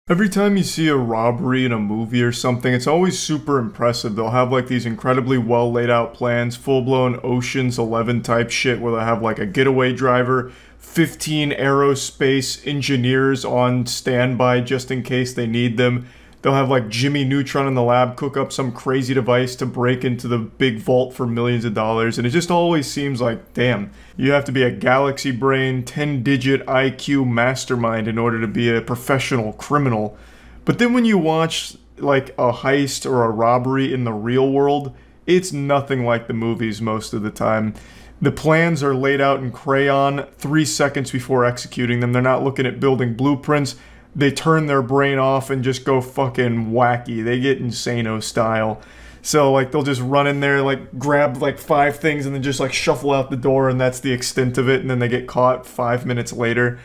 Every time you see a robbery in a movie or something, it's always super impressive. They'll have like these incredibly well laid out plans, full-blown Ocean's 11 type shit where they'll have like a getaway driver, 15 aerospace engineers on standby just in case they need them. They'll have like Jimmy Neutron in the lab cook up some crazy device to break into the big vault for millions of dollars, and it just always seems like, damn, you have to be a galaxy brain, 10-digit IQ mastermind in order to be a professional criminal. But then when you watch like a heist or a robbery in the real world, it's nothing like the movies most of the time. The plans are laid out in crayon 3 seconds before executing them. They're not looking at building blueprints. They turn their brain off and just go fucking wacky. They get Insano style. So like they'll just run in there, like grab like 5 things and then just like shuffle out the door, and that's the extent of it, and then they get caught 5 minutes later.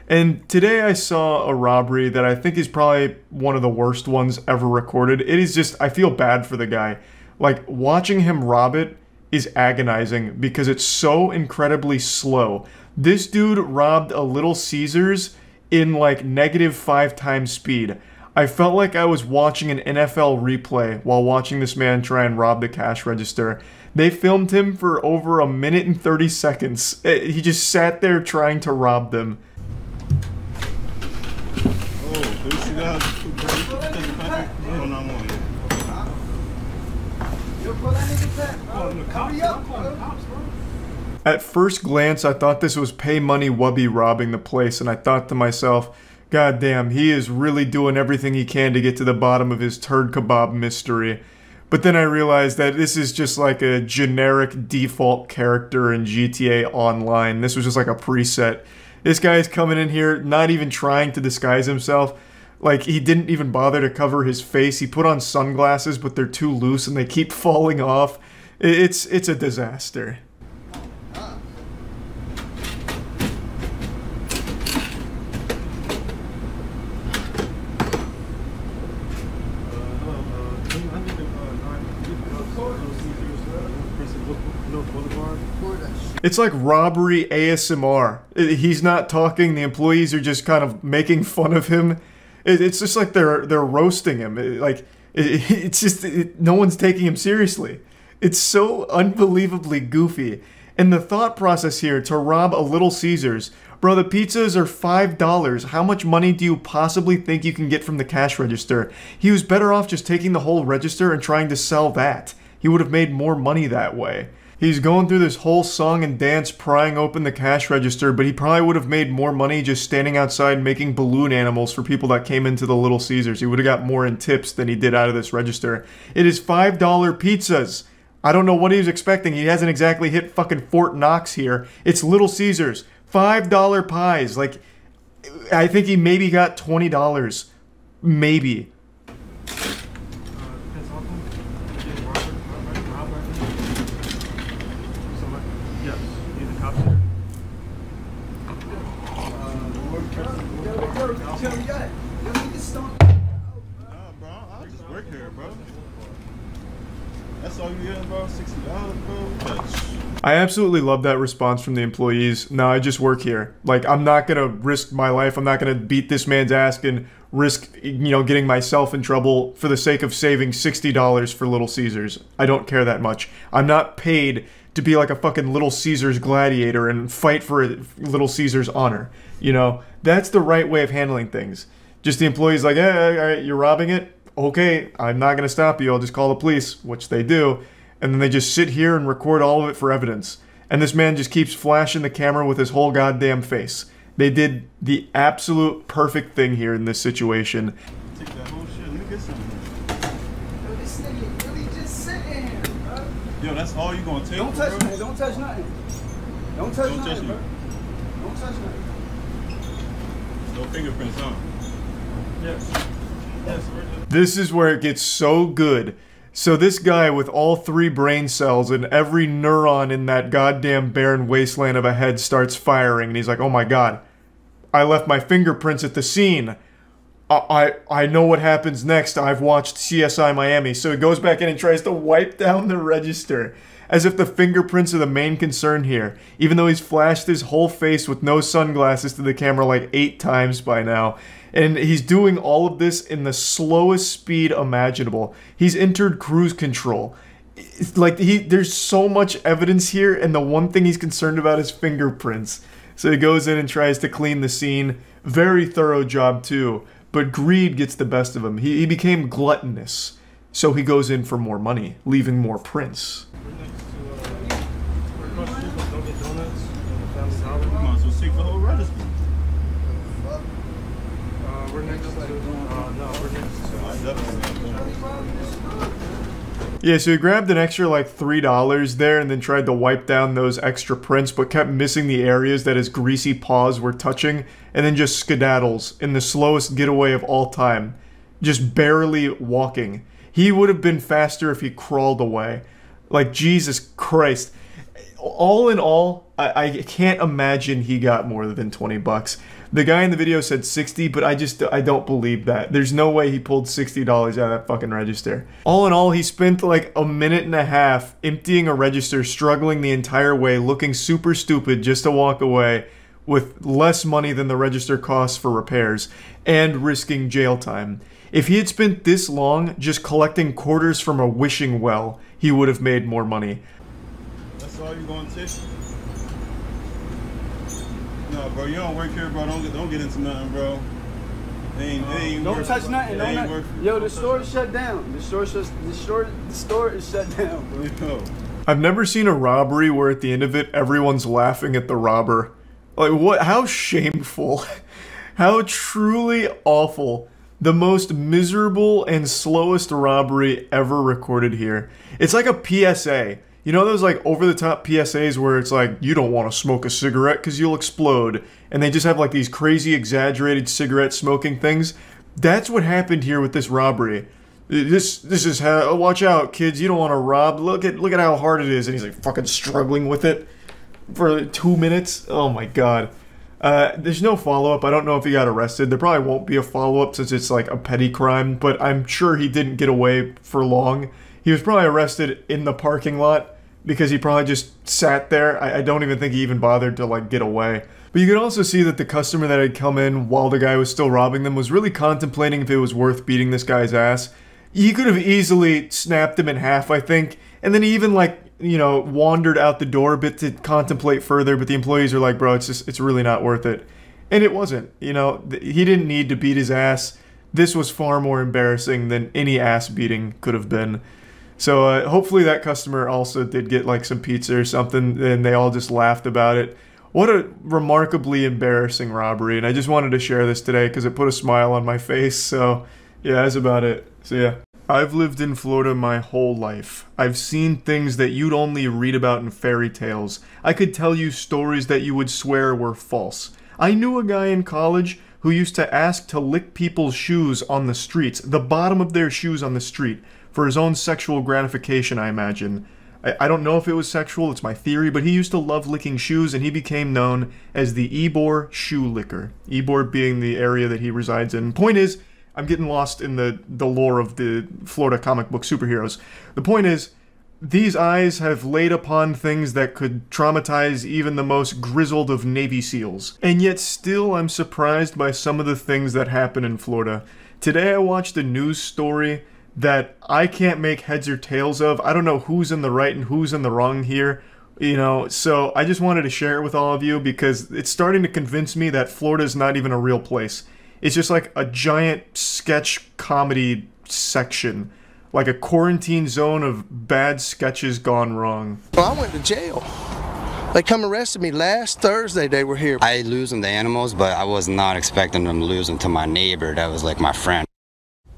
And today I saw a robbery that I think is probably one of the worst ones ever recorded. It is just, I feel bad for the guy. Like watching him rob it is agonizing because it's so incredibly slow. This dude robbed a Little Caesars in like -5 times speed. I felt like I was watching an NFL replay while watching this man try and rob the cash register. They filmed him for over 1 minute and 30 seconds. He just sat there trying to rob them. At first glance, I thought this was Pay Money Wubby robbing the place, and I thought to myself, God damn, he is really doing everything he can to get to the bottom of his turd kebab mystery. But then I realized that this is just like a generic default character in GTA Online. This was just like a preset. This guy is coming in here not even trying to disguise himself. Like, he didn't even bother to cover his face. He put on sunglasses, but they're too loose and they keep falling off. It's a disaster. It's like robbery ASMR. He's not talking, the employees are just kind of making fun of him. It's just like they're roasting him. No one's taking him seriously. It's so unbelievably goofy. And the thought process here to rob a Little Caesars. Bro, the pizzas are $5. How much money do you possibly think you can get from the cash register? He was better off just taking the whole register and trying to sell that. He would have made more money that way. He's going through this whole song and dance prying open the cash register, but he probably would have made more money just standing outside making balloon animals for people that came into the Little Caesars. He would have got more in tips than he did out of this register. It is $5 pizzas. I don't know what he was expecting. He hasn't exactly hit fucking Fort Knox here. It's Little Caesars. $5 pies. Like, I think he maybe got $20. Maybe. I absolutely love that response from the employees. No, I just work here. Like, I'm not gonna risk my life. I'm not gonna beat this man's ass and risk, you know, getting myself in trouble for the sake of saving $60 for Little Caesars. I don't care that much. I'm not paid to be like a fucking Little Caesars gladiator and fight for Little Caesars honor. You know, that's the right way of handling things. Just the employees like, hey, all right, you're robbing it? Okay, I'm not gonna stop you. I'll just call the police, which they do. And then they just sit here and record all of it for evidence. And this man just keeps flashing the camera with his whole goddamn face. They did the absolute perfect thing here in this situation. Take that whole shit. Let me get some. Yo, this nigga really just sitting here, bro. Yo, that's all you gonna take? Don't touch me. Don't touch nothing. Don't touch nothing, bro. Don't touch nothing. No fingerprints, huh? Yes. Yes. This is where it gets so good. So this guy with all 3 brain cells and every neuron in that goddamn barren wasteland of a head starts firing, and he's like, oh my god, I left my fingerprints at the scene. I know what happens next. I've watched CSI Miami. So he goes back in and tries to wipe down the register. as if the fingerprints are the main concern here, even though he's flashed his whole face with no sunglasses to the camera like 8 times by now. And he's doing all of this in the slowest speed imaginable. He's entered cruise control. It's like there's so much evidence here, and the one thing he's concerned about is fingerprints. So he goes in and tries to clean the scene. Very thorough job too, but greed gets the best of him. He became gluttonous, so he goes in for more money, leaving more prints. Yeah, so he grabbed an extra like $3 there and then tried to wipe down those extra prints, but kept missing the areas that his greasy paws were touching, and then just skedaddles in the slowest getaway of all time, just barely walking. He would have been faster if he crawled away. Like, Jesus Christ. All in all, I can't imagine he got more than 20 bucks. The guy in the video said 60, but I don't believe that. There's no way he pulled $60 out of that fucking register. All in all, he spent like a minute and a half emptying a register, struggling the entire way, looking super stupid just to walk away with less money than the register costs for repairs, and risking jail time. If he had spent this long just collecting quarters from a wishing well, he would have made more money. That's all you gonna take? No, bro, you don't work here, bro. Don't get into nothing, bro. They ain't don't touch nothing. Yo, the store is shut down. The store is shut down, bro. I've never seen a robbery where at the end of it everyone's laughing at the robber. Like, what? How shameful. How truly awful. The most miserable and slowest robbery ever recorded here. It's like a PSA. You know those like over-the-top PSAs where it's like, you don't want to smoke a cigarette because you'll explode. And they just have like these crazy exaggerated cigarette smoking things. That's what happened here with this robbery. This is how, watch out kids, you don't want to rob. Look at how hard it is. And he's like fucking struggling with it for 2 minutes. Oh my god. There's no follow-up. I don't know if he got arrested. There probably won't be a follow-up since it's like a petty crime, but I'm sure he didn't get away for long. He was probably arrested in the parking lot because he probably just sat there. I don't even think he even bothered to like get away. But you can also see that the customer that had come in while the guy was still robbing them was really contemplating if it was worth beating this guy's ass. He could have easily snapped him in half, I think, and then he even like, you know, wandered out the door a bit to contemplate further, but the employees are like, bro, it's really not worth it. And it wasn't, you know, he didn't need to beat his ass. This was far more embarrassing than any ass beating could have been. So hopefully that customer also did get like some pizza or something, and they all just laughed about it. What a remarkably embarrassing robbery, and I just wanted to share this today because it put a smile on my face. So yeah, that's about it. So yeah. I've lived in Florida my whole life. I've seen things that you'd only read about in fairy tales. I could tell you stories that you would swear were false. I knew a guy in college who used to ask to lick people's shoes on the streets, the bottom of their shoes on the street, for his own sexual gratification, I imagine. I don't know if it was sexual, it's my theory, but he used to love licking shoes, and he became known as the Ybor shoe licker. Ybor being the area that he resides in. Point is, I'm getting lost in the lore of the Florida comic book superheroes. The point is, these eyes have laid upon things that could traumatize even the most grizzled of Navy SEALs. And yet still I'm surprised by some of the things that happen in Florida. Today I watched a news story that I can't make heads or tails of. I don't know who's in the right and who's in the wrong here. You know, so I just wanted to share it with all of you because it's starting to convince me that Florida is not even a real place. It's just like a giant sketch comedy section. Like a quarantine zone of bad sketches gone wrong. Well, I went to jail. They come arrested me last Thursday. They were here. I lose them to animals, but I was not expecting them to lose them to my neighbor. That was like my friend.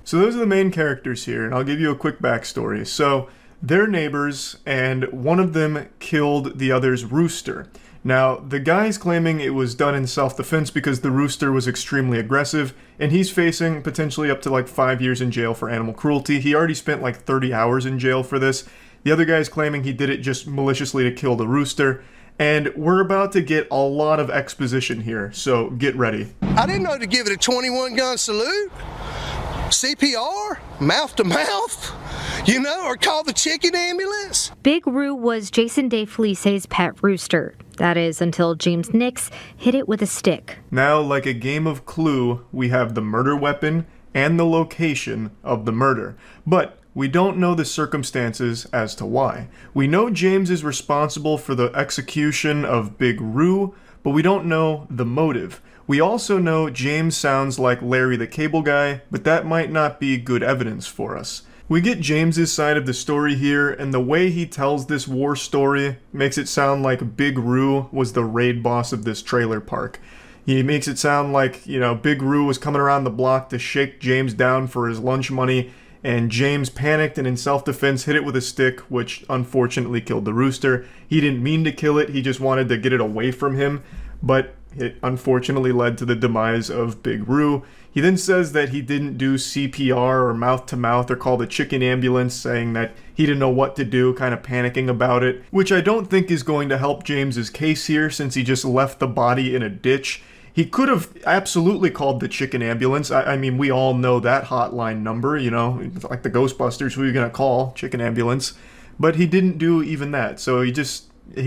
So those are the main characters here, and I'll give you a quick backstory. So they're neighbors, and one of them killed the other's rooster. Now, the guy's claiming it was done in self-defense because the rooster was extremely aggressive, and he's facing potentially up to like 5 years in jail for animal cruelty. He already spent like 30 hours in jail for this. The other guy's claiming he did it just maliciously to kill the rooster, and we're about to get a lot of exposition here, so get ready. I didn't know to give it a 21-gun salute. CPR, mouth to mouth, you know, or call the chicken ambulance. Big Roo was Jason Day Felice's pet rooster. That is, until James Nix hit it with a stick. Now, like a game of Clue, we have the murder weapon and the location of the murder. But we don't know the circumstances as to why. We know James is responsible for the execution of Big Roo, but we don't know the motive. We also know James sounds like Larry the Cable Guy, but that might not be good evidence for us. We get James's side of the story here, and the way he tells this war story makes it sound like Big Roo was the raid boss of this trailer park. He makes it sound like, you know, Big Roo was coming around the block to shake James down for his lunch money, and James panicked and in self-defense hit it with a stick, which unfortunately killed the rooster. He didn't mean to kill it, he just wanted to get it away from him, but it unfortunately led to the demise of Big Roo. He then says that he didn't do CPR or mouth-to-mouth or call the chicken ambulance, saying that he didn't know what to do, kind of panicking about it, which I don't think is going to help James's case here since he just left the body in a ditch. He could have absolutely called the chicken ambulance. I mean, we all know that hotline number, you know, like the Ghostbusters, who are you going to call? Chicken ambulance. But he didn't do even that, so he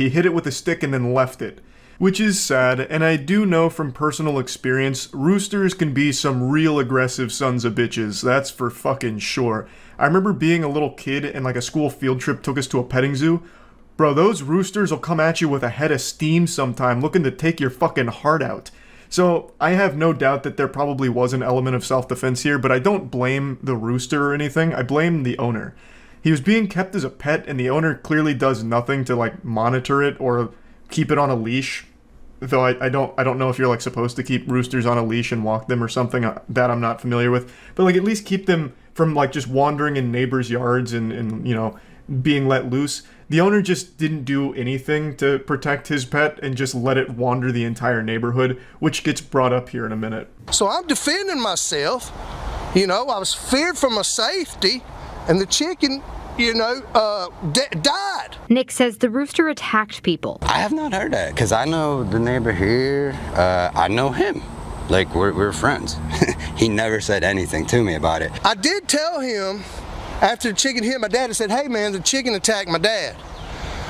hit it with a stick and then left it. Which is sad, and I do know from personal experience, roosters can be some real aggressive sons of bitches, that's for fucking sure. I remember being a little kid and like a school field trip took us to a petting zoo. Bro, those roosters will come at you with a head of steam sometime, looking to take your fucking heart out. So, I have no doubt that there probably was an element of self-defense here, but I don't blame the rooster or anything, I blame the owner. He was being kept as a pet, and the owner clearly does nothing to, like, monitor it or keep it on a leash. Though I don't know if you're, like, supposed to keep roosters on a leash and walk them or something, that I'm not familiar with. But, like, at least keep them from, like, just wandering in neighbors' yards and you know, being let loose. The owner just didn't do anything to protect his pet and just let it wander the entire neighborhood, which gets brought up here in a minute. So I'm defending myself. You know, I was feared for my safety, and the chicken, you know, died. Nick says the rooster attacked people. I have not heard that, because I know the neighbor here, I know him. Like, we're friends. He never said anything to me about it. I did tell him, after the chicken hit my dad, I said, hey man, the chicken attacked my dad.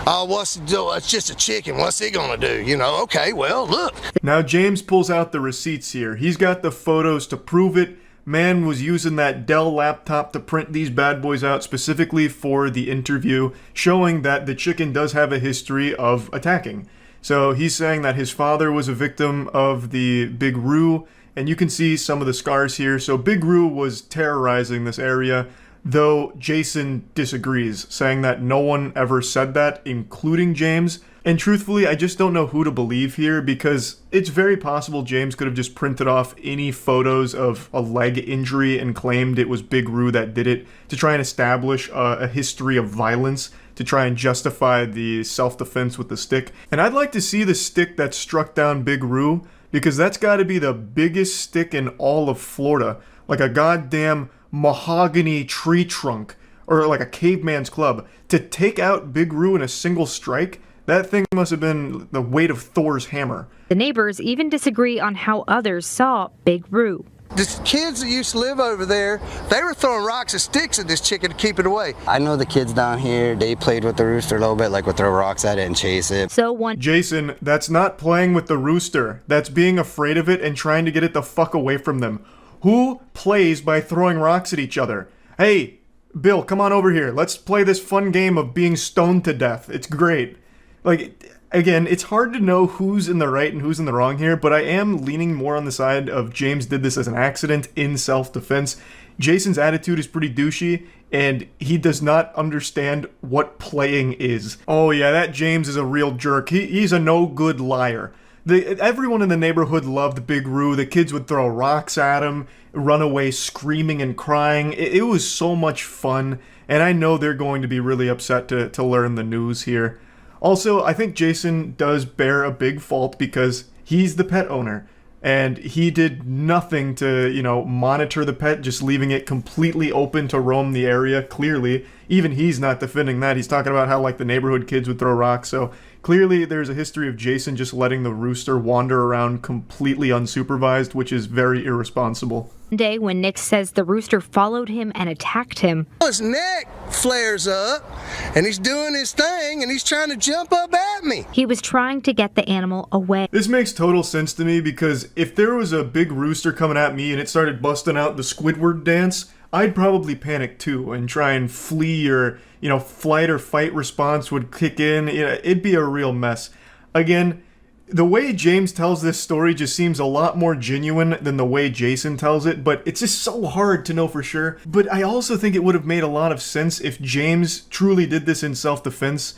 What's it do? It's just a chicken. What's he gonna do? You know, okay, well, look. Now James pulls out the receipts here. He's got the photos to prove it. Man was using that Dell laptop to print these bad boys out specifically for the interview, showing that the chicken does have a history of attacking. So he's saying that his father was a victim of the Big Roo, and you can see some of the scars here. So Big Roo was terrorizing this area, though Jason disagrees, saying that no one ever said that, including James. And truthfully, I just don't know who to believe here, because it's very possible James could have just printed off any photos of a leg injury and claimed it was Big Roo that did it to try and establish a history of violence, to try and justify the self-defense with the stick. And I'd like to see the stick that struck down Big Roo, because that's got to be the biggest stick in all of Florida. Like a goddamn mahogany tree trunk, or like a caveman's club. To take out Big Roo in a single strike, that thing must have been the weight of Thor's hammer. The neighbors even disagree on how others saw Big Roo. The kids that used to live over there, they were throwing rocks and sticks at this chicken to keep it away. I know the kids down here, they played with the rooster a little bit, like would throw rocks at it and chase it. Jason, that's not playing with the rooster. That's being afraid of it and trying to get it the fuck away from them. Who plays by throwing rocks at each other? Hey, Bill, come on over here. Let's play this fun game of being stoned to death. It's great. Like, again, it's hard to know who's in the right and who's in the wrong here, but I am leaning more on the side of James did this as an accident in self-defense. Jason's attitude is pretty douchey, and he does not understand what playing is. Oh yeah, that James is a real jerk. He's a no-good liar. Everyone in the neighborhood loved Big Roo. The kids would throw rocks at him, run away screaming and crying. It was so much fun, and I know they're going to be really upset to learn the news here. Also, I think Jason does bear a big fault because he's the pet owner, and he did nothing to, you know, monitor the pet, just leaving it completely open to roam the area, clearly. Even he's not defending that. He's talking about how, like, the neighborhood kids would throw rocks, so clearly there's a history of Jason just letting the rooster wander around completely unsupervised, which is very irresponsible. One day when Nick says the rooster followed him and attacked him. His neck flares up, and he's doing his thing, and he's trying to jump up at me. He was trying to get the animal away. This makes total sense to me because if there was a big rooster coming at me and it started busting out the Squidward dance, I'd probably panic too and try and flee, or, you know, flight or fight response would kick in. You know, it'd be a real mess. Again, the way James tells this story just seems a lot more genuine than the way Jason tells it, but it's just so hard to know for sure. But I also think it would have made a lot of sense if James truly did this in self-defense,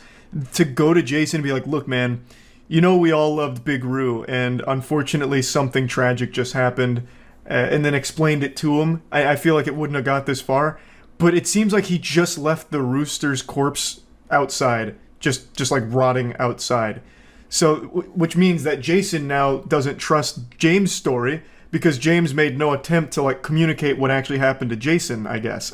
to go to Jason and be like, look, man, you know we all loved Big Roo, and unfortunately something tragic just happened, and then explained it to him. I feel like it wouldn't have got this far, but it seems like he just left the rooster's corpse outside, just like rotting outside. So, which means that Jason now doesn't trust James' story because James made no attempt to, like, communicate what actually happened to Jason, I guess.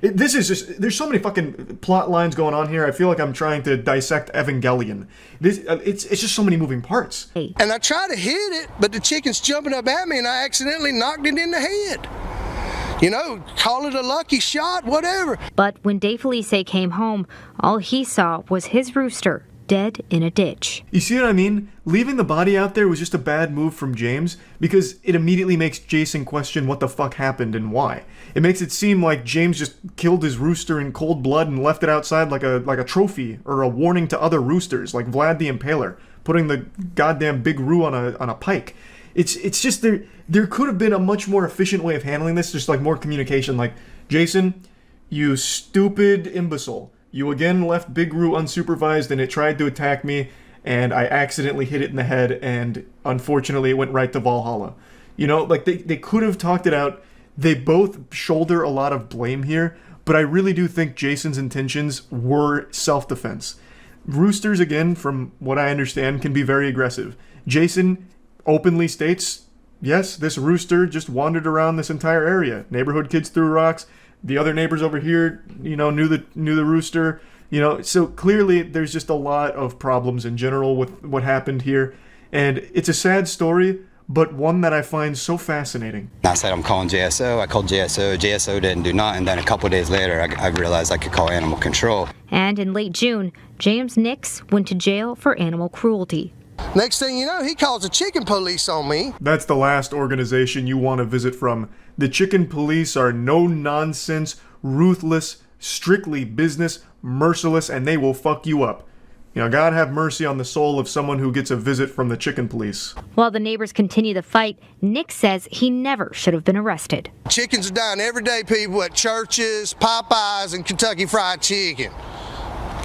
This is just, there's so many fucking plot lines going on here. I feel like I'm trying to dissect Evangelion. It's just so many moving parts. And I try to hit it, but the chicken's jumping up at me, and I accidentally knocked it in the head. You know, call it a lucky shot, whatever. But when Dave Felice came home, all he saw was his rooster dead in a ditch. You see what I mean? Leaving the body out there was just a bad move from James because it immediately makes Jason question what the fuck happened and why. It makes it seem like James just killed his rooster in cold blood and left it outside like a trophy or a warning to other roosters, like Vlad the Impaler, putting the goddamn Big Roo on a pike. It's just there could have been a much more efficient way of handling this, just like more communication, like, Jason, you stupid imbecile. You again left Big Roo unsupervised and it tried to attack me, and I accidentally hit it in the head, and unfortunately it went right to Valhalla. You know, like, they could have talked it out. They both shoulder a lot of blame here, but I really do think Jason's intentions were self-defense. Roosters, again, from what I understand, can be very aggressive. Jason openly states, yes, this rooster just wandered around this entire area. Neighborhood kids threw rocks. The other neighbors over here, you know, knew the rooster, you know, so clearly there's just a lot of problems in general with what happened here, and it's a sad story, but one that I find so fascinating. I said I'm calling JSO. I called JSO. JSO didn't do nothing. Then a couple days later, I realized I could call animal control. And in late June, James Nix went to jail for animal cruelty. Next thing you know, he calls the chicken police on me. That's the last organization you want to visit from. The chicken police are no-nonsense, ruthless, strictly business, merciless, and they will fuck you up. You know, God have mercy on the soul of someone who gets a visit from the chicken police. While the neighbors continue the fight, Nick says he never should have been arrested. Chickens are dying every day, people, at churches, Popeyes, and Kentucky Fried Chicken.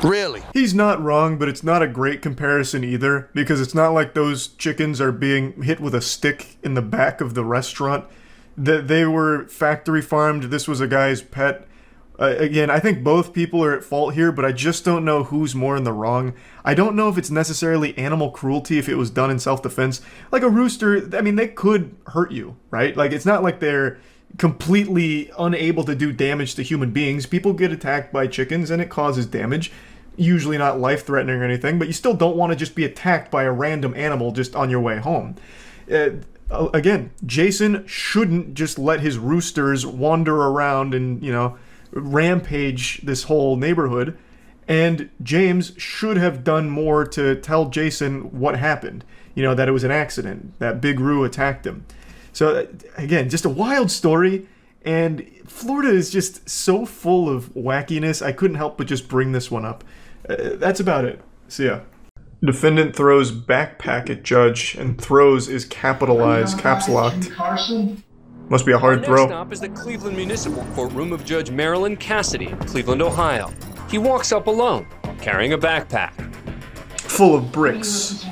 Really. He's not wrong, but it's not a great comparison either, because it's not like those chickens are being hit with a stick in the back of the restaurant. They were factory farmed. This was a guy's pet. Again, I think both people are at fault here, but I just don't know who's more in the wrong. I don't know if it's necessarily animal cruelty if it was done in self-defense. Like a rooster, I mean, they could hurt you, right? Like, it's not like they're completely unable to do damage to human beings. People get attacked by chickens and it causes damage. Usually not life-threatening or anything, but you still don't want to just be attacked by a random animal just on your way home. Again, Jason shouldn't just let his roosters wander around and, you know, rampage this whole neighborhood, and James should have done more to tell Jason what happened. You know, that it was an accident, that Big Roo attacked him. So, again, just a wild story, and Florida is just so full of wackiness, I couldn't help but just bring this one up. That's about it. See ya. Defendant throws backpack at judge, and throws is capitalized, caps locked. Must be a hard throw. Next stop is the Cleveland Municipal Courtroom of Judge Marilyn Cassidy in Cleveland, Ohio. He walks up alone, carrying a backpack. Full of bricks.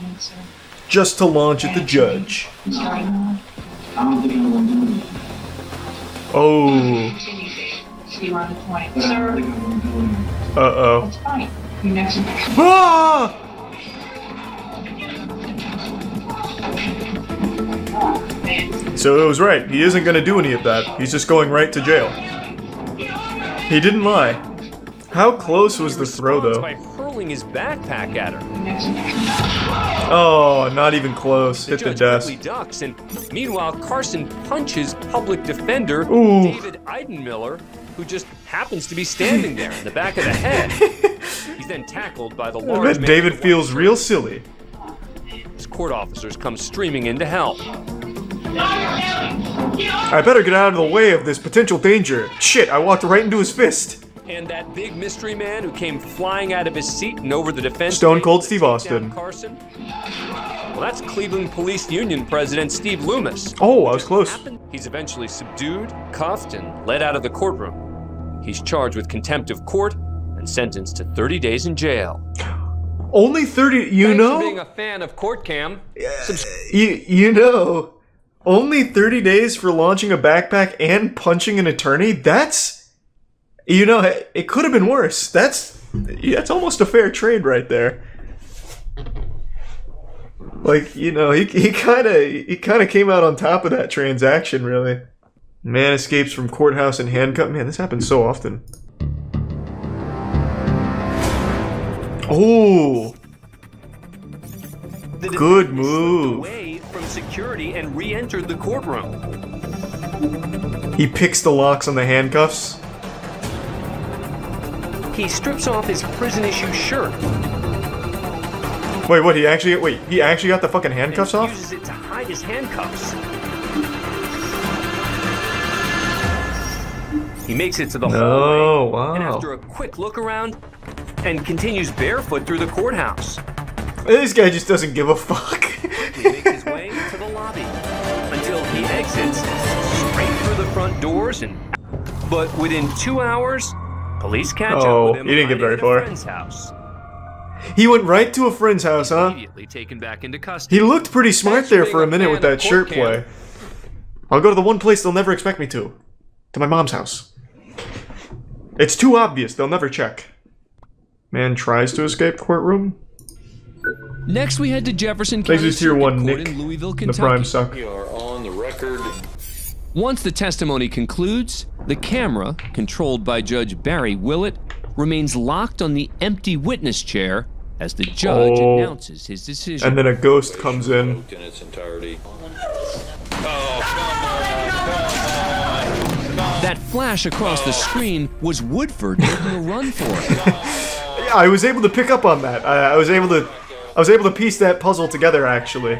Just to launch at the judge. Oh. Uh-oh. Ah! So it was right. He isn't going to do any of that. He's just going right to jail. He didn't lie. How close was the throw, though? By hurling his backpack at her. Oh, not even close. Hit the judge desk. quickly ducks, and meanwhile, Carson punches public defender Ooh. David Eidenmiller, who just happens to be standing there in the back of the head. He's then tackled by the I large bet man David in the feels white real shirt. silly. His court officers come streaming in to help. I better get out of the way of this potential danger. Shit, I walked right into his fist. And that big mystery man who came flying out of his seat and over the defense. Stone Cold table to Steve take Austin. down Carson. Well, that's Cleveland Police Union President Steve Loomis. Oh, I was close. He's eventually subdued, cuffed, and led out of the courtroom. He's charged with contempt of court and sentenced to 30 days in jail. Only 30, you Thanks know? for being a fan of Court Cam. You know, only 30 days for launching a backpack and punching an attorney? That's, you know, it could have been worse. That's almost a fair trade right there. Like, you know, he kind of came out on top of that transaction, really. Man escapes from courthouse in handcuffs. Man, this happens so often. Oh, good move. Away from security and re-entered the courtroom. He picks the locks on the handcuffs. He strips off his prison-issue shirt. Wait, what? He actually got the fucking handcuffs and off? uses it to hide his handcuffs. He makes it to the hallway, wow. and after a quick look around, and continues barefoot through the courthouse. This guy just doesn't give a fuck. He makes his way to the lobby until he exits straight through the front doors. But within 2 hours, police catch up with him. He didn't get very at a far. friend's house. He went right to a friend's house, huh? Immediately taken back into custody. He looked pretty smart Thanks for there being for a a minute fan with of that shirt Court Cam. play. I'll go to the one place they'll never expect me to my mom's house. It's too obvious, they'll never check. Man tries to escape courtroom. Next, we head to Jefferson Thanks County to Tier Circuit 1 Court Nick. in Louisville, The Kentucky. prime suck. We are on the record. Once the testimony concludes, the camera, controlled by Judge Barry Willett, remains locked on the empty witness chair as the judge announces his decision. And then a ghost comes in. In its entirety. That flash across the screen was Woodford making a run for it. Yeah, I was able to pick up on that. I was able to piece that puzzle together, actually.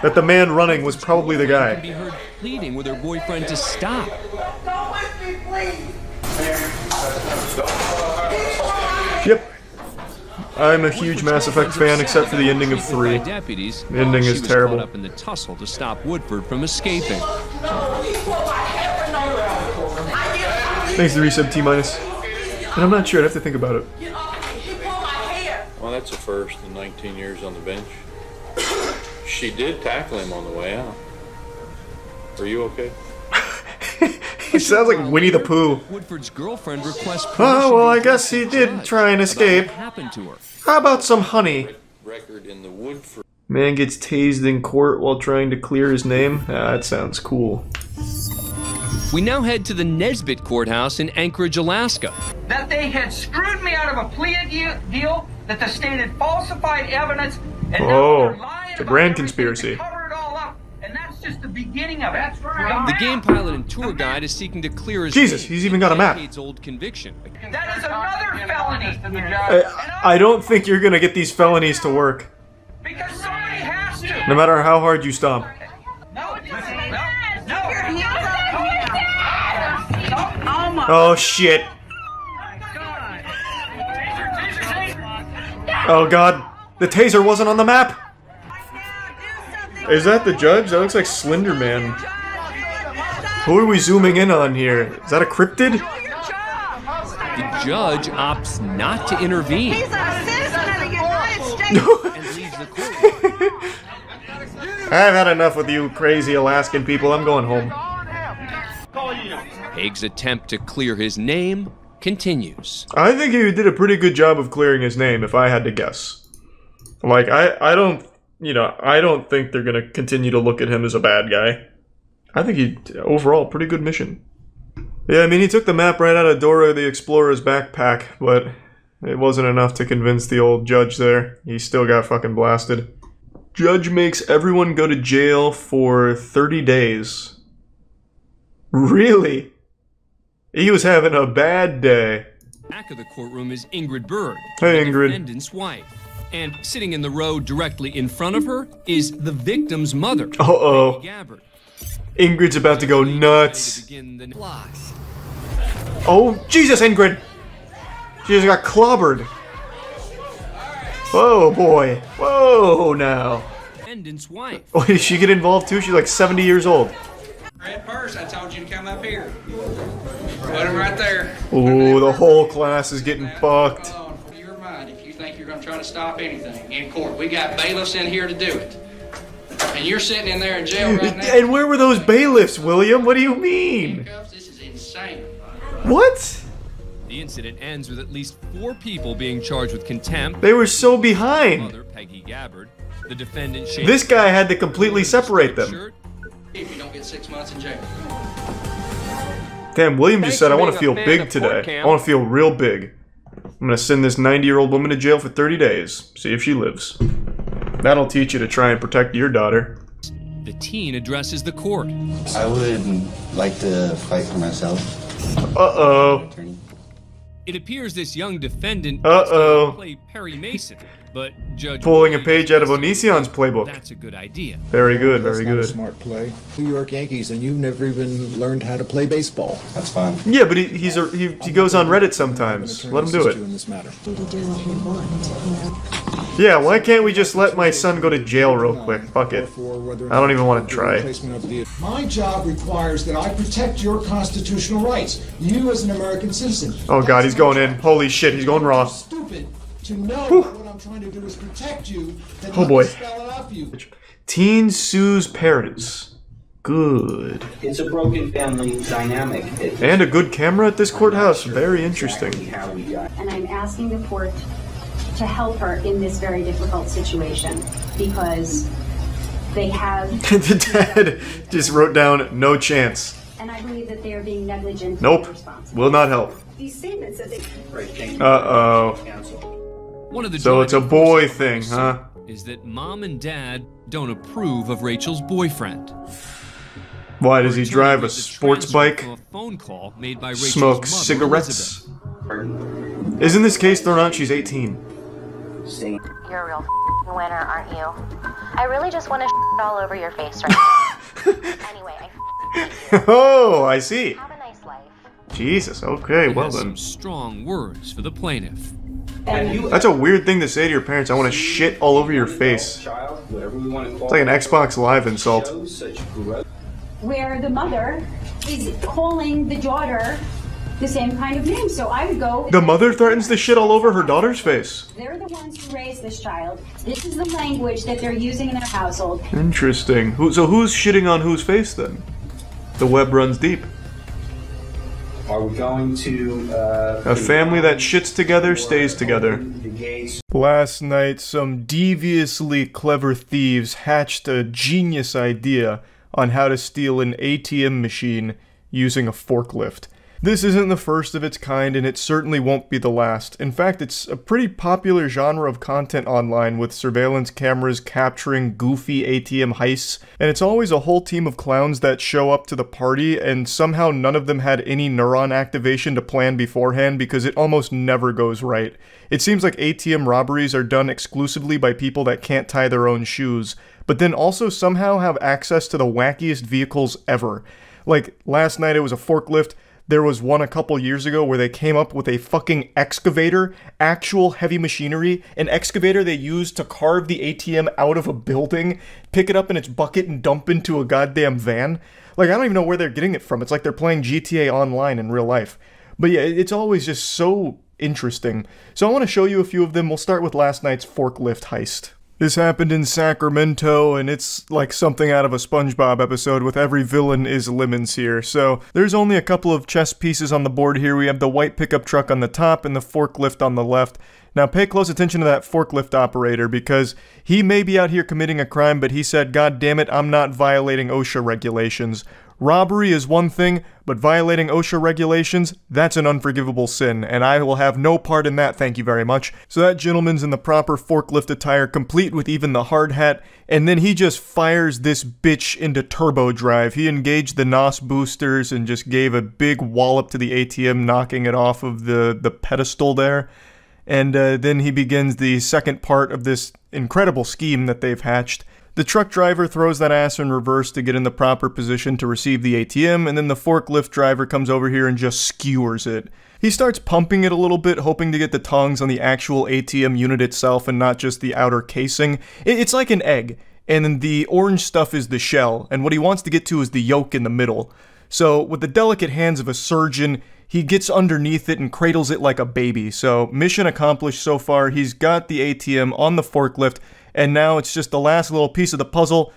That the man running was probably the Can guy. be heard pleading with her boyfriend to stop. Go with me, please. Yep. I'm a huge Mass Effect fan, except for the ending of 3. Deputies, The ending she is was terrible. caught up in the tussle to stop Woodford from escaping. Thanks to Resub T-. And I'm not sure, I'd have to think about it. Well, that's a first in 19 years on the bench. She did tackle him on the way out. Are you okay? He sounds like Winnie the Pooh. Woodford's girlfriend requests Oh, well, I permission to guess he address the did judge try and about escape. what happened to her. How about some honey? Record in the Woodford. Man gets tased in court while trying to clear his name? Ah, that sounds cool. We now head to the Nesbitt Courthouse in Anchorage, Alaska. That they had screwed me out of a plea deal, that the state had falsified evidence, and now they're lying it's a about grand everything conspiracy. to cover it all up. And that's just the beginning of it. That's right. The game pilot and tour guide is seeking to clear his Jesus, name he's even got a map. decades-old conviction. That is another felony. I don't think you're gonna get these felonies to work. Because somebody has to. No matter how hard you stomp. No, Oh shit. Oh god. The taser wasn't on the map. Is that the judge? That looks like Slender Man. Who are we zooming in on here? Is that a cryptid? The judge opts not to intervene. He's a citizen of the United States. And leaves the court. I've had enough with you crazy Alaskan people. I'm going home. Haig's attempt to clear his name continues. I think he did a pretty good job of clearing his name, if I had to guess. Like, I don't, you know, I don't think they're gonna continue to look at him as a bad guy. I think he, overall, pretty good mission. Yeah, I mean, he took the map right out of Dora the Explorer's backpack, but it wasn't enough to convince the old judge there. He still got fucking blasted. Judge makes everyone go to jail for 30 days. Really? He was having a bad day. Back of the courtroom is Ingrid Bird, hey, the Ingrid. defendant's wife. And sitting in the row directly in front of her is the victim's mother, Uh-oh. Peggy Gabbard. Ingrid's about to go nuts. Oh, Jesus, Ingrid! She just got clobbered. Whoa, boy. Whoa, now. Defendant's wife. Oh, did she get involved too? She's like 70 years old. Red purse, I told you to come up here. Put him right there. Ooh, the whole class is getting fucked. Your mind if you think you're going to try to stop anything in court. We got bailiffs in here to do it. And you're sitting in there in jail right now. And where were those bailiffs, William? What do you mean? This is insane. What? The incident ends with at least 4 people being charged with contempt. They were so behind. Mother, Peggy Gabbard. The defendant, this guy had to completely separate them. If you don't get 6 months in jail. Damn, William just said, I want to feel big today. I want to feel real big. I'm going to send this 90-year-old woman to jail for 30 days. See if she lives. That'll teach you to try and protect your daughter. The teen addresses the court. I would like to fight for myself. Uh-oh. It appears this young defendant played Perry Mason, but Judge pulling a page out of Onision's playbook. That's a good idea. Very good, very good. That's not a smart play. New York Yankees, and you've never even learned how to play baseball. That's fine. Yeah, but he goes on Reddit sometimes. Let him do it. In this matter. Yeah, why can't we just let my son go to jail real quick? Fuck it. I don't even want to try. My job requires that I protect your constitutional rights. You as an American citizen. Oh god, he's going in. Holy shit, he's going raw. Stupid to know what I'm trying to do is protect you. Oh boy. Teen sues parents. Good. It's a broken family dynamic. And a good camera at this courthouse. Very interesting. And I'm asking the court to help her in this very difficult situation because they have... The dad just wrote down, no chance. And I believe that they are being negligent. Nope. Will not help. These statements that they... Uh-oh. One of the so it's a boy thing, huh? Is that mom and dad don't approve of Rachel's boyfriend. Why, does he drive a sports bike? A phone call made by Rachel's Smoke mother, cigarettes? Elizabeth. Isn't this case thrown out? She's 18. You're a real winner, aren't you? I really just want to all over your face right now. Anyway, Oh, I see. Have a nice life. Jesus, okay, well then. Some strong words for the plaintiff. That's a weird thing to say to your parents. I want to shit all over your face. It's like an Xbox Live insult. Where the mother is calling the daughter the same kind of name. So I would go... The mother threatens to shit all over her daughter's face. They're the ones who raised this child. This is the language that they're using in their household. Interesting. So who's shitting on whose face then? The web runs deep. Are we going to... A family that shits together stays together. Last night, some deviously clever thieves hatched a genius idea on how to steal an ATM machine using a forklift. This isn't the first of its kind, and it certainly won't be the last. In fact, it's a pretty popular genre of content online, with surveillance cameras capturing goofy ATM heists, and it's always a whole team of clowns that show up to the party, and somehow none of them had any neuron activation to plan beforehand, because it almost never goes right. It seems like ATM robberies are done exclusively by people that can't tie their own shoes, but then also somehow have access to the wackiest vehicles ever. Like, last night it was a forklift. There was one a couple years ago where they came up with a fucking excavator, actual heavy machinery, an excavator they used to carve the ATM out of a building, pick it up in its bucket and dump into a goddamn van. Like, I don't even know where they're getting it from. It's like they're playing GTA Online in real life. But yeah, it's always just so interesting. So I want to show you a few of them. We'll start with last night's forklift heist. This happened in Sacramento, and it's like something out of a SpongeBob episode with every villain is Lemons here. So there's only a couple of chess pieces on the board here. We have the white pickup truck on the top and the forklift on the left. Now pay close attention to that forklift operator, because he may be out here committing a crime, but he said, God damn it, I'm not violating OSHA regulations. Robbery is one thing, but violating OSHA regulations, that's an unforgivable sin, and I will have no part in that, thank you very much. So that gentleman's in the proper forklift attire, complete with even the hard hat, and then he just fires this bitch into turbo drive. He engaged the NOS boosters and just gave a big wallop to the ATM, knocking it off of the pedestal there. And then he begins the second part of this incredible scheme that they've hatched. The truck driver throws that ass in reverse to get in the proper position to receive the ATM, and then the forklift driver comes over here and just skewers it. He starts pumping it a little bit, hoping to get the tongs on the actual ATM unit itself and not just the outer casing. It's like an egg, and then the orange stuff is the shell, and what he wants to get to is the yolk in the middle. So, with the delicate hands of a surgeon, he gets underneath it and cradles it like a baby. So, mission accomplished so far. He's got the ATM on the forklift, and now it's just the last little piece of the puzzle,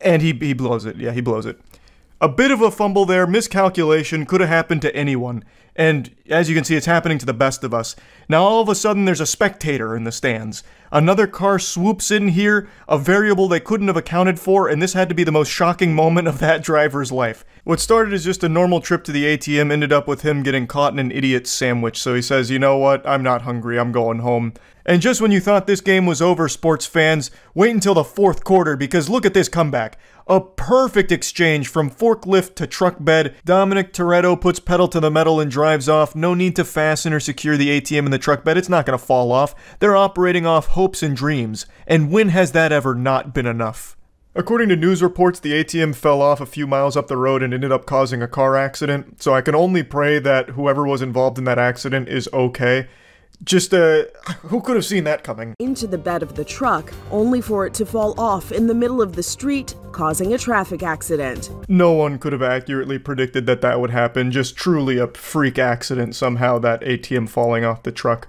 and he blows it. Yeah, he blows it. A bit of a fumble there, miscalculation, could have happened to anyone. And as you can see, it's happening to the best of us. Now all of a sudden there's a spectator in the stands. Another car swoops in here, a variable they couldn't have accounted for, and this had to be the most shocking moment of that driver's life. What started as just a normal trip to the ATM ended up with him getting caught in an idiot sandwich, so he says, you know what, I'm not hungry, I'm going home. And just when you thought this game was over, sports fans, wait until the fourth quarter, because look at this comeback. A perfect exchange from forklift to truck bed. Dominic Toretto puts pedal to the metal and drives off. No need to fasten or secure the ATM in the truck bed. It's not going to fall off. They're operating off hopes and dreams. And when has that ever not been enough? According to news reports, the ATM fell off a few miles up the road and ended up causing a car accident. So I can only pray that whoever was involved in that accident is okay. Just, who could have seen that coming? Into the bed of the truck, only for it to fall off in the middle of the street, causing a traffic accident. No one could have accurately predicted that that would happen. Just truly a freak accident somehow, that ATM falling off the truck.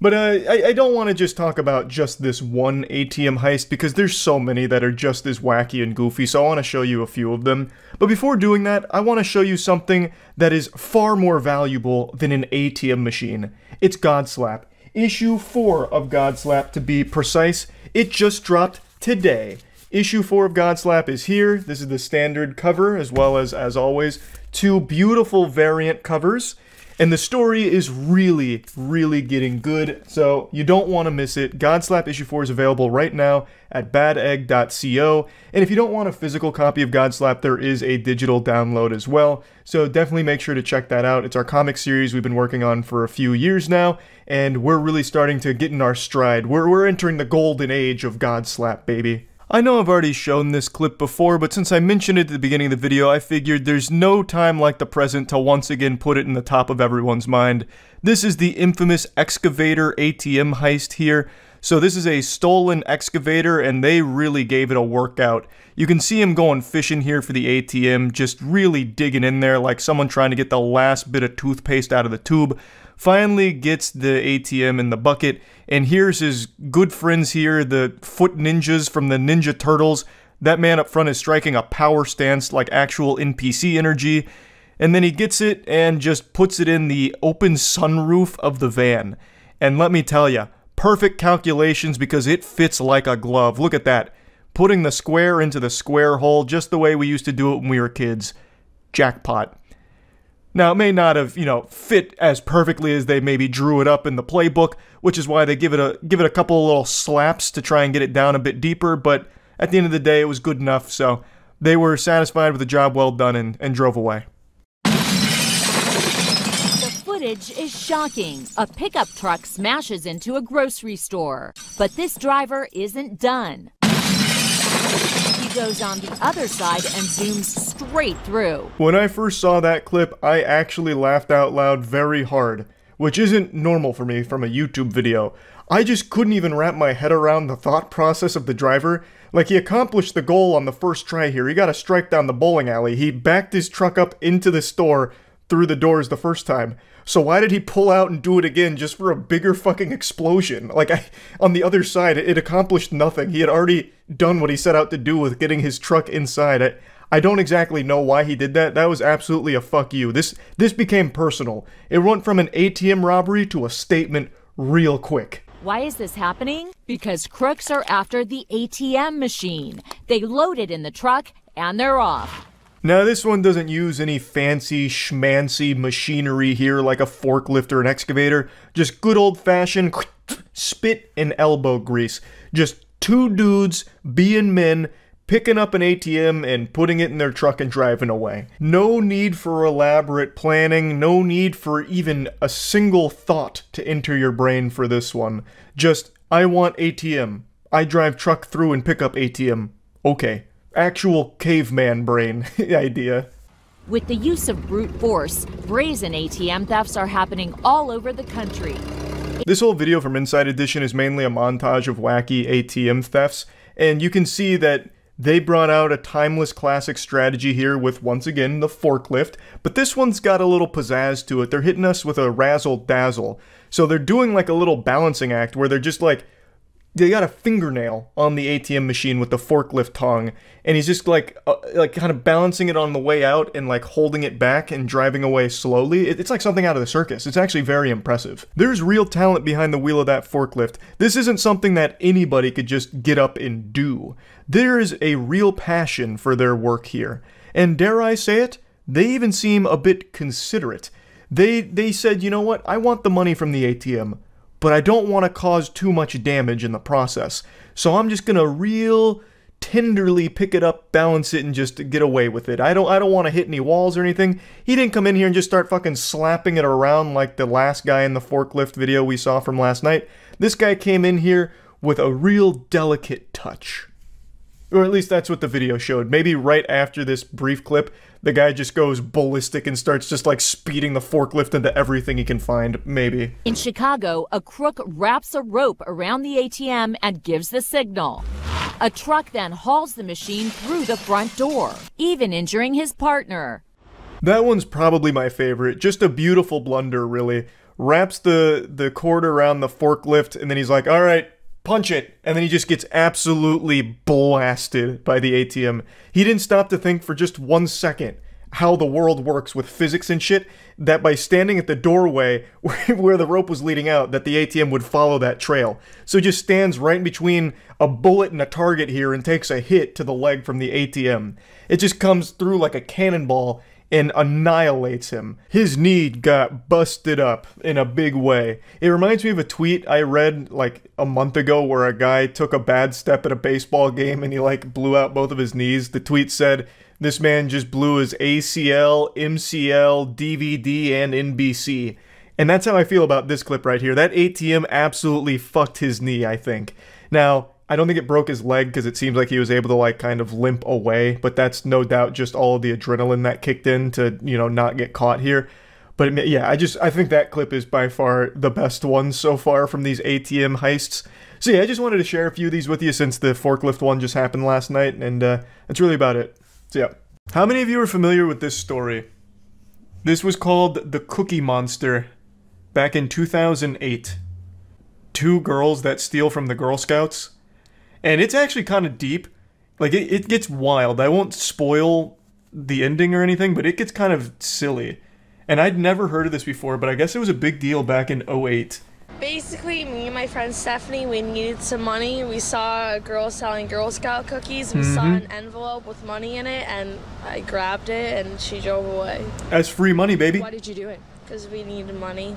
But I don't want to just talk about just this one ATM heist, because there's so many that are just as wacky and goofy, so I want to show you a few of them. But before doing that, I want to show you something that is far more valuable than an ATM machine. It's Godslap. Issue 4 of Godslap, to be precise. It just dropped today. Issue 4 of Godslap is here. This is the standard cover, as well as always, 2 beautiful variant covers. And the story is really, really getting good, so you don't want to miss it. Godslap issue 4 is available right now at badegg.co. And if you don't want a physical copy of Godslap, there is a digital download as well. So definitely make sure to check that out. It's our comic series we've been working on for a few years now, and we're really starting to get in our stride. We're entering the golden age of Godslap, baby. I know I've already shown this clip before, but since I mentioned it at the beginning of the video, I figured there's no time like the present to once again put it in the top of everyone's mind. This is the infamous excavator ATM heist here. So this is a stolen excavator, and they really gave it a workout. You can see him going fishing here for the ATM, just really digging in there like someone trying to get the last bit of toothpaste out of the tube. Finally gets the ATM in the bucket, and here's his good friends here, the foot ninjas from the Ninja Turtles. That man up front is striking a power stance like actual NPC energy, and then he gets it and just puts it in the open sunroof of the van. And let me tell ya, perfect calculations because it fits like a glove. Look at that. Putting the square into the square hole just the way we used to do it when we were kids. Jackpot. Now, it may not have, fit as perfectly as they maybe drew it up in the playbook, which is why they give it a couple of little slaps to try and get it down a bit deeper, but at the end of the day, it was good enough, so they were satisfied with a job well done and drove away. The footage is shocking. A pickup truck smashes into a grocery store, but this driver isn't done. He goes on the other side and zooms straight through. When I first saw that clip, I actually laughed out loud very hard, which isn't normal for me from a YouTube video. I just couldn't even wrap my head around the thought process of the driver. Like, he accomplished the goal on the first try here. He got a strike down the bowling alley. He backed his truck up into the store through the doors the first time. So why did he pull out and do it again just for a bigger fucking explosion? Like, on the other side, it accomplished nothing. He had already done what he set out to do with getting his truck inside. I don't exactly know why he did that. That was absolutely a fuck you. This became personal. It went from an ATM robbery to a statement real quick. Why is this happening? Because crooks are after the ATM machine. They load it in the truck and they're off. Now this one doesn't use any fancy schmancy machinery here like a forklift or an excavator, just good old-fashioned spit and elbow grease. Just two dudes being men, picking up an ATM and putting it in their truck and driving away. No need for elaborate planning, no need for even a single thought to enter your brain for this one. Just, I want ATM. I drive truck through and pick up ATM. Okay. Actual caveman brain idea. With the use of brute force, brazen ATM thefts are happening all over the country. This whole video from Inside Edition is mainly a montage of wacky ATM thefts, and you can see that they brought out a timeless classic strategy here with, once again, the forklift, but this one's got a little pizzazz to it. They're hitting us with a razzle-dazzle. So they're doing like a little balancing act where they're just like, they got a fingernail on the ATM machine with the forklift tongue, and he's just like kind of balancing it on the way out and like holding it back and driving away slowly. It's like something out of the circus. It's actually very impressive. There's real talent behind the wheel of that forklift. This isn't something that anybody could just get up and do. There is a real passion for their work here. And dare I say it, they even seem a bit considerate. They said, you know what, I want the money from the ATM, but I don't want to cause too much damage in the process. So I'm just gonna real tenderly pick it up, balance it, and just get away with it. I don't want to hit any walls or anything. He didn't come in here and just start fucking slapping it around like the last guy in the forklift video we saw from last night. This guy came in here with a real delicate touch. Or at least that's what the video showed. Maybe right after this brief clip, the guy just goes ballistic and starts just like speeding the forklift into everything he can find, maybe. In Chicago, a crook wraps a rope around the ATM and gives the signal. A truck then hauls the machine through the front door, even injuring his partner. That one's probably my favorite. Just a beautiful blunder, really. Wraps the cord around the forklift, and then he's like, all right, punch it, and then he just gets absolutely blasted by the ATM. He didn't stop to think for just 1 second how the world works with physics and shit, that by standing at the doorway where the rope was leading out, that the ATM would follow that trail. So he just stands right in between a bullet and a target here and takes a hit to the leg from the ATM. It just comes through like a cannonball and annihilates him. His knee got busted up in a big way. It reminds me of a tweet I read like a month ago where a guy took a bad step at a baseball game and he like blew out both of his knees. The tweet said, this man just blew his ACL, MCL, DVD, and NBC. And that's how I feel about this clip right here. That ATM absolutely fucked his knee, I think. Now, I don't think it broke his leg because it seems like he was able to like kind of limp away, but that's no doubt just all of the adrenaline that kicked in to, you know, not get caught here. But yeah, I think that clip is by far the best one so far from these ATM heists. So yeah, I just wanted to share a few of these with you since the forklift one just happened last night, and that's really about it. So yeah. How many of you are familiar with this story? This was called The Cookie Monster back in 2008. Two girls that steal from the Girl Scouts. And it's actually kind of deep. Like, it gets wild. I won't spoil the ending or anything, but it gets kind of silly. And I'd never heard of this before, but I guess it was a big deal back in 2008. Basically, me and my friend Stephanie, we needed some money. We saw a girl selling Girl Scout cookies. We saw an envelope with money in it, and I grabbed it, and she drove away. That's free money, baby. Why did you do it? Because we needed money.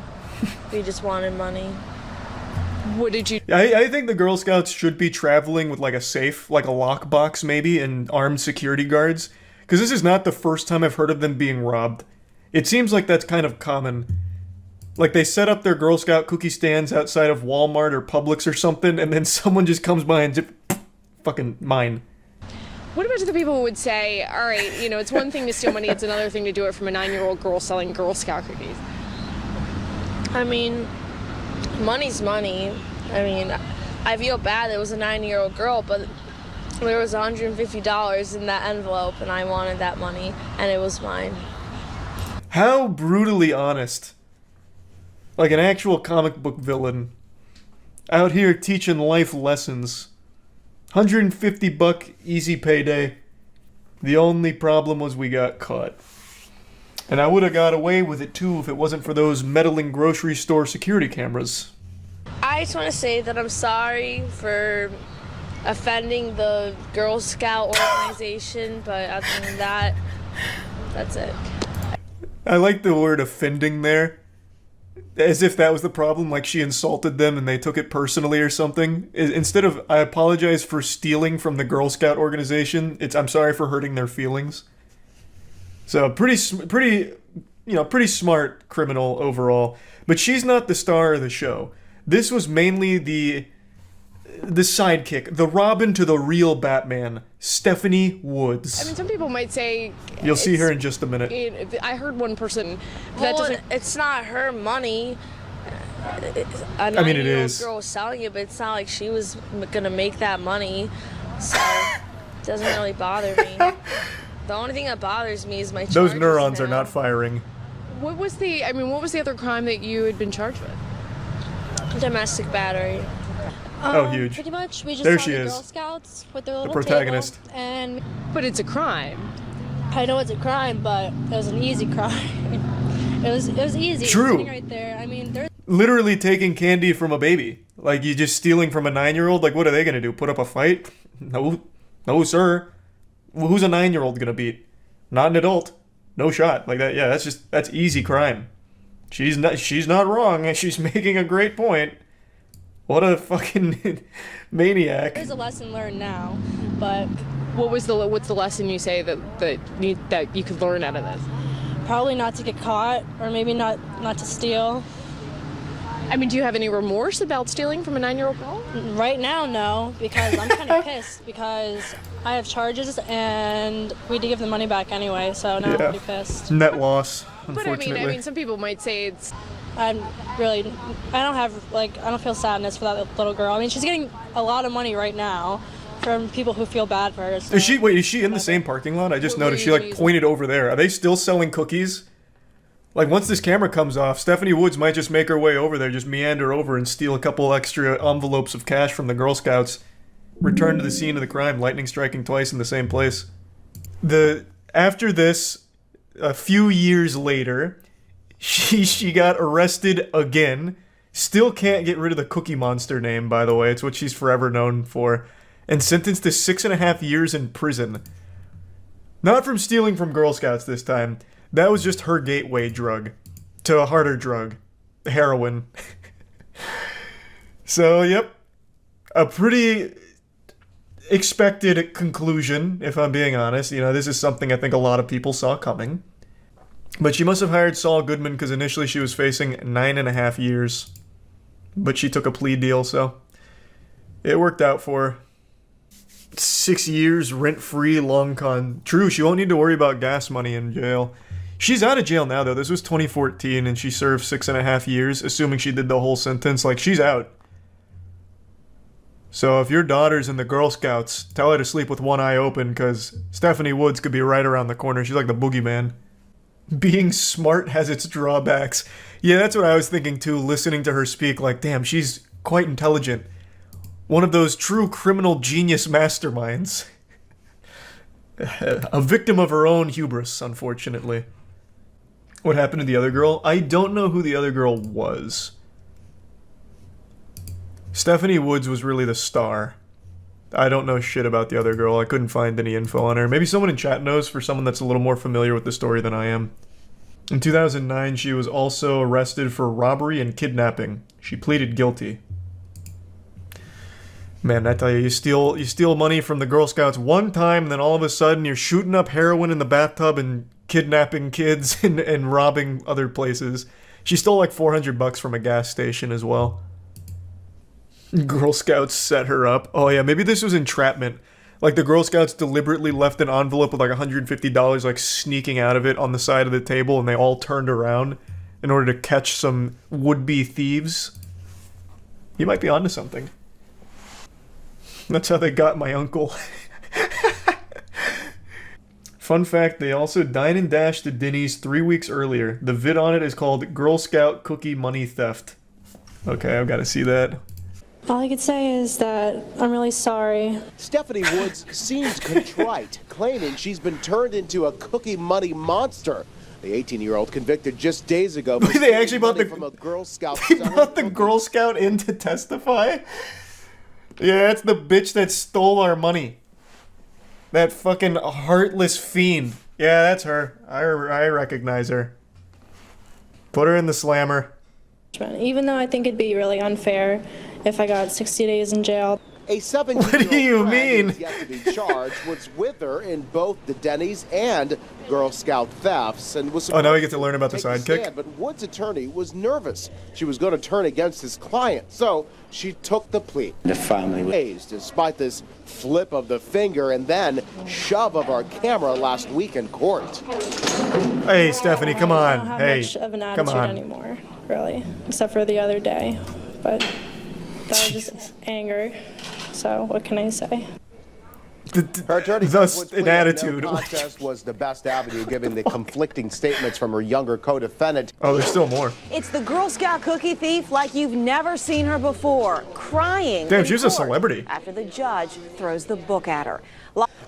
We just wanted money. What did you... I think the Girl Scouts should be traveling with like a safe, like a lockbox maybe, and armed security guards. Because this is not the first time I've heard of them being robbed. It seems like that's kind of common. Like, they set up their Girl Scout cookie stands outside of Walmart or Publix or something, and then someone just comes by and just, fucking mine. What about the people who would say, all right, you know, it's one thing to steal money, it's another thing to do it from a 9-year-old girl selling Girl Scout cookies? I mean, money's money. I mean, I feel bad it was a 9-year-old girl, but there was $150 in that envelope, and I wanted that money, and it was mine. How brutally honest. Like an actual comic book villain. Out here teaching life lessons. $150 easy payday. The only problem was we got caught. And I would have got away with it too if it wasn't for those meddling grocery store security cameras. I just want to say that I'm sorry for offending the Girl Scout organization, but other than that, That's it. I like the word offending there. As if that was the problem, like she insulted them and they took it personally or something. Instead of, I apologize for stealing from the Girl Scout organization, it's, I'm sorry for hurting their feelings. So, pretty smart criminal overall. But she's not the star of the show. This was mainly the sidekick, the Robin to the real Batman, Stephanie Woods. I mean, some people might say... You'll see her in just a minute. I heard one person that doesn't... It's not her money. I mean, it is. Girl was selling it, but it's not like she was gonna make that money, so it doesn't really bother me. The only thing that bothers me is my charges. Those neurons are not firing. What was the other crime that you had been charged with? Domestic battery. Oh, huge. Pretty much, we just there saw she the is. Girl Scouts with their little protagonist. Table, but it's a crime. I know it's a crime, but it was an easy crime. it was easy. True. Sitting right there. I mean, there's literally taking candy from a baby. Like, you just stealing from a 9-year-old. Like, what are they gonna do? Put up a fight? No, sir. Who's a 9-year-old gonna beat? Not an adult. No shot. Like that. Yeah, that's easy crime. She's not wrong. She's making a great point. What a fucking maniac. There's a lesson learned now, but what's the lesson you say that you could learn out of this? Probably not to get caught, or maybe not to steal. I mean, do you have any remorse about stealing from a 9-year-old girl? Right now, no, because I'm kind of pissed because I have charges and we had to give the money back anyway, so now I'm pretty pissed. Net loss, but unfortunately. I mean, some people might say it's... I don't feel sadness for that little girl. I mean, she's getting a lot of money right now from people who feel bad for her. So is she in the same parking lot? I just noticed she like pointed over there. Are they still selling cookies? Like, once this camera comes off, Stephanie Woods might just make her way over there, just meander over and steal a couple extra envelopes of cash from the Girl Scouts. Return to the scene of the crime, lightning striking twice in the same place. After this, a few years later, she got arrested again. Still can't get rid of the Cookie Monster name, by the way. It's what she's forever known for. And sentenced to 6.5 years in prison. Not from stealing from Girl Scouts this time. That was just her gateway drug to a harder drug, heroin. So, yep. A pretty expected conclusion, if I'm being honest. You know, this is something I think a lot of people saw coming. But she must have hired Saul Goodman because initially she was facing 9.5 years. But she took a plea deal, so it worked out for her. 6 years, rent-free, long con. True, she won't need to worry about gas money in jail. She's out of jail now, though. This was 2014, and she served 6.5 years, assuming she did the whole sentence. Like, she's out. So if your daughter's in the Girl Scouts, tell her to sleep with one eye open, because Stephanie Woods could be right around the corner. She's like the boogeyman. Being smart has its drawbacks. Yeah, that's what I was thinking, too, listening to her speak. Like, damn, she's quite intelligent. One of those true criminal genius masterminds. A victim of her own hubris, unfortunately. What happened to the other girl? I don't know who the other girl was. Stephanie Woods was really the star. I don't know shit about the other girl. I couldn't find any info on her. Maybe someone in chat knows, for someone that's a little more familiar with the story than I am. In 2009, she was also arrested for robbery and kidnapping. She pleaded guilty. Man, I tell you, you steal money from the Girl Scouts one time, and then all of a sudden you're shooting up heroin in the bathtub and kidnapping kids and robbing other places. She stole like $400 from a gas station as well. Girl Scouts set her up. Oh yeah, maybe this was entrapment. Like the Girl Scouts deliberately left an envelope with like $150 like sneaking out of it on the side of the table, and they all turned around in order to catch some would-be thieves. You might be onto something. That's how they got my uncle. Fun fact, they also dine and dashed to Denny's 3 weeks earlier. The vid on it is called Girl Scout Cookie Money Theft. Okay, I've got to see that. All I could say is that I'm really sorry. Stephanie Woods seems contrite, claiming she's been turned into a cookie money monster. The 18-year-old convicted just days ago. They actually brought from a Girl Scout. They brought the Girl Scout in to testify? Yeah, that's the bitch that stole our money. That fucking heartless fiend. Yeah, that's her. I recognize her. Put her in the slammer. Even though I think it'd be really unfair if I got 60 days in jail. A 17-year-old What do you mean? who's yet to be charged was with her in both the Denny's and Girl Scout thefts and was. Oh, now we get to learn about the take sidekick? stand, but Wood's attorney was nervous. She was going to turn against his client, so she took the plea. The family Days, despite this flip of the finger and then shove of our camera last week in court. Hey, Stephanie, come I on. don't have Hey, much of an come attitude on. anymore, really, except for the other day. But that was just anger. So what can I say? Her attorney Thus, Wood's an plea of attitude. No contest was the best avenue, given the conflicting statements from her younger co-defendant. Oh, there's still more. It's the Girl Scout cookie thief like you've never seen her before, crying. Damn, in she's a court celebrity. After the judge throws the book at her.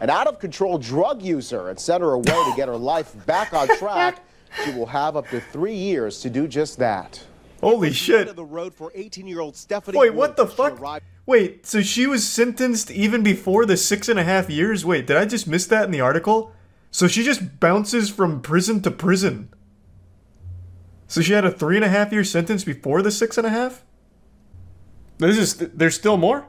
An out-of-control drug user and sent her away to get her life back on track. She will have up to 3 years to do just that. Holy shit. The road for 18-year-old Stephanie Wait, what the Woods. fuck? Wait, so she was sentenced even before the 6.5 years? Wait, did I just miss that in the article? So she just bounces from prison to prison. So she had a 3.5 year sentence before the 6.5? There's still more?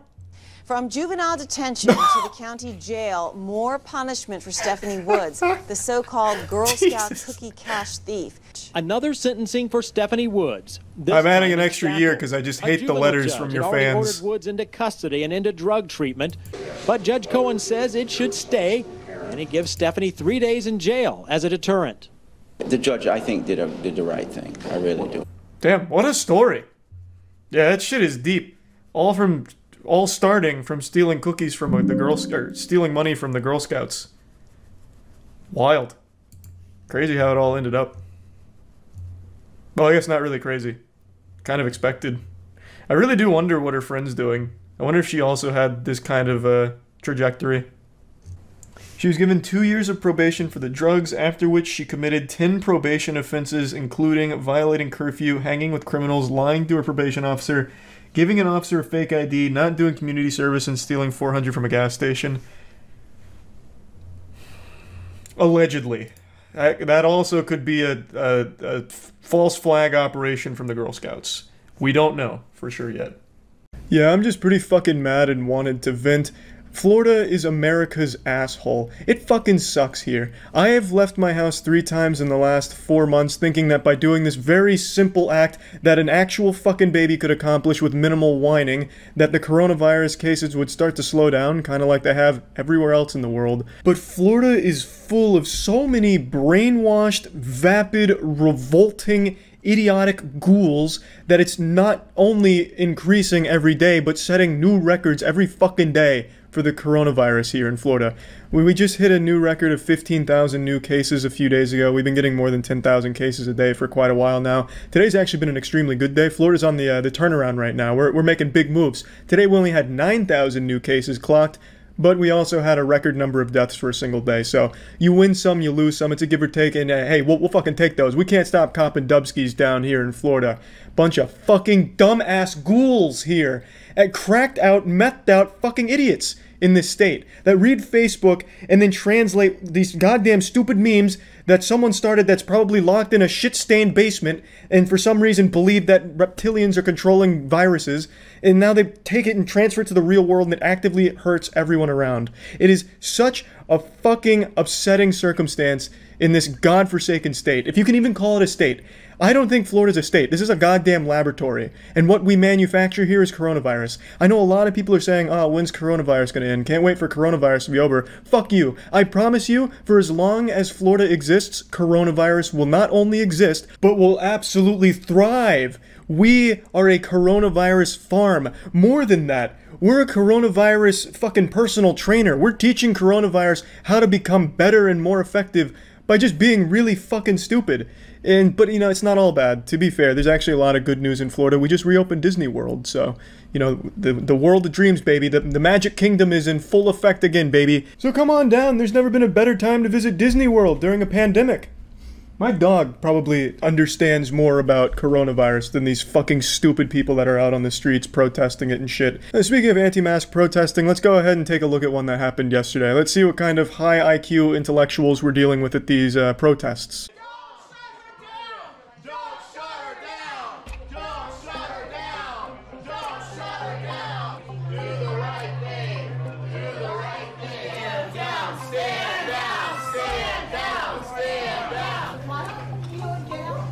From juvenile detention to the county jail, more punishment for Stephanie Woods, the so-called Girl Scout cookie cash thief. Another sentencing for Stephanie Woods. I'm adding an extra year because I just hate the letters from your fans. Ordered Woods into custody and into drug treatment, but Judge Cohen says it should stay, and he gives Stephanie 3 days in jail as a deterrent. The judge, I think, did the right thing. I really do. Damn, what a story. Yeah, that shit is deep. All starting from stealing cookies from stealing money from the Girl Scouts. Wild. Crazy how it all ended up. Well, I guess not really crazy. Kind of expected. I really do wonder what her friend's doing. I wonder if she also had this kind of trajectory. She was given 2 years of probation for the drugs, after which she committed 10 probation offenses, including violating curfew, hanging with criminals, lying to her probation officer, giving an officer a fake ID, not doing community service, and stealing $400 from a gas station. Allegedly. That also could be a false flag operation from the Girl Scouts. We don't know for sure yet. Yeah, I'm just pretty fucking mad and wanted to vent. Florida is America's asshole. It fucking sucks here. I have left my house 3 times in the last 4 months thinking that by doing this very simple act that an actual fucking baby could accomplish with minimal whining, that the coronavirus cases would start to slow down, kind of like they have everywhere else in the world. But Florida is full of so many brainwashed, vapid, revolting, idiotic ghouls that it's not only increasing every day, but setting new records every fucking day for the coronavirus here in Florida. We just hit a new record of 15,000 new cases a few days ago. We've been getting more than 10,000 cases a day for quite a while now. Today's actually been an extremely good day. Florida's on the turnaround right now. We're making big moves. Today we only had 9,000 new cases clocked, but we also had a record number of deaths for a single day. So you win some, you lose some. It's a give or take, and hey, we'll fucking take those. We can't stop copping dubskis down here in Florida. Bunch of fucking dumbass ghouls here. Cracked out, methed out fucking idiots in this state that read Facebook and then translate these goddamn stupid memes that someone started that's probably locked in a shit-stained basement and for some reason believe that reptilians are controlling viruses, and now they take it and transfer it to the real world and it actively hurts everyone around. It is such a fucking upsetting circumstance in this godforsaken state, if you can even call it a state. I don't think Florida's a state. This is a goddamn laboratory. And what we manufacture here is coronavirus. I know a lot of people are saying, oh, when's coronavirus going to end? Can't wait for coronavirus to be over. Fuck you. I promise you, for as long as Florida exists, coronavirus will not only exist, but will absolutely thrive. We are a coronavirus farm. More than that, we're a coronavirus fucking personal trainer. We're teaching coronavirus how to become better and more effective by just being really fucking stupid. But, you know, it's not all bad. To be fair, there's actually a lot of good news in Florida. We just reopened Disney World, so, you know, the world of dreams, baby. The Magic Kingdom is in full effect again, baby. So come on down. There's never been a better time to visit Disney World during a pandemic. My dog probably understands more about coronavirus than these fucking stupid people that are out on the streets protesting it and shit. Speaking of anti-mask protesting, let's go ahead and take a look at one that happened yesterday. Let's see what kind of high IQ intellectuals we're dealing with at these protests.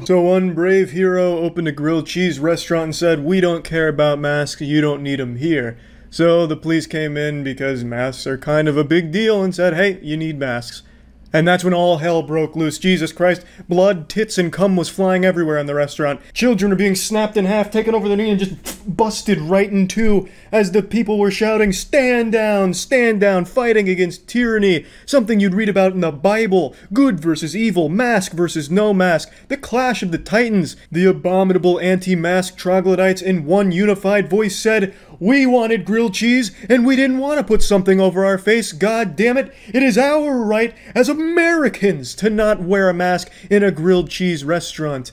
So one brave hero opened a grilled cheese restaurant and said, "We don't care about masks, you don't need them here." So the police came in because masks are kind of a big deal and said, "Hey, you need masks." And that's when all hell broke loose. Jesus Christ, blood, tits, and cum was flying everywhere in the restaurant. Children are being snapped in half, taken over the knee, and just busted right in two as the people were shouting, stand down, fighting against tyranny." Something you'd read about in the Bible. Good versus evil, mask versus no mask, the clash of the titans. The abominable anti-mask troglodytes in one unified voice said, "We wanted grilled cheese, and we didn't want to put something over our face, god damn it. It is our right as Americans to not wear a mask in a grilled cheese restaurant."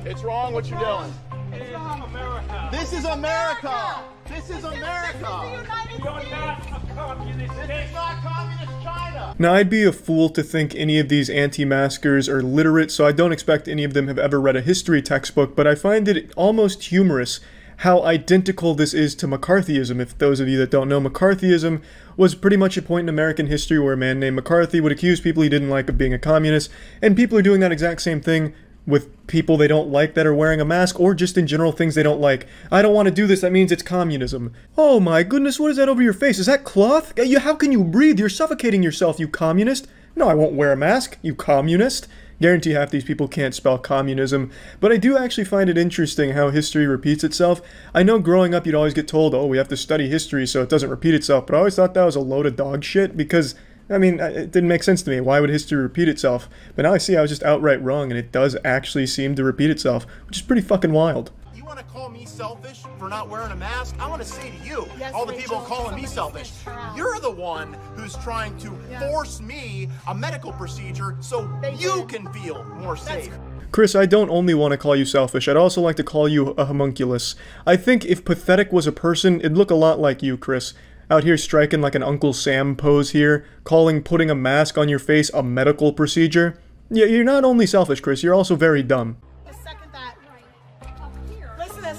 It's wrong what you're doing. It's wrong, America. This is America. This is America. You're not a communist. This is not communist China. Now, I'd be a fool to think any of these anti-maskers are literate, so I don't expect any of them have ever read a history textbook, but I find it almost humorous how identical this is to McCarthyism. If those of you that don't know, McCarthyism was pretty much a point in American history where a man named McCarthy would accuse people he didn't like of being a communist, and people are doing that exact same thing with people they don't like that are wearing a mask, or just in general things they don't like. "I don't want to do this, that means it's communism." Oh my goodness, what is that over your face? Is that cloth? How can you breathe? You're suffocating yourself, you communist. No, I won't wear a mask, you communist. Guarantee half these people can't spell communism. But I do actually find it interesting how history repeats itself. I know growing up you'd always get told, oh, we have to study history so it doesn't repeat itself, but I always thought that was a load of dog shit because, I mean, it didn't make sense to me. Why would history repeat itself? But now I see I was just outright wrong, and it does actually seem to repeat itself, which is pretty fucking wild. You want to call me selfish for not wearing a mask? I want to say to you, all the people calling me selfish, you're the one who's trying to force me a medical procedure so you can feel more safe. Chris, I don't only want to call you selfish, I'd also like to call you a homunculus. I think if pathetic was a person, it'd look a lot like you, Chris. Out here striking like an Uncle Sam pose here, calling putting a mask on your face a medical procedure. Yeah, you're not only selfish, Chris, you're also very dumb. Second that. Listen to this.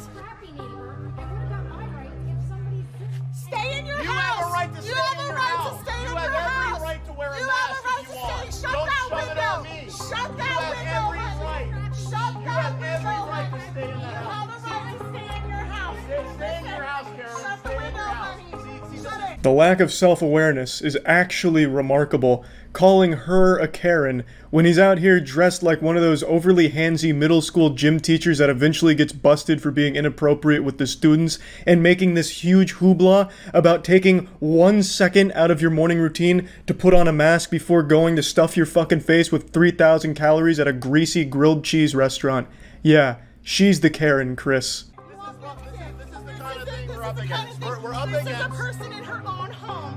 Stay in your house. You have a right to stay in your house. You have every right to wear a mask. You have a right to stay. Shut that window. Shut that window. Shut that window. You have every right to stay in the house. You have a right to stay in your house. Stay in your house, Karen. Shut the window, honey. Shut it. The lack of self-awareness is actually remarkable, calling her a Karen when he's out here dressed like one of those overly handsy middle school gym teachers that eventually gets busted for being inappropriate with the students, and making this huge hoopla about taking 1 second out of your morning routine to put on a mask before going to stuff your fucking face with 3,000 calories at a greasy grilled cheese restaurant. Yeah, she's the Karen, Chris. We're up against. This is a person in her own home.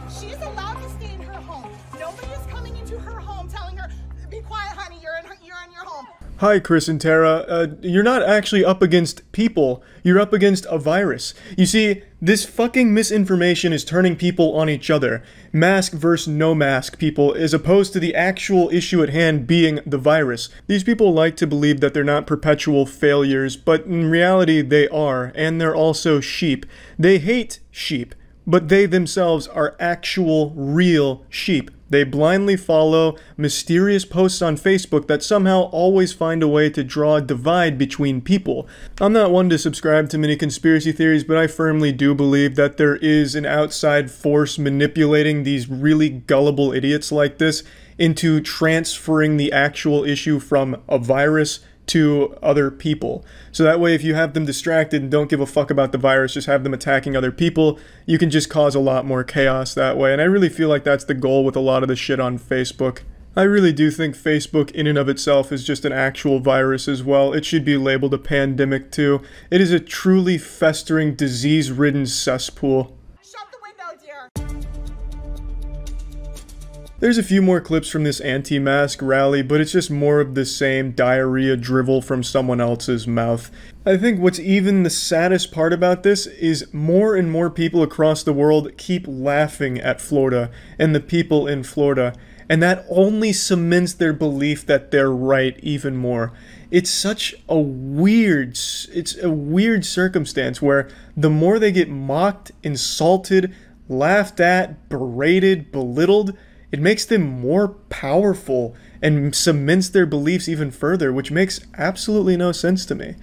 She's allowed to stay in her home. Nobody is coming into her home telling her, "Be quiet, honey. You're in your home." Hi, Chris and Tara. You're not actually up against people. You're up against a virus. You see, this fucking misinformation is turning people on each other. Mask versus no mask people, as opposed to the actual issue at hand being the virus. These people like to believe that they're not perpetual failures, but in reality they are, and they're also sheep. They hate sheep, but they themselves are actual, real sheep. They blindly follow mysterious posts on Facebook that somehow always find a way to draw a divide between people. I'm not one to subscribe to many conspiracy theories, but I firmly do believe that there is an outside force manipulating these really gullible idiots like this into transferring the actual issue from a virus to other people. So that way, if you have them distracted and don't give a fuck about the virus, just have them attacking other people, you can just cause a lot more chaos that way. And I really feel like that's the goal with a lot of the shit on Facebook. I really do think Facebook in and of itself is just an actual virus as well. It should be labeled a pandemic too. It is a truly festering, disease-ridden cesspool. There's a few more clips from this anti-mask rally, but it's just more of the same diarrhea drivel from someone else's mouth. I think what's even the saddest part about this is more and more people across the world keep laughing at Florida and the people in Florida, and that only cements their belief that they're right even more. It's such a weird circumstance where the more they get mocked, insulted, laughed at, berated, belittled, it makes them more powerful and cements their beliefs even further, which makes absolutely no sense to me.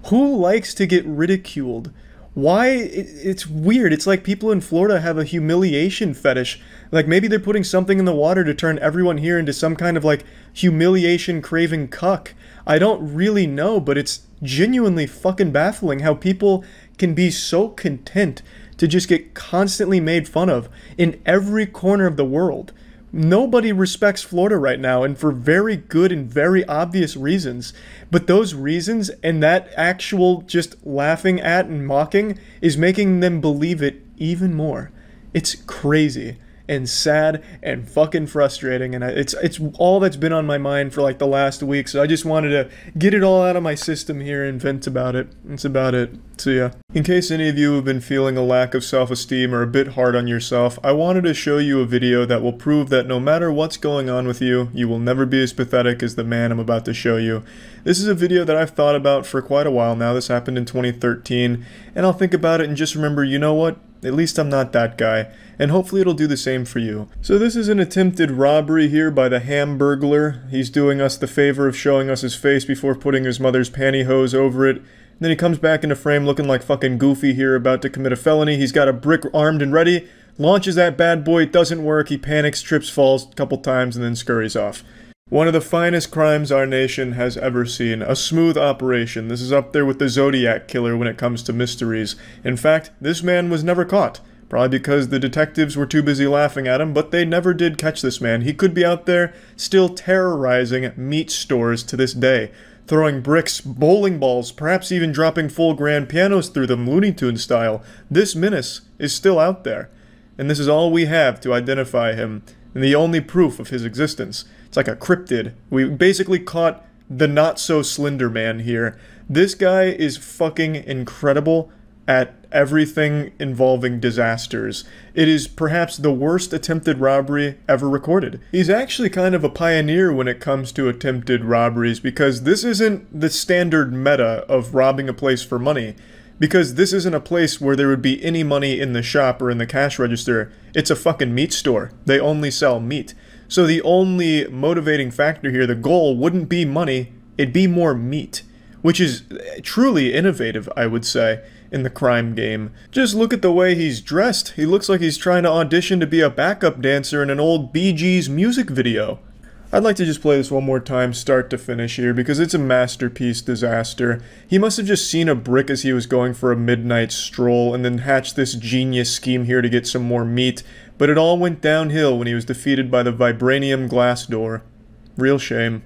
Who likes to get ridiculed? Why? It's weird. It's like people in Florida have a humiliation fetish. Like maybe they're putting something in the water to turn everyone here into some kind of like humiliation craving cuck. I don't really know, but it's genuinely fucking baffling how people can be so content to just get constantly made fun of in every corner of the world. Nobody respects Florida right now, and for very good and very obvious reasons. But those reasons and that actual just laughing at and mocking is making them believe it even more. It's crazy and sad and fucking frustrating, and it's all that's been on my mind for like the last week, so I just wanted to get it all out of my system here and vent about it. That's about it. So yeah, in case any of you have been feeling a lack of self-esteem or a bit hard on yourself, I wanted to show you a video that will prove that no matter what's going on with you, you will never be as pathetic as the man I'm about to show you. This is a video that I've thought about for quite a while now. This happened in 2013, and I'll think about it and just remember, you know what? At least I'm not that guy, and hopefully it'll do the same for you. So this is an attempted robbery here by the Hamburglar. He's doing us the favor of showing us his face before putting his mother's pantyhose over it. And then he comes back into frame looking like fucking Goofy here, about to commit a felony. He's got a brick armed and ready, launches that bad boy, it doesn't work, he panics, trips, falls a couple times, and then scurries off. One of the finest crimes our nation has ever seen. A smooth operation. This is up there with the Zodiac Killer when it comes to mysteries. In fact, this man was never caught. Probably because the detectives were too busy laughing at him, but they never did catch this man. He could be out there still terrorizing meat stores to this day. Throwing bricks, bowling balls, perhaps even dropping full grand pianos through them, Looney Tunes style. This menace is still out there. And this is all we have to identify him, and the only proof of his existence. It's like a cryptid. We basically caught the not-so-slender man here. This guy is fucking incredible at everything involving disasters. It is perhaps the worst attempted robbery ever recorded. He's actually kind of a pioneer when it comes to attempted robberies, because this isn't the standard meta of robbing a place for money. Because this isn't a place where there would be any money in the shop or in the cash register. It's a fucking meat store. They only sell meat. So the only motivating factor here, the goal, wouldn't be money, it'd be more meat. Which is truly innovative, I would say, in the crime game. Just look at the way he's dressed. He looks like he's trying to audition to be a backup dancer in an old Bee Gees music video. I'd like to just play this one more time, start to finish here, because it's a masterpiece disaster. He must have just seen a brick as he was going for a midnight stroll, and then hatched this genius scheme here to get some more meat, but it all went downhill when he was defeated by the vibranium glass door. Real shame.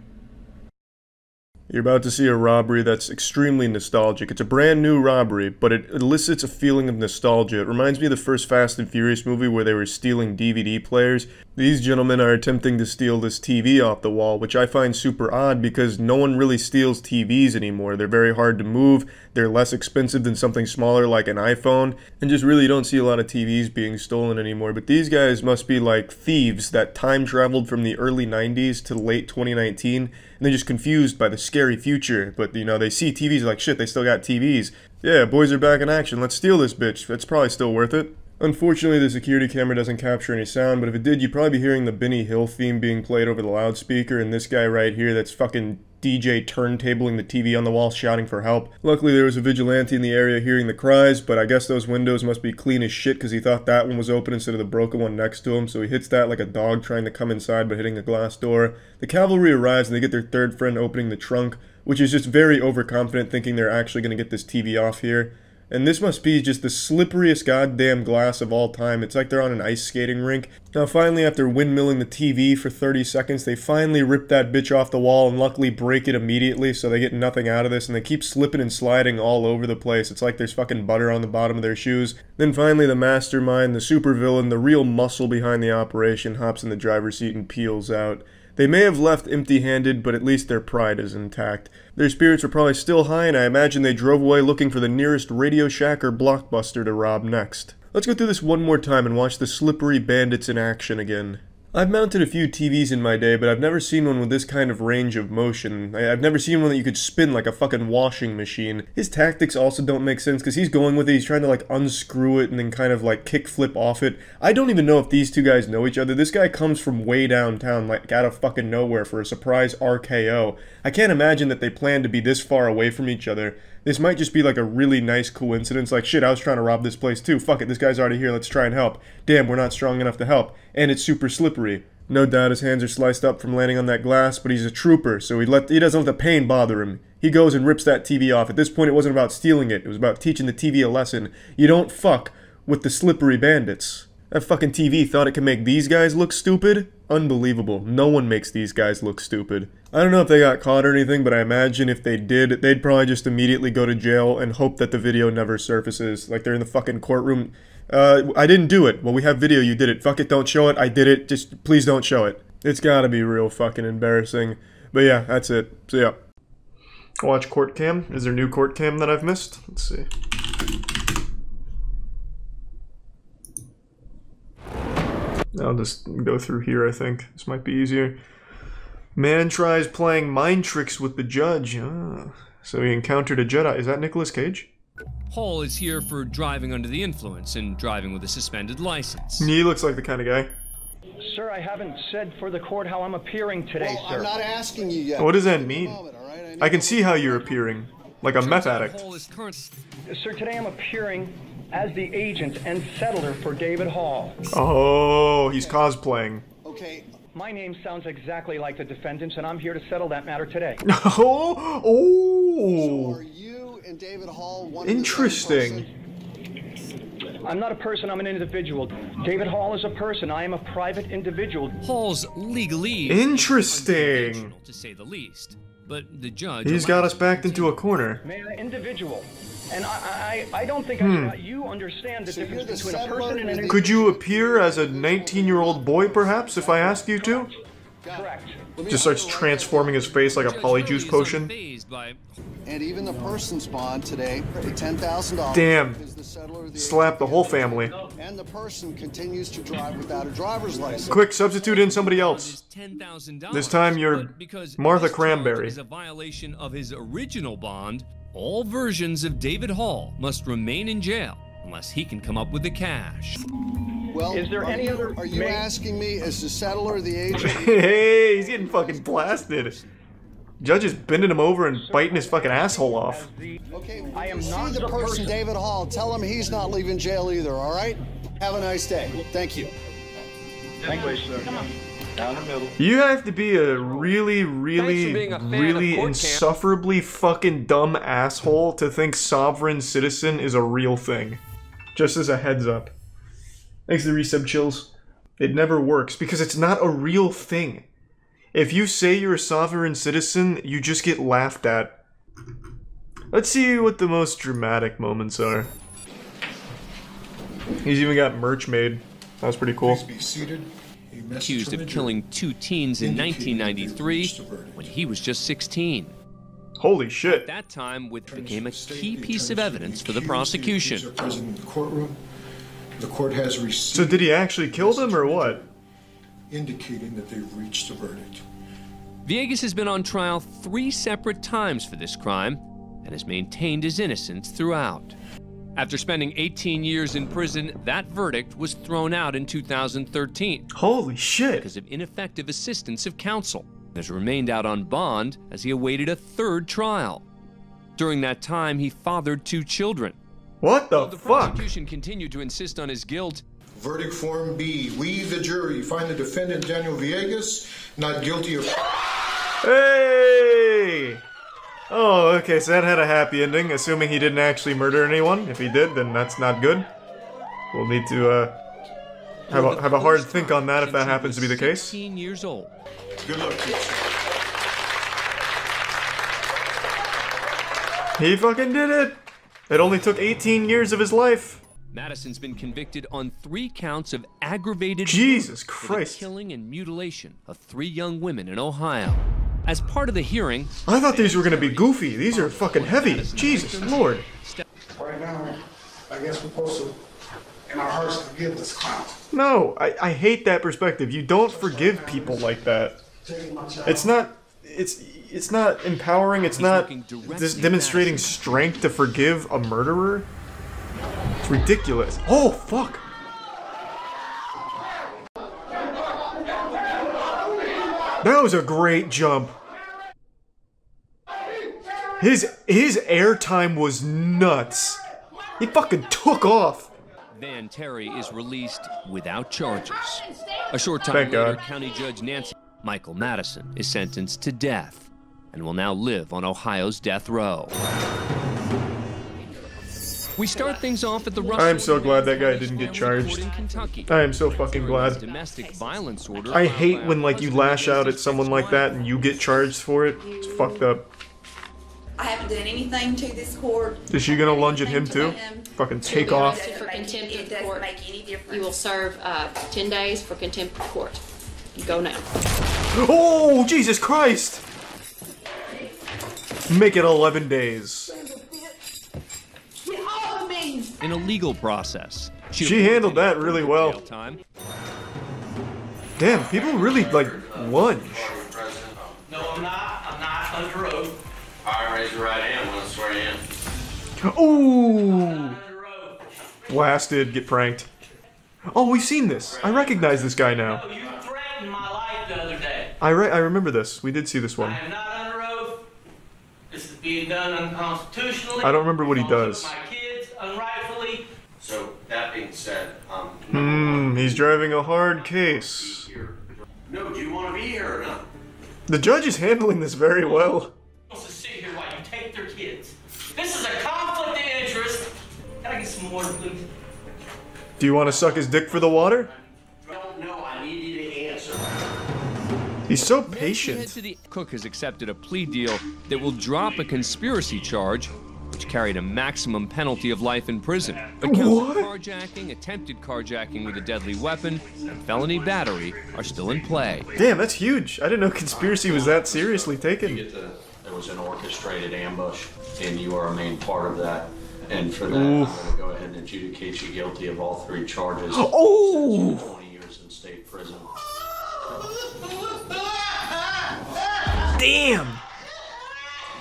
You're about to see a robbery that's extremely nostalgic. It's a brand new robbery, but it elicits a feeling of nostalgia. It reminds me of the first Fast and Furious movie where they were stealing DVD players. These gentlemen are attempting to steal this TV off the wall, which I find super odd because no one really steals TVs anymore. They're very hard to move, they're less expensive than something smaller like an iPhone, and just really don't see a lot of TVs being stolen anymore. But these guys must be like thieves that time traveled from the early 90s to late 2019, and they're just confused by the scary future. But, you know, they see TVs like, shit, they still got TVs. Yeah, boys are back in action, let's steal this bitch. That's probably still worth it. Unfortunately, the security camera doesn't capture any sound, but if it did, you'd probably be hearing the Benny Hill theme being played over the loudspeaker, and this guy right here that's fucking DJ turntabling the TV on the wall shouting for help. Luckily, there was a vigilante in the area hearing the cries, but I guess those windows must be clean as shit because he thought that one was open instead of the broken one next to him, so he hits that like a dog trying to come inside but hitting a glass door. The cavalry arrives and they get their third friend opening the trunk, which is just very overconfident, thinking they're actually going to get this TV off here. And this must be just the slipperiest goddamn glass of all time. It's like they're on an ice skating rink. Now finally, after windmilling the TV for 30 seconds, they finally rip that bitch off the wall and luckily break it immediately so they get nothing out of this, and they keep slipping and sliding all over the place. It's like there's fucking butter on the bottom of their shoes. Then finally the mastermind, the supervillain, the real muscle behind the operation hops in the driver's seat and peels out. They may have left empty-handed, but at least their pride is intact. Their spirits were probably still high, and I imagine they drove away looking for the nearest Radio Shack or Blockbuster to rob next. Let's go through this one more time and watch the slippery bandits in action again. I've mounted a few TVs in my day, but I've never seen one with this kind of range of motion. I've never seen one that you could spin like a fucking washing machine. His tactics also don't make sense, because he's going with it, he's trying to like unscrew it and then kind of like kick flip off it. I don't even know if these two guys know each other. This guy comes from way downtown, like out of fucking nowhere for a surprise RKO. I can't imagine that they plan to be this far away from each other. This might just be like a really nice coincidence, like shit, I was trying to rob this place too, fuck it, this guy's already here, let's try and help. Damn, we're not strong enough to help, and it's super slippery. No doubt his hands are sliced up from landing on that glass, but he's a trooper, so he doesn't let the pain bother him. He goes and rips that TV off. At this point it wasn't about stealing it, it was about teaching the TV a lesson. You don't fuck with the slippery bandits. That fucking TV thought it could make these guys look stupid? Unbelievable. No one makes these guys look stupid. I don't know if they got caught or anything, but I imagine if they did, they'd probably just immediately go to jail and hope that the video never surfaces. Like they're in the fucking courtroom. I didn't do it. Well, we have video, you did it. Fuck it, don't show it. I did it. Just please don't show it. It's gotta be real fucking embarrassing. But yeah, that's it. So yeah. Watch court cam. Is there new court cam that I've missed? Let's see. I'll just go through here, I think. This might be easier. Man tries playing mind tricks with the judge. Ah, so he encountered a Jedi. Is that Nicolas Cage? Hall is here for driving under the influence and driving with a suspended license. He looks like the kind of guy. Sir, I haven't said for the court how I'm appearing today, sir. I'm not asking you yet. What does that mean? I can see how you're appearing. Like a meth addict. Sir, today I'm appearing as the agent and settler for David Hall. Oh, he's cosplaying. Okay. My name sounds exactly like the defendant's, and I'm here to settle that matter today. Oh! So are you and David Hall one interesting. I'm not a person, I'm an individual. David Hall is a person, I am a private individual. Hall's legalese. Interesting. To say the least. But the judge... He's got us backed into a corner. Man, individual. And I don't think you understand the difference between a person and an individual. Could you appear as a 19-year-old boy, perhaps, if I asked you to? Correct. Just starts transforming his face like a polyjuice potion. And even the person's bond today, $10,000. Damn. Slap the whole family. And the person continues to drive without a driver's license. Quick, substitute in somebody else. This time you're Martha Cranberry. As a violation of his original bond, all versions of David Hall must remain in jail unless he can come up with the cash. Well, is there any other? Are you asking me as the settler, the agent? Hey, he's getting fucking blasted. Judge is bending him over and biting his fucking asshole off. Okay, I am not the person, David Hall. Tell him he's not leaving jail either, all right? Have a nice day. Thank you. Thank you, sir. Come on. Down the middle. You have to be a really insufferably fucking dumb asshole to think sovereign citizen is a real thing. Just as a heads up. Thanks to the resub chills. It never works because it's not a real thing. If you say you're a sovereign citizen, you just get laughed at. Let's see what the most dramatic moments are. He's even got merch made. That was pretty cool. Please be seated. Accused of killing 2 teens in 1993 when he was just 16. Holy shit. At that time, which became a key piece of evidence for the prosecution. The court has received. So did he actually kill them or what? Indicating that they've reached a verdict. Villegas has been on trial 3 separate times for this crime and has maintained his innocence throughout. After spending 18 years in prison, that verdict was thrown out in 2013. Holy shit! Because of ineffective assistance of counsel. He has remained out on bond as he awaited a 3rd trial. During that time, he fathered 2 children. What the fuck? The prosecution continued to insist on his guilt. Verdict Form B. We, the jury, find the defendant Daniel Villegas not guilty of... Hey! Oh, okay, so that had a happy ending, assuming he didn't actually murder anyone. If he did, then that's not good. We'll need to, have a hard think on that if that happens to be the case. 16 years old. Good luck, He fucking did it! It only took 18 years of his life. Madison's been convicted on 3 counts of aggravated Jesus murder for Christ. the killing and mutilation of 3 young women in Ohio. As part of the hearing, I thought these were gonna be goofy. These are fucking heavy. Jesus Lord. Right now, I guess we're supposed to, in our hearts, forgive this clown. No, I hate that perspective. You don't forgive people like that. It's not empowering. It's not just demonstrating strength to forgive a murderer. It's ridiculous. Oh, fuck. That was a great jump. His airtime was nuts. He fucking took off. Van Terry is released without charges. A short time Thank later, God. County Judge Michael Madison is sentenced to death and will now live on Ohio's death row. We start things off at the Russell. I am so glad that guy didn't get charged. I am so fucking glad. Domestic violence order. I hate when like you lash out at someone like that and you get charged for it. It's fucked up. I haven't done anything to this court. Is she gonna lunge at him too? Fucking take off. For contempt of the court, You will serve 10 days for contempt of court. Go now. Oh, Jesus Christ! Make it 11 days. Get off of me! In a legal process. She handled that really well. Damn, people really like lunge. No, I'm not. I'm not under oath. All right, raise your right hand when I swear you in. Ooh! Blasted, get pranked. Oh, we've seen this. I recognize this guy now. You threatened my life the other day. I remember this. We did see this I one. am not under oath. This is being done unconstitutionally. I don't remember what he does. My kids unrightfully. So, that being said, He's driving a hard case. no, do you want to be here or not? The judge is handling this very well. Wants to sit here while you take their kids. This is a conflict of interest. Can I get some water, please? Do you want to suck his dick for the water? No, I need you to answer. He's so patient. Cook has accepted a plea deal that will drop a conspiracy charge, which carried a maximum penalty of life in prison. But counts of carjacking, attempted carjacking with a deadly weapon, and felony battery are still in play. Damn, that's huge. I didn't know conspiracy was that seriously taken. There was an orchestrated ambush, and you are a main part of that. And for that, I'm going to go ahead and adjudicate you guilty of all 3 charges. Oh! 20 years in state prison. Damn!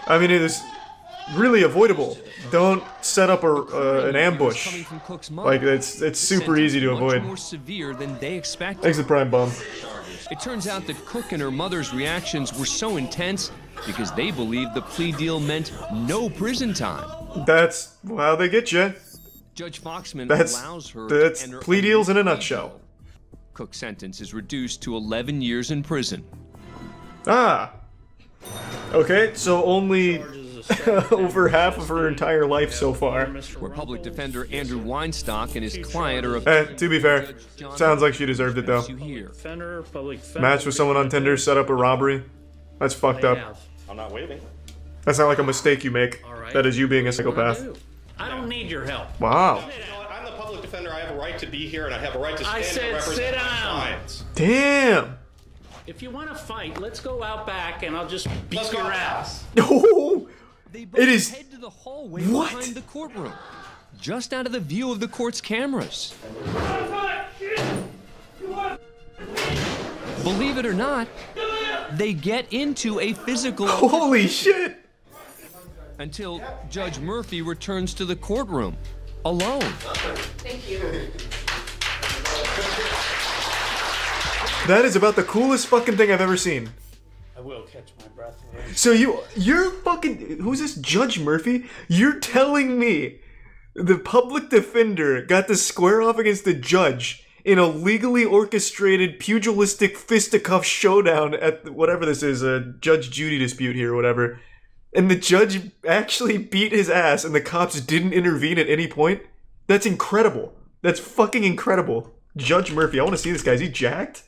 I mean, it is really avoidable. Don't set up an ambush. Like, it's super easy to avoid. More severe than they expected. Thanks to Prime Bomb. It turns out that Cook and her mother's reactions were so intense because they believed the plea deal meant no prison time. That's how they get you. Judge Foxman That's allows her plea to enter deals in a nutshell. Cook's sentence is reduced to 11 years in prison. Ah. Okay, so only over half of her entire life so far. Where public defender Andrew Weinstock and his client are... To be fair, sounds like she deserved it though. Match with someone on Tinder, set up a robbery. That's fucked up. I'm not waving. That's not like a mistake you make. That is you being a psychopath. I don't need your help. Wow. You know what? I'm the public defender. I have a right to be here, and I have a right to stand I said and represent sit my down. clients. Damn. If you want to fight, let's go out back, and I'll just beat your ass. Oh, it is. Head to the hallway behind the courtroom, just out of the view of the court's cameras. Believe it or not, they get into a physical. Holy shit! Until Judge Murphy returns to the courtroom, alone. Thank you. That is about the coolest fucking thing I've ever seen. I will catch my breath. So you're fucking, who's this, Judge Murphy? You're telling me the public defender got to square off against the judge in a legally orchestrated pugilistic fisticuff showdown at whatever this is, a Judge Judy dispute here or whatever, And the judge actually beat his ass and the cops didn't intervene at any point? That's incredible. That's fucking incredible. Judge Murphy, I want to see this guy. Is he jacked?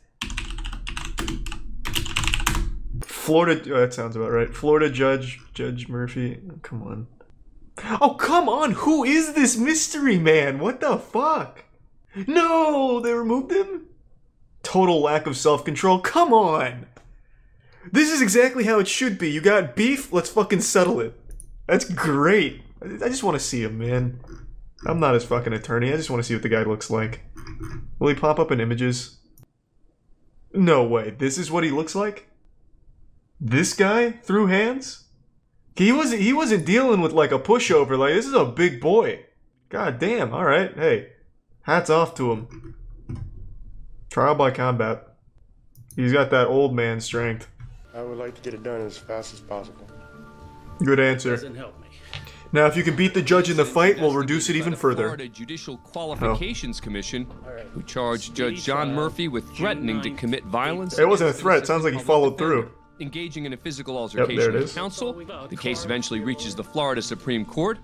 Florida, oh, that sounds about right. Florida Judge Murphy. Oh, come on. Oh, come on! Who is this mystery man? What the fuck? No! They removed him? Total lack of self-control. Come on! This is exactly how it should be. You got beef? Let's fucking settle it. That's great. I just want to see him, man. I'm not his fucking attorney. I just want to see what the guy looks like. Will he pop up in images? No way. This is what he looks like? This guy? Through hands? He wasn't dealing with like a pushover. Like, this is a big boy. God damn. Alright. Hey. Hats off to him. Trial by combat. He's got that old man strength. I would like to get it done as fast as possible. Good answer. Doesn't help me. Now, if you can beat the judge in the fight, we'll reduce it even further. Florida Judicial Qualifications Commission, who charged Judge John Murphy with threatening to commit violence. It wasn't a threat. It sounds like he followed through. Engaging in a physical altercation with counsel. The case eventually reaches the Florida Supreme Court,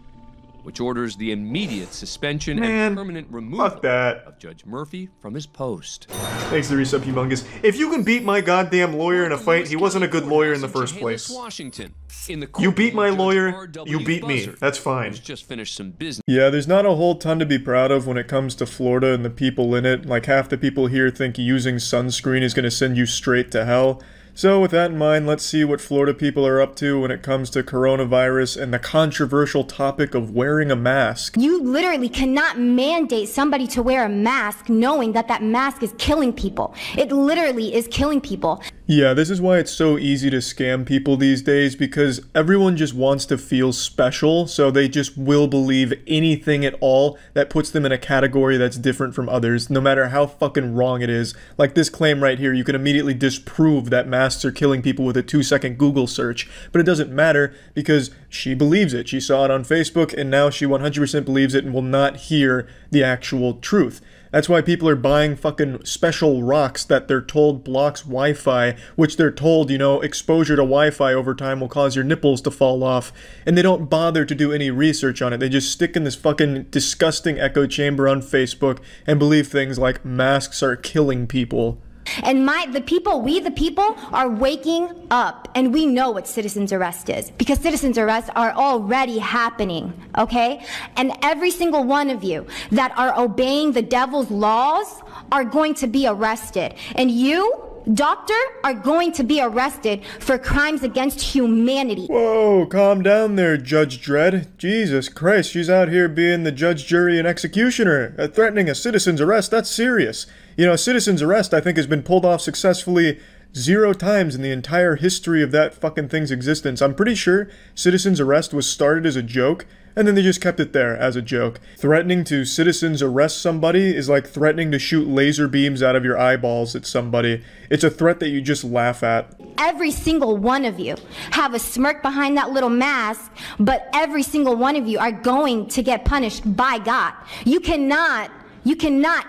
which orders the immediate suspension and permanent removal of Judge Murphy from his post. Thanks to Resub Humongous. If you can beat my goddamn lawyer in a fight, he wasn't a good lawyer in the first place. You beat my lawyer, you beat me. That's fine. Just finished some business. Yeah, there's not a whole ton to be proud of when it comes to Florida and the people in it. Like, half the people here think using sunscreen is going to send you straight to hell. So with that in mind, let's see what Florida people are up to when it comes to coronavirus and the controversial topic of wearing a mask. You literally cannot mandate somebody to wear a mask knowing that that mask is killing people. It literally is killing people. Yeah, this is why it's so easy to scam people these days, because everyone just wants to feel special, so they just will believe anything at all that puts them in a category that's different from others, no matter how fucking wrong it is. Like this claim right here, you can immediately disprove that masks are killing people with a 2-second Google search, but it doesn't matter because she believes it. She saw it on Facebook, and now she 100% believes it and will not hear the actual truth. That's why people are buying fucking special rocks that they're told blocks Wi-Fi, which they're told, you know, exposure to Wi-Fi over time will cause your nipples to fall off. And they don't bother to do any research on it. They just stick in this fucking disgusting echo chamber on Facebook and believe things like masks are killing people. And we the people are waking up, and we know what citizen's arrest is, because citizen's arrests are already happening, okay? And every single one of you that are obeying the devil's laws are going to be arrested. And you, doctor, are going to be arrested for crimes against humanity. Whoa, calm down there, Judge Dredd. Jesus Christ, she's out here being the judge, jury, and executioner. Threatening a citizen's arrest, that's serious. You know, citizen's arrest, I think, has been pulled off successfully 0 times in the entire history of that fucking thing's existence. I'm pretty sure citizen's arrest was started as a joke, and then they just kept it there as a joke. Threatening to citizen's arrest somebody is like threatening to shoot laser beams out of your eyeballs at somebody. It's a threat that you just laugh at. Every single one of you have a smirk behind that little mask, but every single one of you are going to get punished by God. You cannot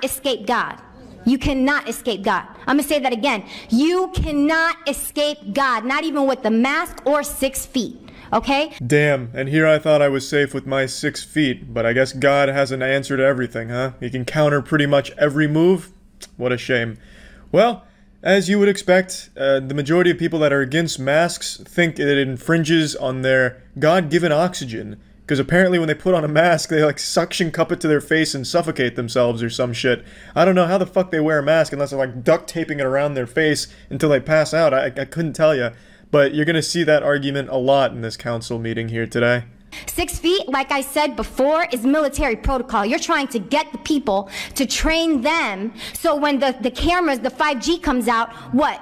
escape God. You cannot escape God. I'm gonna say that again. You cannot escape God, not even with the mask or 6 feet. Okay? Damn, and here I thought I was safe with my 6 feet, but I guess God has an answer to everything, huh? He can counter pretty much every move? What a shame. Well, as you would expect, the majority of people that are against masks think that it infringes on their God-given oxygen. Because apparently when they put on a mask, they like suction cup it to their face and suffocate themselves or some shit. I don't know how the fuck they wear a mask unless they're like duct taping it around their face until they pass out. I couldn't tell you. But you're going to see that argument a lot in this council meeting here today. 6 feet, like I said before, is military protocol. You're trying to get the people to train them so when the cameras, the 5G comes out, what?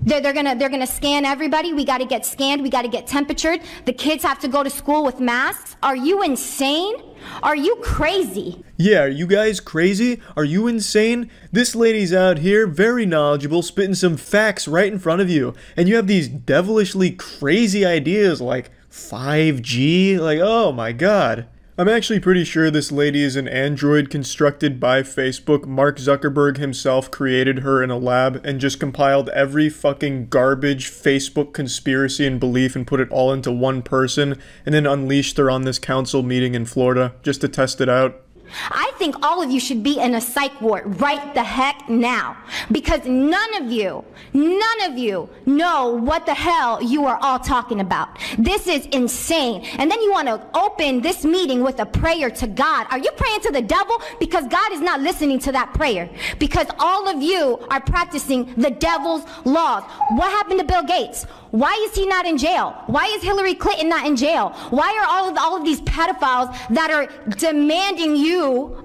They're gonna scan everybody. We gotta get scanned, we gotta get temperatured. The kids have to go to school with masks. Are you insane? Are you crazy? Yeah, are you guys crazy? Are you insane? This lady's out here, very knowledgeable, spitting some facts right in front of you. And you have these devilishly crazy ideas like 5G? Like, oh my god. I'm actually pretty sure this lady is an android constructed by Facebook. Mark Zuckerberg himself created her in a lab and just compiled every fucking garbage Facebook conspiracy and belief and put it all into one person and then unleashed her on this council meeting in Florida just to test it out. I think all of you should be in a psych ward right the heck now, because none of you know what the hell you are all talking about. This is insane. And then you want to open this meeting with a prayer to God. Are you praying to the devil? Because God is not listening to that prayer, because all of you are practicing the devil's laws. What happened to Bill Gates? Why is he not in jail? Why is Hillary Clinton not in jail? Why are all of these pedophiles that are demanding you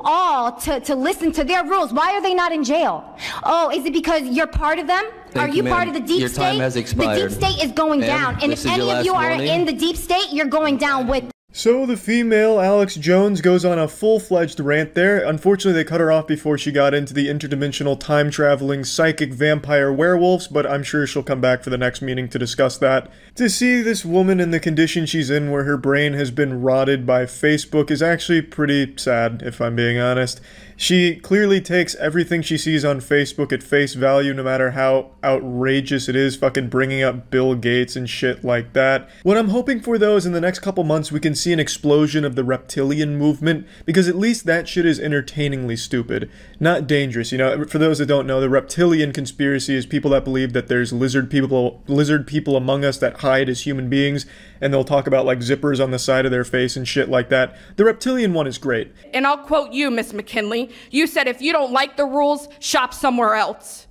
all to listen to their rules, why are they not in jail? Oh, is it because you're part of them? Are you part of the deep state? Your time has expired. The deep state is going down. And if any of you are in the deep state, you're going down with. So the female Alex Jones goes on a full-fledged rant there. Unfortunately, they cut her off before she got into the interdimensional time-traveling psychic vampire werewolves, but I'm sure she'll come back for the next meeting to discuss that. To see this woman in the condition she's in, where her brain has been rotted by Facebook, is actually pretty sad, if I'm being honest. She clearly takes everything she sees on Facebook at face value, no matter how outrageous it is, fucking bringing up Bill Gates and shit like that. What I'm hoping for, though, is in the next couple months we can see an explosion of the reptilian movement, because at least that shit is entertainingly stupid, not dangerous. You know, for those that don't know, the reptilian conspiracy is people that believe that there's lizard people among us that hide as human beings, and they'll talk about like zippers on the side of their face and shit like that. The reptilian one is great. And I'll quote you, Miss McKinley. You said if you don't like the rules, shop somewhere else.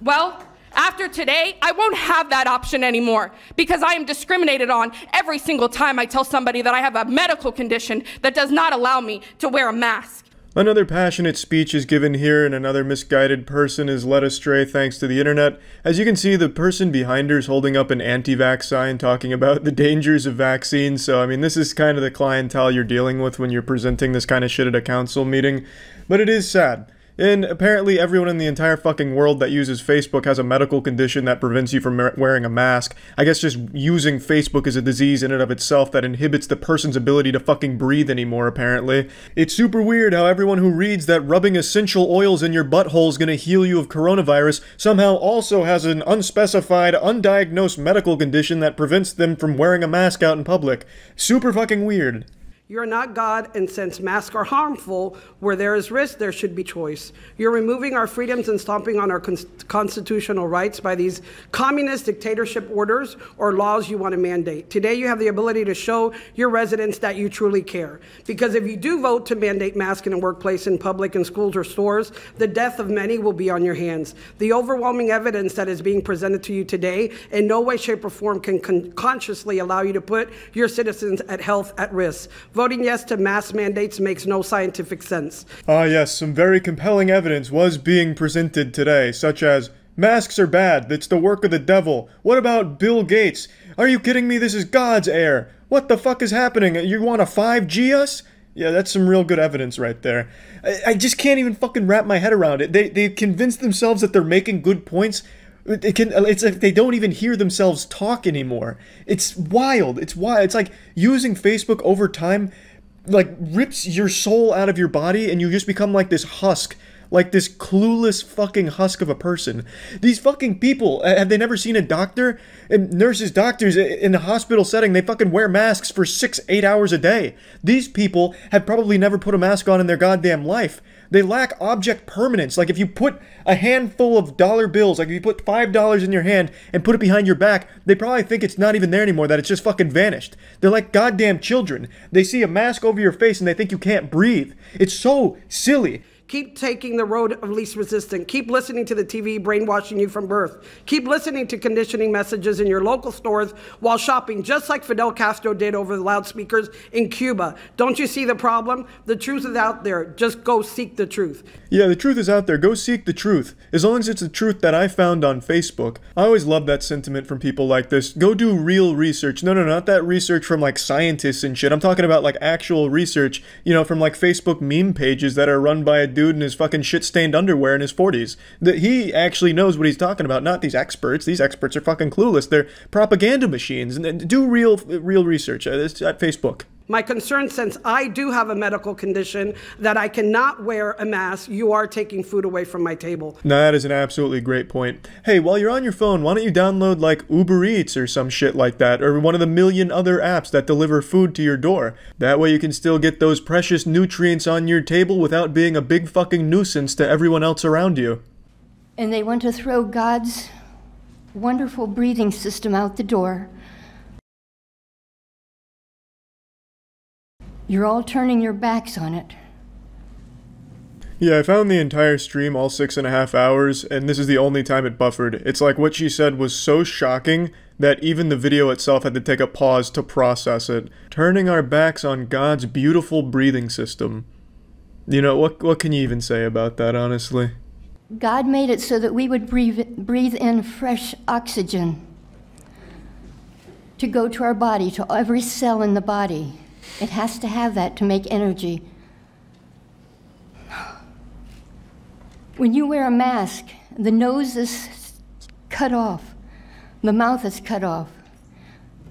Well, after today, I won't have that option anymore, because I am discriminated on every single time I tell somebody that I have a medical condition that does not allow me to wear a mask. Another passionate speech is given here, and another misguided person is led astray thanks to the internet. As you can see, the person behind her is holding up an anti-vax sign talking about the dangers of vaccines, so I mean, this is kind of the clientele you're dealing with when you're presenting this kind of shit at a council meeting. But it is sad. And apparently everyone in the entire fucking world that uses Facebook has a medical condition that prevents you from wearing a mask. I guess just using Facebook is a disease in and of itself that inhibits the person's ability to fucking breathe anymore, apparently. It's super weird how everyone who reads that rubbing essential oils in your butthole is gonna heal you of coronavirus somehow also has an unspecified, undiagnosed medical condition that prevents them from wearing a mask out in public. Super fucking weird. You're not God, and since masks are harmful, where there is risk, there should be choice. You're removing our freedoms and stomping on our constitutional rights by these communist dictatorship orders or laws you want to mandate. Today, you have the ability to show your residents that you truly care. Because if you do vote to mandate masks in a workplace, in public, in schools or stores, the death of many will be on your hands. The overwhelming evidence that is being presented to you today in no way, shape, or form can consciously allow you to put your citizens' health at risk. Voting yes to mask mandates makes no scientific sense. Ah yes, some very compelling evidence was being presented today, such as, masks are bad, it's the work of the devil. What about Bill Gates? Are you kidding me? This is God's air. What the fuck is happening? You want to 5G us? Yeah, that's some real good evidence right there. I just can't even fucking wrap my head around it. They convinced themselves that they're making good points. It's like they don't even hear themselves talk anymore. It's wild. It's wild. It's like using Facebook over time, like, rips your soul out of your body and you just become like this husk. Like this clueless fucking husk of a person. These fucking people, have they never seen a doctor? And nurses, doctors, in a hospital setting, they fucking wear masks for 6-8 hours a day. These people have probably never put a mask on in their goddamn life. They lack object permanence. Like if you put a handful of dollar bills, like if you put $5 in your hand and put it behind your back, they probably think it's not even there anymore, that it's just fucking vanished. They're like goddamn children. They see a mask over your face and they think you can't breathe. It's so silly. Keep taking the road of least resistance. Keep listening to the TV brainwashing you from birth. Keep listening to conditioning messages in your local stores while shopping, just like Fidel Castro did over the loudspeakers in Cuba. Don't you see the problem? The truth is out there. Just go seek the truth. Yeah, the truth is out there. Go seek the truth. As long as it's the truth that I found on Facebook. I always love that sentiment from people like this. Go do real research. No, not that research from like scientists and shit. I'm talking about like actual research, you know, from like Facebook meme pages that are run by a dude in his fucking shit-stained underwear in his 40s. That he actually knows what he's talking about, not these experts. These experts are fucking clueless. They're propaganda machines. And do real research at Facebook. My concern, since I do have a medical condition that I cannot wear a mask, you are taking food away from my table. No, that is an absolutely great point. Hey, while you're on your phone, why don't you download like Uber Eats or some shit like that, or one of the million other apps that deliver food to your door. That way you can still get those precious nutrients on your table without being a big fucking nuisance to everyone else around you. And they want to throw God's wonderful breathing system out the door. You're all turning your backs on it. Yeah, I found the entire stream, all 6.5 hours, and this is the only time it buffered. It's like what she said was so shocking that even the video itself had to take a pause to process it. Turning our backs on God's beautiful breathing system. You know, what can you even say about that, honestly? God made it so that we would breathe in fresh oxygen to go to our body, to every cell in the body. It has to have that to make energy. When you wear a mask, the nose is cut off, the mouth is cut off,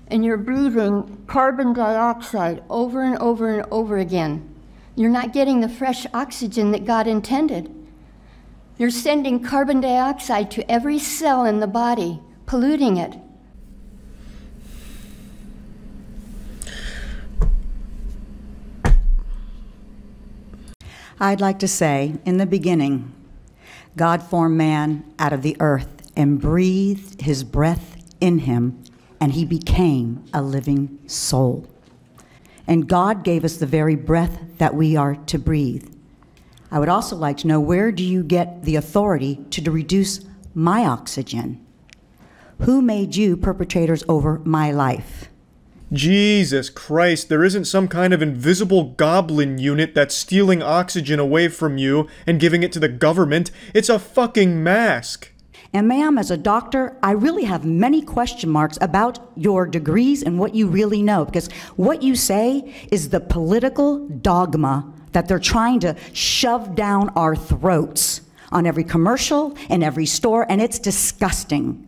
and you're breathing carbon dioxide over and over and over again. You're not getting the fresh oxygen that God intended. You're sending carbon dioxide to every cell in the body, polluting it. I'd like to say, in the beginning, God formed man out of the earth and breathed his breath in him, and he became a living soul. And God gave us the very breath that we are to breathe. I would also like to know, where do you get the authority to reduce my oxygen? Who made you perpetrators over my life? Jesus Christ, there isn't some kind of invisible goblin unit that's stealing oxygen away from you and giving it to the government. It's a fucking mask. And ma'am, as a doctor, I really have many question marks about your degrees and what you really know, because what you say is the political dogma that they're trying to shove down our throats on every commercial and every store, and it's disgusting.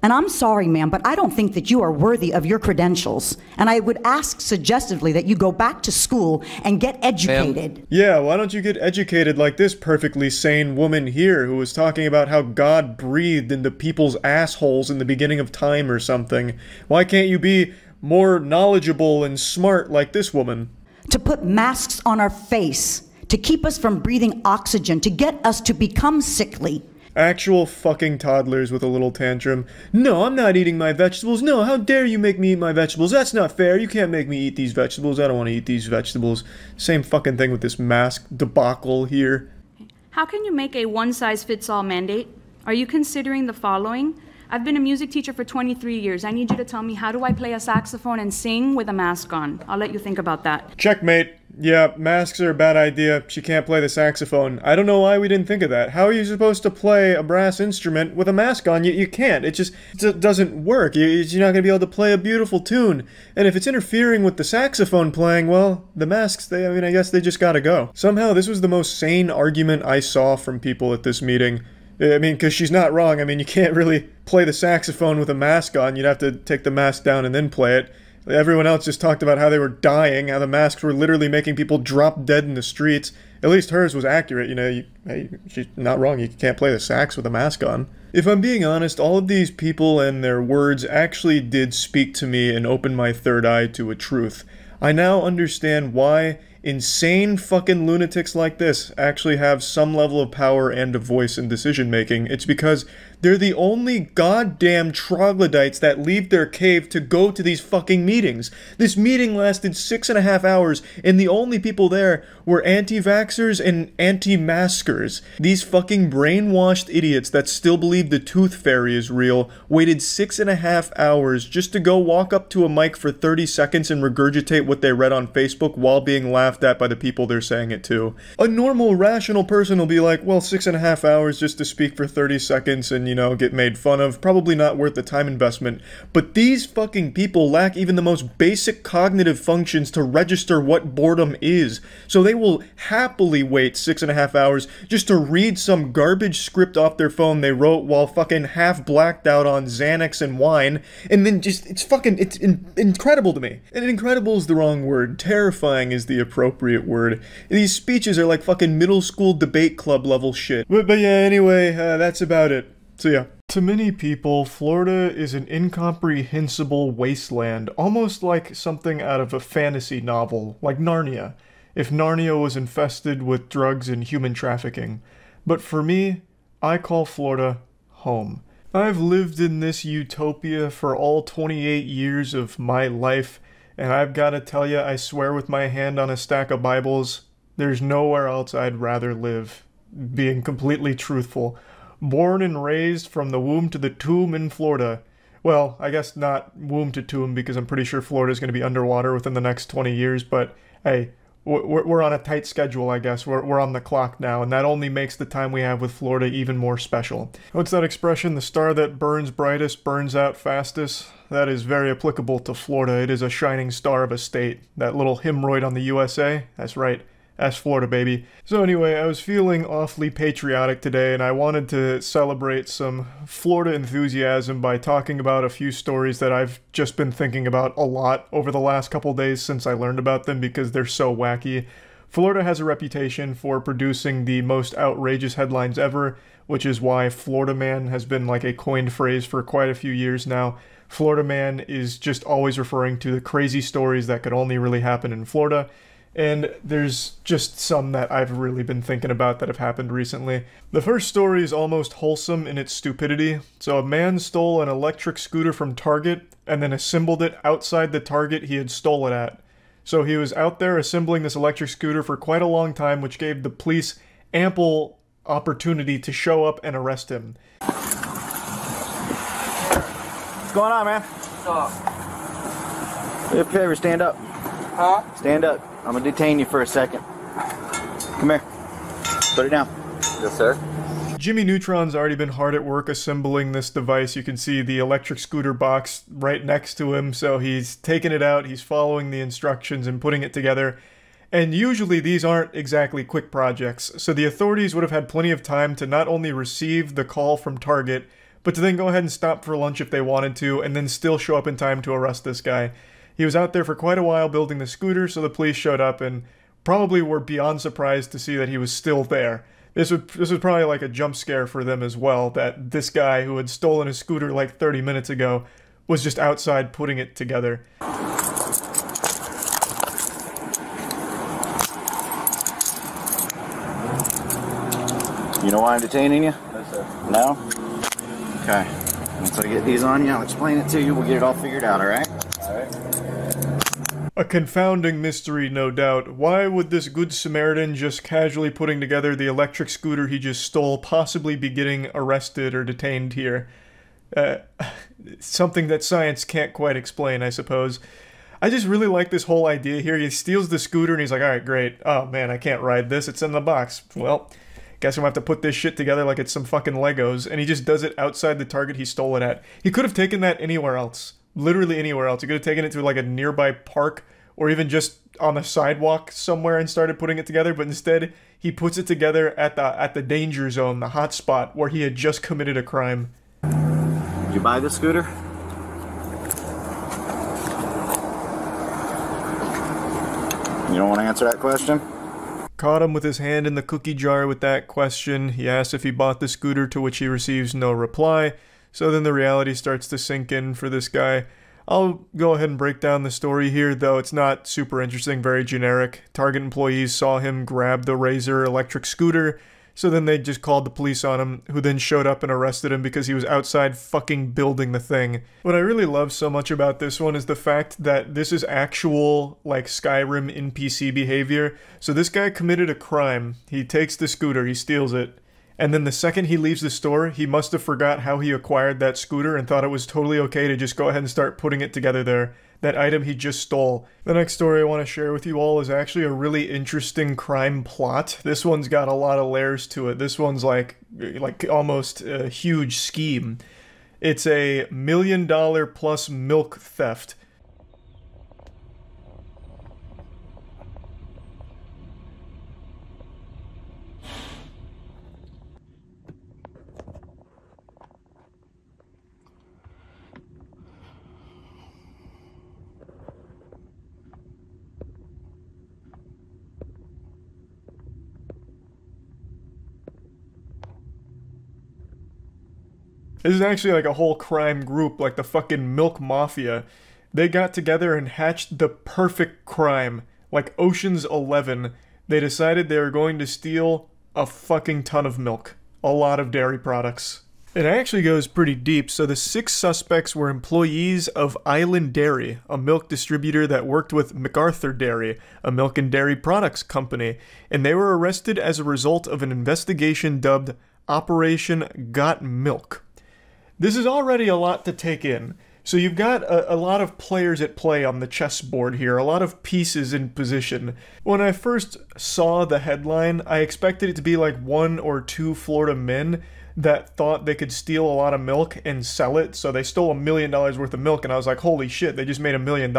And I'm sorry, ma'am, but I don't think that you are worthy of your credentials. And I would ask suggestively that you go back to school and get educated. Yeah, why don't you get educated like this perfectly sane woman here who was talking about how God breathed into people's assholes in the beginning of time or something? Why can't you be more knowledgeable and smart like this woman? To put masks on our face, to keep us from breathing oxygen, to get us to become sickly. Actual fucking toddlers with a little tantrum. No, I'm not eating my vegetables. No, how dare you make me eat my vegetables? That's not fair. You can't make me eat these vegetables. I don't want to eat these vegetables. Same fucking thing with this mask debacle here. How can you make a one-size-fits-all mandate? Are you considering the following? I've been a music teacher for 23 years. I need you to tell me, how do I play a saxophone and sing with a mask on? I'll let you think about that. Checkmate. Yeah, masks are a bad idea. She can't play the saxophone. I don't know why we didn't think of that. How are you supposed to play a brass instrument with a mask on? You can't. It just doesn't work. You're not going to be able to play a beautiful tune. And if it's interfering with the saxophone playing, well, the masks, I guess they just gotta go. Somehow, this was the most sane argument I saw from people at this meeting. I mean, because she's not wrong. I mean, you can't really play the saxophone with a mask on. You'd have to take the mask down and then play it. Everyone else just talked about how they were dying, how the masks were literally making people drop dead in the streets. At least hers was accurate, she's not wrong, you can't play the sax with a mask on. If I'm being honest, all of these people and their words actually did speak to me and open my third eye to a truth. I now understand why insane fucking lunatics like this actually have some level of power and a voice in decision making. It's because they're the only goddamn troglodytes that leave their cave to go to these fucking meetings. This meeting lasted 6.5 hours, and the only people there were anti-vaxxers and anti-maskers. These fucking brainwashed idiots that still believe the tooth fairy is real waited 6.5 hours just to go walk up to a mic for 30 seconds and regurgitate what they read on Facebook while being laughed laughed at by the people they're saying it to. A normal, rational person will be like, well, 6.5 hours just to speak for 30 seconds and, you know, get made fun of. Probably not worth the time investment. But these fucking people lack even the most basic cognitive functions to register what boredom is. So they will happily wait 6.5 hours just to read some garbage script off their phone they wrote while fucking half blacked out on Xanax and wine, and then just, it's incredible to me. And incredible is the wrong word. Terrifying is the appropriate word. These speeches are like fucking middle school debate club level shit. But yeah, anyway, that's about it. So yeah. To many people, Florida is an incomprehensible wasteland, almost like something out of a fantasy novel, like Narnia, if Narnia was infested with drugs and human trafficking. But for me, I call Florida home. I've lived in this utopia for all 28 years of my life, and I've got to tell you, I swear with my hand on a stack of Bibles, there's nowhere else I'd rather live, being completely truthful. Born and raised from the womb to the tomb in Florida. Well, I guess not womb to tomb, because I'm pretty sure Florida's going to be underwater within the next 20 years, but hey, we're on a tight schedule, I guess. We're on the clock now, and that only makes the time we have with Florida even more special. What's that expression? The star that burns brightest burns out fastest? That is very applicable to Florida. It is a shining star of a state. That little hemorrhoid on the USA? That's right. That's Florida, baby. So anyway, I was feeling awfully patriotic today, and I wanted to celebrate some Florida enthusiasm by talking about a few stories that I've just been thinking about a lot over the last couple days since I learned about them because they're so wacky. Florida has a reputation for producing the most outrageous headlines ever, which is why Florida Man has been like a coined phrase for quite a few years now. Florida Man is just always referring to the crazy stories that could only really happen in Florida. And there's just some that I've really been thinking about that have happened recently. The first story is almost wholesome in its stupidity. So a man stole an electric scooter from Target and then assembled it outside the Target he had stole it at. So he was out there assembling this electric scooter for quite a long time, which gave the police ample opportunity to show up and arrest him. What's going on, man? Do me a favor, stand up. Huh? Stand up. I'm gonna detain you for a second. Come here. Put it down. Yes, sir. Jimmy Neutron's already been hard at work assembling this device. You can see the electric scooter box right next to him, so he's taking it out, he's following the instructions and putting it together. And usually these aren't exactly quick projects, so the authorities would have had plenty of time to not only receive the call from Target, but to then go ahead and stop for lunch if they wanted to, and then still show up in time to arrest this guy. He was out there for quite a while building the scooter, so the police showed up and probably were beyond surprised to see that he was still there. This was probably like a jump scare for them as well, that this guy who had stolen a scooter like 30 minutes ago was just outside putting it together. You know why I'm detaining you? No, sir. No? Okay. Once I get these on you, I'll explain it to you. We'll get it all figured out, alright? Alright. A confounding mystery, no doubt. Why would this good Samaritan just casually putting together the electric scooter he just stole possibly be getting arrested or detained here? Something that science can't quite explain, I suppose. I just really like this whole idea here. He steals the scooter and he's like, alright, great. Oh man, I can't ride this. It's in the box. Well, guess I'm gonna have to put this shit together like it's some fucking Legos. And he just does it outside the Target he stole it at. He could have taken that anywhere else. Literally anywhere else. He could have taken it to like a nearby park or even just on a sidewalk somewhere and started putting it together, but instead he puts it together at the danger zone, the hot spot where he had just committed a crime. Did you buy the scooter? You don't want to answer that question? Caught him with his hand in the cookie jar with that question. He asks if he bought the scooter, to which he receives no reply. So then the reality starts to sink in for this guy. I'll go ahead and break down the story here, though it's not super interesting, very generic. Target employees saw him grab the Razor electric scooter, so then they just called the police on him, who then showed up and arrested him because he was outside fucking building the thing. What I really love so much about this one is the fact that this is actual, like, Skyrim NPC behavior. So this guy committed a crime. He takes the scooter, he steals it. And then the second he leaves the store, he must have forgot how he acquired that scooter and thought it was totally okay to just go ahead and start putting it together there. that item he just stole. The next story I want to share with you all is actually a really interesting crime plot. This one's got a lot of layers to it. This one's like almost a huge scheme. It's a $1 million plus milk theft. This is actually like a whole crime group, like the fucking Milk Mafia. They got together and hatched the perfect crime, like Ocean's 11. They decided they were going to steal a fucking ton of milk. A lot of dairy products. It actually goes pretty deep. So the 6 suspects were employees of Island Dairy, a milk distributor that worked with MacArthur Dairy, a milk and dairy products company, and they were arrested as a result of an investigation dubbed Operation Got Milk. This is already a lot to take in. So you've got a lot of players at play on the chessboard here, a lot of pieces in position. When I first saw the headline, I expected it to be like 1 or 2 Florida men that thought they could steal a lot of milk and sell it. So they stole $1 million worth of milk, and I was like, holy shit, they just made $1 million.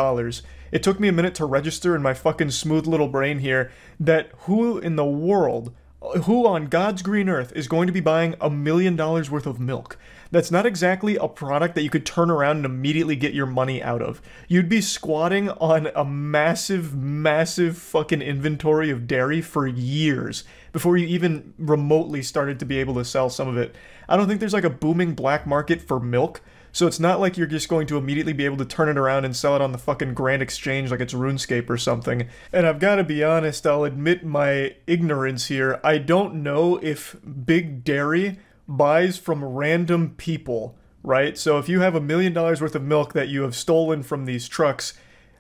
It took me a minute to register in my fucking smooth little brain here that who in the world, who on God's green earth is going to be buying $1 million worth of milk? That's not exactly a product that you could turn around and immediately get your money out of. You'd be squatting on a massive, massive fucking inventory of dairy for years before you even remotely started to be able to sell some of it. I don't think there's like a booming black market for milk, so it's not like you're just going to immediately be able to turn it around and sell it on the fucking Grand Exchange like it's RuneScape or something. And I've got to be honest, I'll admit my ignorance here. I don't know if Big Dairy buys from random people, right? So if you have $1 million worth of milk that you have stolen from these trucks,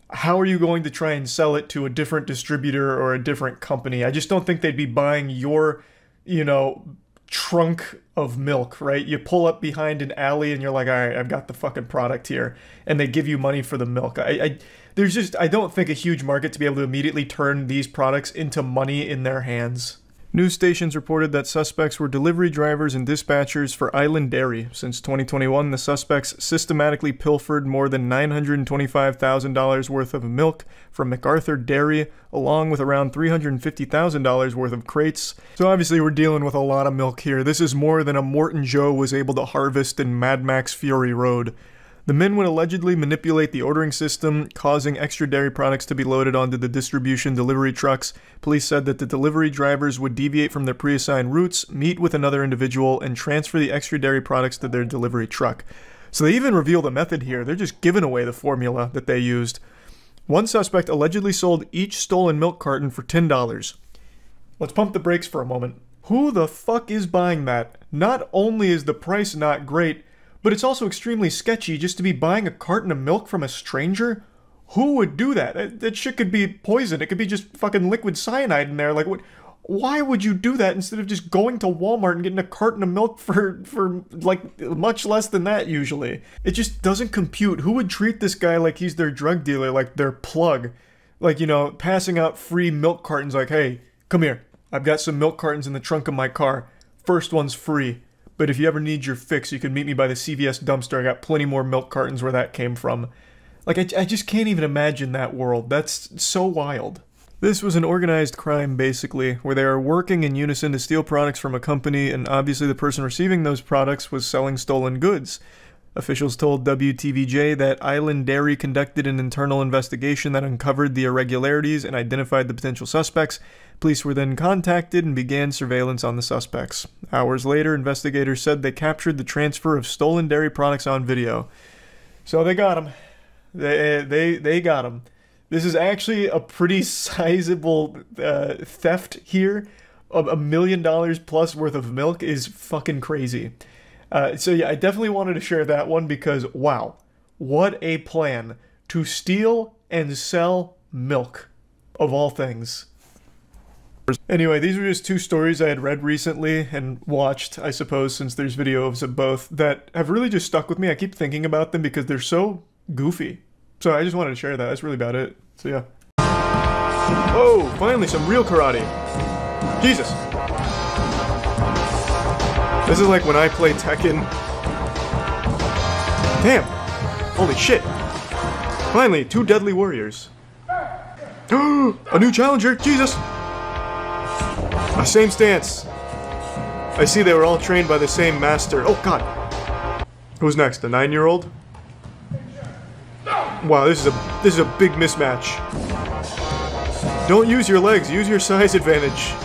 how are you going to try and sell it to a different distributor or a different company? I just don't think they'd be buying your, you know, trunk of milk, right? You pull up behind an alley and you're like, all right, I've got the fucking product here, and they give you money for the milk. I don't think a huge market to be able to immediately turn these products into money in their hands. News stations reported that suspects were delivery drivers and dispatchers for Island Dairy. Since 2021, the suspects systematically pilfered more than $925,000 worth of milk from MacArthur Dairy, along with around $350,000 worth of crates. So obviously we're dealing with a lot of milk here. This is more than a Morton Joe was able to harvest in Mad Max Fury Road. The men would allegedly manipulate the ordering system, causing extra dairy products to be loaded onto the distribution delivery trucks. Police said that the delivery drivers would deviate from their pre-assigned routes, meet with another individual, and transfer the extra dairy products to their delivery truck. So they even reveal the method here. They're just giving away the formula that they used. One suspect allegedly sold each stolen milk carton for $10. Let's pump the brakes for a moment. Who the fuck is buying that? Not only is the price not great, but it's also extremely sketchy just to be buying a carton of milk from a stranger. Who would do that? That shit could be poison. It could be just fucking liquid cyanide in there. Like, what? Why would you do that instead of just going to Walmart and getting a carton of milk for like much less than that usually? It just doesn't compute. Who would treat this guy like he's their drug dealer, like their plug? Like, you know, passing out free milk cartons like, hey, come here. I've got some milk cartons in the trunk of my car. First one's free. But if you ever need your fix, you can meet me by the CVS dumpster. I got plenty more milk cartons where that came from. Like, I just can't even imagine that world. That's so wild. This was an organized crime, basically, where they are working in unison to steal products from a company, and obviously the person receiving those products was selling stolen goods. Officials told WTVJ that Island Dairy conducted an internal investigation that uncovered the irregularities and identified the potential suspects. Police were then contacted and began surveillance on the suspects. Hours later, investigators said they captured the transfer of stolen dairy products on video. So they got him. They got him. This is actually a pretty sizable theft here. $1 million plus worth of milk is fucking crazy. So yeah, I definitely wanted to share that one because, wow, what a plan to steal and sell milk, of all things. Anyway, these were just 2 stories I had read recently and watched, I suppose, since there's videos of both, that have really just stuck with me. I keep thinking about them because they're so goofy. So I just wanted to share that. That's really about it. So yeah. Oh, finally some real karate. Jesus. This is like when I play Tekken. Damn. Holy shit. Finally, 2 deadly warriors. A new challenger. Jesus. Same stance. I see they were all trained by the same master. Oh god. Who's next? A 9-year-old? Wow, this is a big mismatch. Don't use your legs, use your size advantage.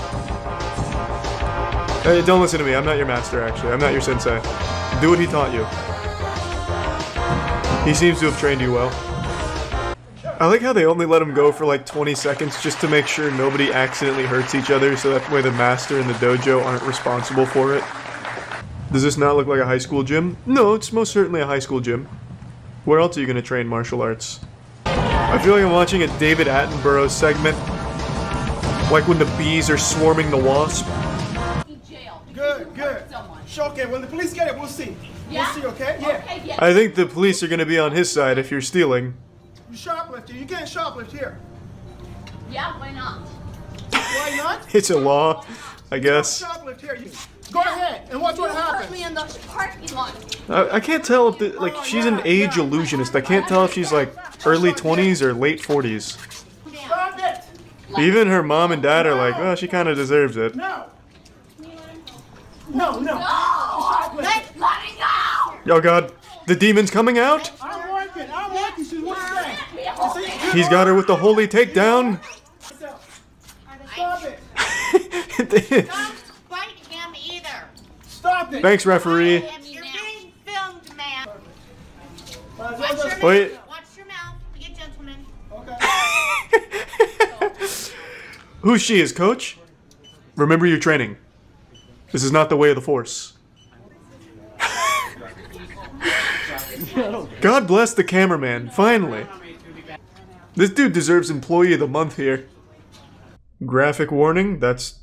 Hey, don't listen to me, I'm not your master actually. I'm not your sensei. Do what he taught you. He seems to have trained you well. I like how they only let him go for like 20 seconds just to make sure nobody accidentally hurts each other so that way the master and the dojo aren't responsible for it. Does this not look like a high school gym? No, it's most certainly a high school gym. Where else are you going to train martial arts? I feel like I'm watching a David Attenborough segment. Like when the bees are swarming the wasp. Good, good. Sure, okay, when the police get it, we'll see. Yeah? We'll see, okay? Yeah. Yeah. I think the police are going to be on his side if you're stealing. You shoplifter, you can't shoplift here. Yeah, why not? Why not? It's a law, I guess. Shoplift here. Go ahead and watch what happens. Put me in the parking lot. I can't tell if, like, she's an age illusionist. I can't tell if she's, like, early 20s or late 40s. Stop it! Even her mom and dad are like, well, she kind of deserves it. No! No, no! Let me go! Oh god, the demon's coming out? I'm working, she's working. He's got her with the holy takedown. Stop it! Don't bite him either. Stop it! Thanks, referee. You're being filmed, man. Wait. Watch your mouth. Be a gentleman. Who's she, his coach? Remember your training. This is not the way of the Force. God bless the cameraman, finally. This dude deserves Employee of the Month here. Graphic warning, that's...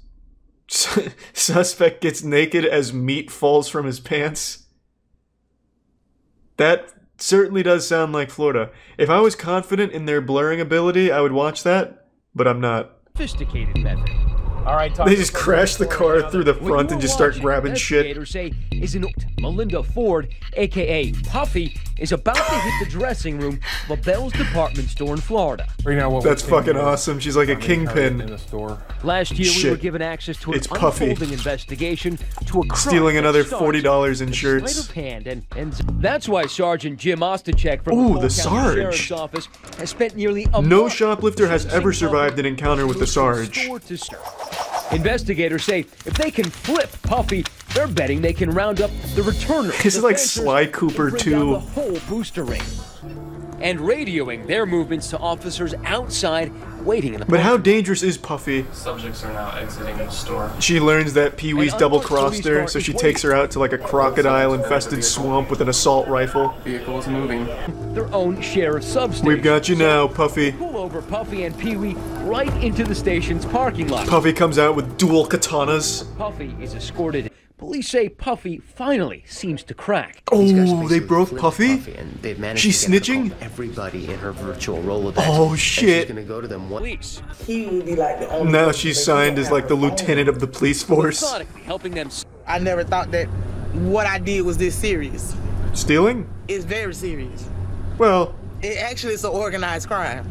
Suspect gets naked as meat falls from his pants. That certainly does sound like Florida. If I was confident in their blurring ability, I would watch that, but I'm not. Sophisticated method. All right, they just crash the car through the front and just start grabbing shit. Investigators say is an Melinda Ford, aka Puffy, is about to hit the dressing room of a Bell's department store in Florida. That's fucking awesome. She's like a kingpin. In the store. Last year, we were given access to an Puffy. unfolding investigation to a crime stealing another that $40 in shirts. Sleight of hand, and that's why Sergeant Jim Ostachek from Ooh, the the County Sheriff's Sarge. Office has spent nearly a No month shoplifter has ever survived an encounter with the Sarge. store to store. Investigators say if they can flip Puffy, they're betting they can round up the returners. This is like Sly Cooper bring down 2. the whole booster ring. And radioing their movements to officers outside waiting in the But how dangerous is Puffy? Subjects are now exiting the store. She learns that Pee-wee's double-crossed her, so she takes her out to like a crocodile-infested swamp with an assault rifle. Vehicle is moving. Their own share of substations. We've got you now, Puffy. Pull over Puffy and Pee-wee right into the station's parking lot. Puffy comes out with dual katanas. Puffy is escorted. Police say Puffy finally seems to crack. Oh, they broke Puffy? And they've managed She's to get snitching? everybody in her virtual Rolodex. Oh, And shit. she's gonna go to them one. He would be like the only Now person she's that signed you as like the lieutenant of the police force. Helping them. I never thought that what I did was this serious. Stealing? It's very serious. Well, It actually is an organized crime.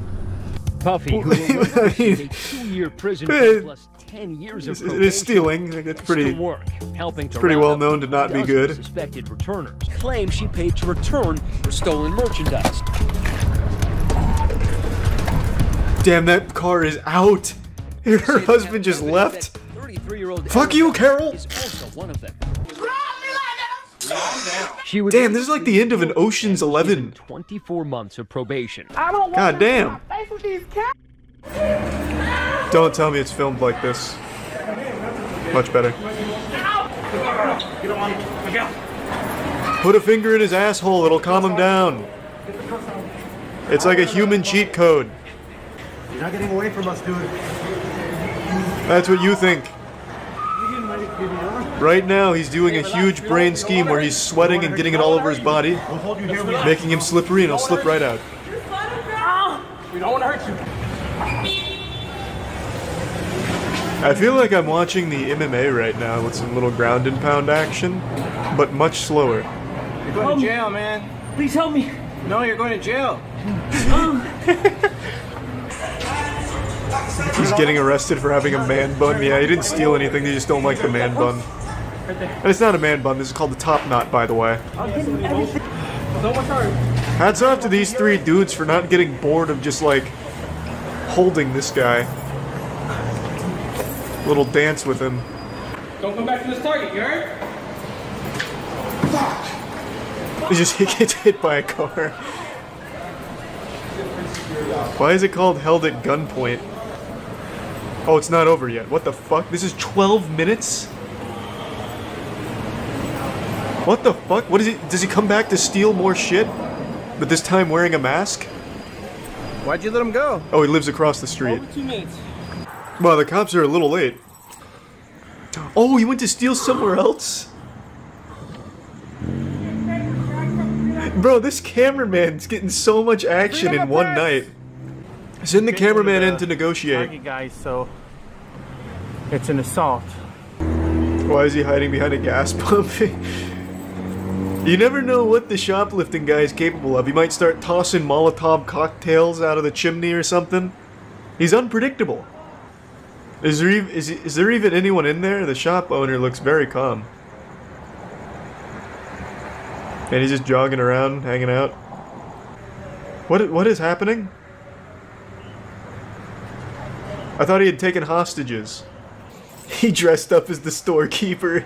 Puffy, who will receive a 2-year prison term plus 10 years of probation. it is stealing. It's pretty, work, helping to pretty round well up known to not be dozens of good. Suspected returners claim she paid to return for stolen merchandise. Damn, that car is out. Her husband just left. 33-year-old Fuck you, Carol. is also one of them. Damn, this is like the end of an Ocean's 11. 24 months of probation. I don't want God damn. face with these cats. Don't tell me it's filmed like this. Much better. Put a finger in his asshole, it'll calm him down. It's like a human cheat code. You're not getting away from us, dude. That's what you think. Right now, he's doing a huge brain scheme where he's sweating and getting it all over his body, making him slippery, and he'll slip right out. don't want to hurt you. I feel like I'm watching the MMA right now with some little ground and pound action, but much slower. You're going to jail, man. Please help me. No, you're going to jail. He's getting arrested for having a man bun. Yeah, he didn't steal anything, they just don't like the man bun. And it's not a man bun, this is called the top knot, by the way. Hats off to these three dudes for not getting bored of just, like, holding this guy. Little dance with him. Don't come back to this target, you heard? He just gets hit by a car. Why is it called held at gunpoint? Oh, it's not over yet. What the fuck? This is 12 minutes? What the fuck? What is he? Does he come back to steal more shit? But this time wearing a mask? Why'd you let him go? Oh, he lives across the street. Over 2 minutes. Well, the cops are a little late. Oh, he went to steal somewhere else? Bro, this cameraman's getting so much action in one night. Send the cameraman in to negotiate. Target guys, so it's an assault. Why is he hiding behind a gas pump? You never know what the shoplifting guy is capable of. He might start tossing Molotov cocktails out of the chimney or something. He's unpredictable. Is there even anyone in there? The shop owner looks very calm. And he's just jogging around, hanging out. What is happening? I thought he had taken hostages. He dressed up as the storekeeper.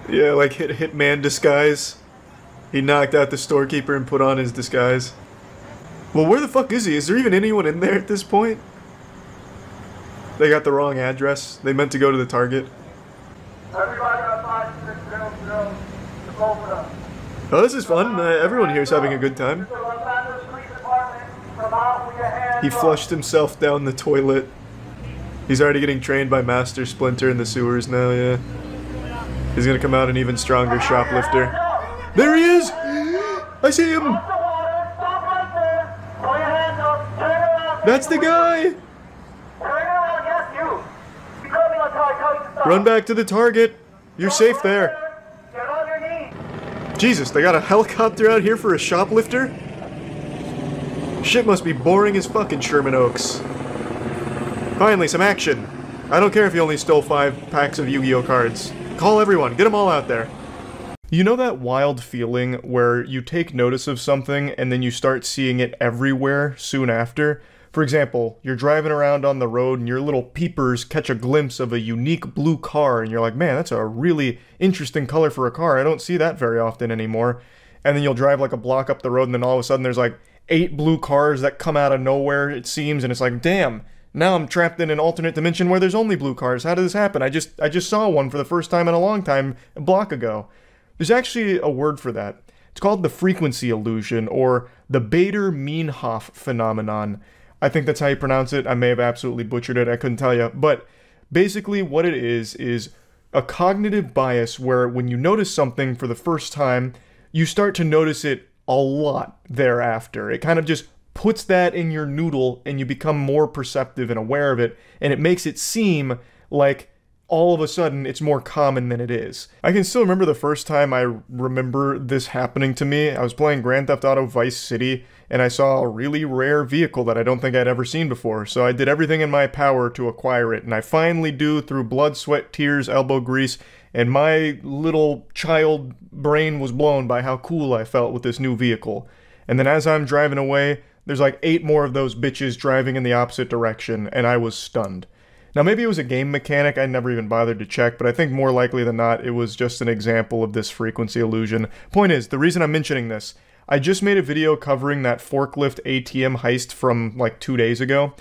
Yeah, like hitman disguise. He knocked out the storekeeper and put on his disguise. Well, where the fuck is he? Is there even anyone in there at this point? They got the wrong address. They meant to go to the Target. Oh, this is fun. Everyone here is having a good time. He flushed himself down the toilet. He's already getting trained by Master Splinter in the sewers now, yeah. He's gonna come out an even stronger shoplifter. There he is! I see him! That's the guy! Run back to the Target. You're safe there. Jesus, they got a helicopter out here for a shoplifter? Shit must be boring as fucking Sherman Oaks. Finally, some action. I don't care if you only stole 5 packs of Yu-Gi-Oh cards. Call everyone, get them all out there. You know that wild feeling where you take notice of something and then you start seeing it everywhere soon after? For example, you're driving around on the road and your little peepers catch a glimpse of a unique blue car and you're like, man, that's a really interesting color for a car. I don't see that very often anymore. And then you'll drive like a block up the road and then all of a sudden there's like 8 blue cars that come out of nowhere, it seems, and it's like, damn, now I'm trapped in an alternate dimension where there's only blue cars. How did this happen? I just saw one for the first time in a long time, a block ago. There's actually a word for that. It's called the frequency illusion, or the Bader-Meinhof phenomenon. I think that's how you pronounce it. I may have absolutely butchered it, I couldn't tell you. But basically what it is a cognitive bias where when you notice something for the first time, you start to notice it a lot thereafter. It kind of just puts that in your noodle and you become more perceptive and aware of it, and it makes it seem like all of a sudden it's more common than it is. I can still remember the first time I remember this happening to me. I was playing Grand Theft Auto Vice City and I saw a really rare vehicle that I don't think I'd ever seen before, so I did everything in my power to acquire it, and I finally do through blood, sweat, tears, elbow grease, and my little child brain was blown by how cool I felt with this new vehicle. And then as I'm driving away, there's like 8 more of those bitches driving in the opposite direction, and I was stunned. Now maybe it was a game mechanic I never even bothered to check, but I think more likely than not it was just an example of this frequency illusion. Point is, the reason I'm mentioning this, I just made a video covering that forklift ATM heist from like 2 days ago,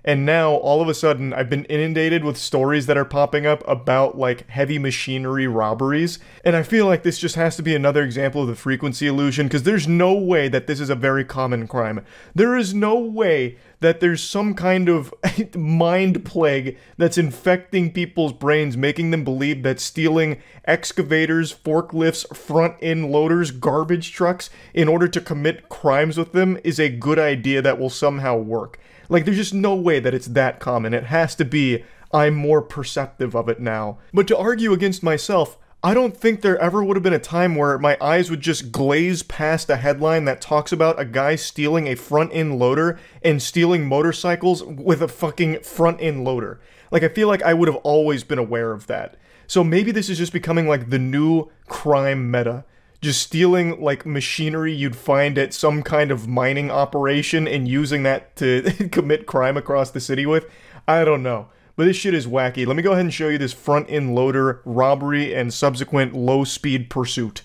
And now, all of a sudden, I've been inundated with stories that are popping up about, like, heavy machinery robberies. And I feel like this just has to be another example of the frequency illusion, because there's no way that this is a very common crime. There is no way that there's some kind of mind plague that's infecting people's brains, making them believe that stealing excavators, forklifts, front-end loaders, garbage trucks, in order to commit crimes with them is a good idea that will somehow work. Like, there's just no way that it's that common. It has to be, I'm more perceptive of it now. But to argue against myself, I don't think there ever would have been a time where my eyes would just glaze past a headline that talks about a guy stealing a front-end loader and stealing motorcycles with a fucking front-end loader. Like, I feel like I would have always been aware of that. So maybe this is just becoming like the new crime meta. Just stealing, like, machinery you'd find at some kind of mining operation and using that to commit crime across the city with. I don't know. But this shit is wacky. Let me go ahead and show you this front-end loader robbery and subsequent low-speed pursuit.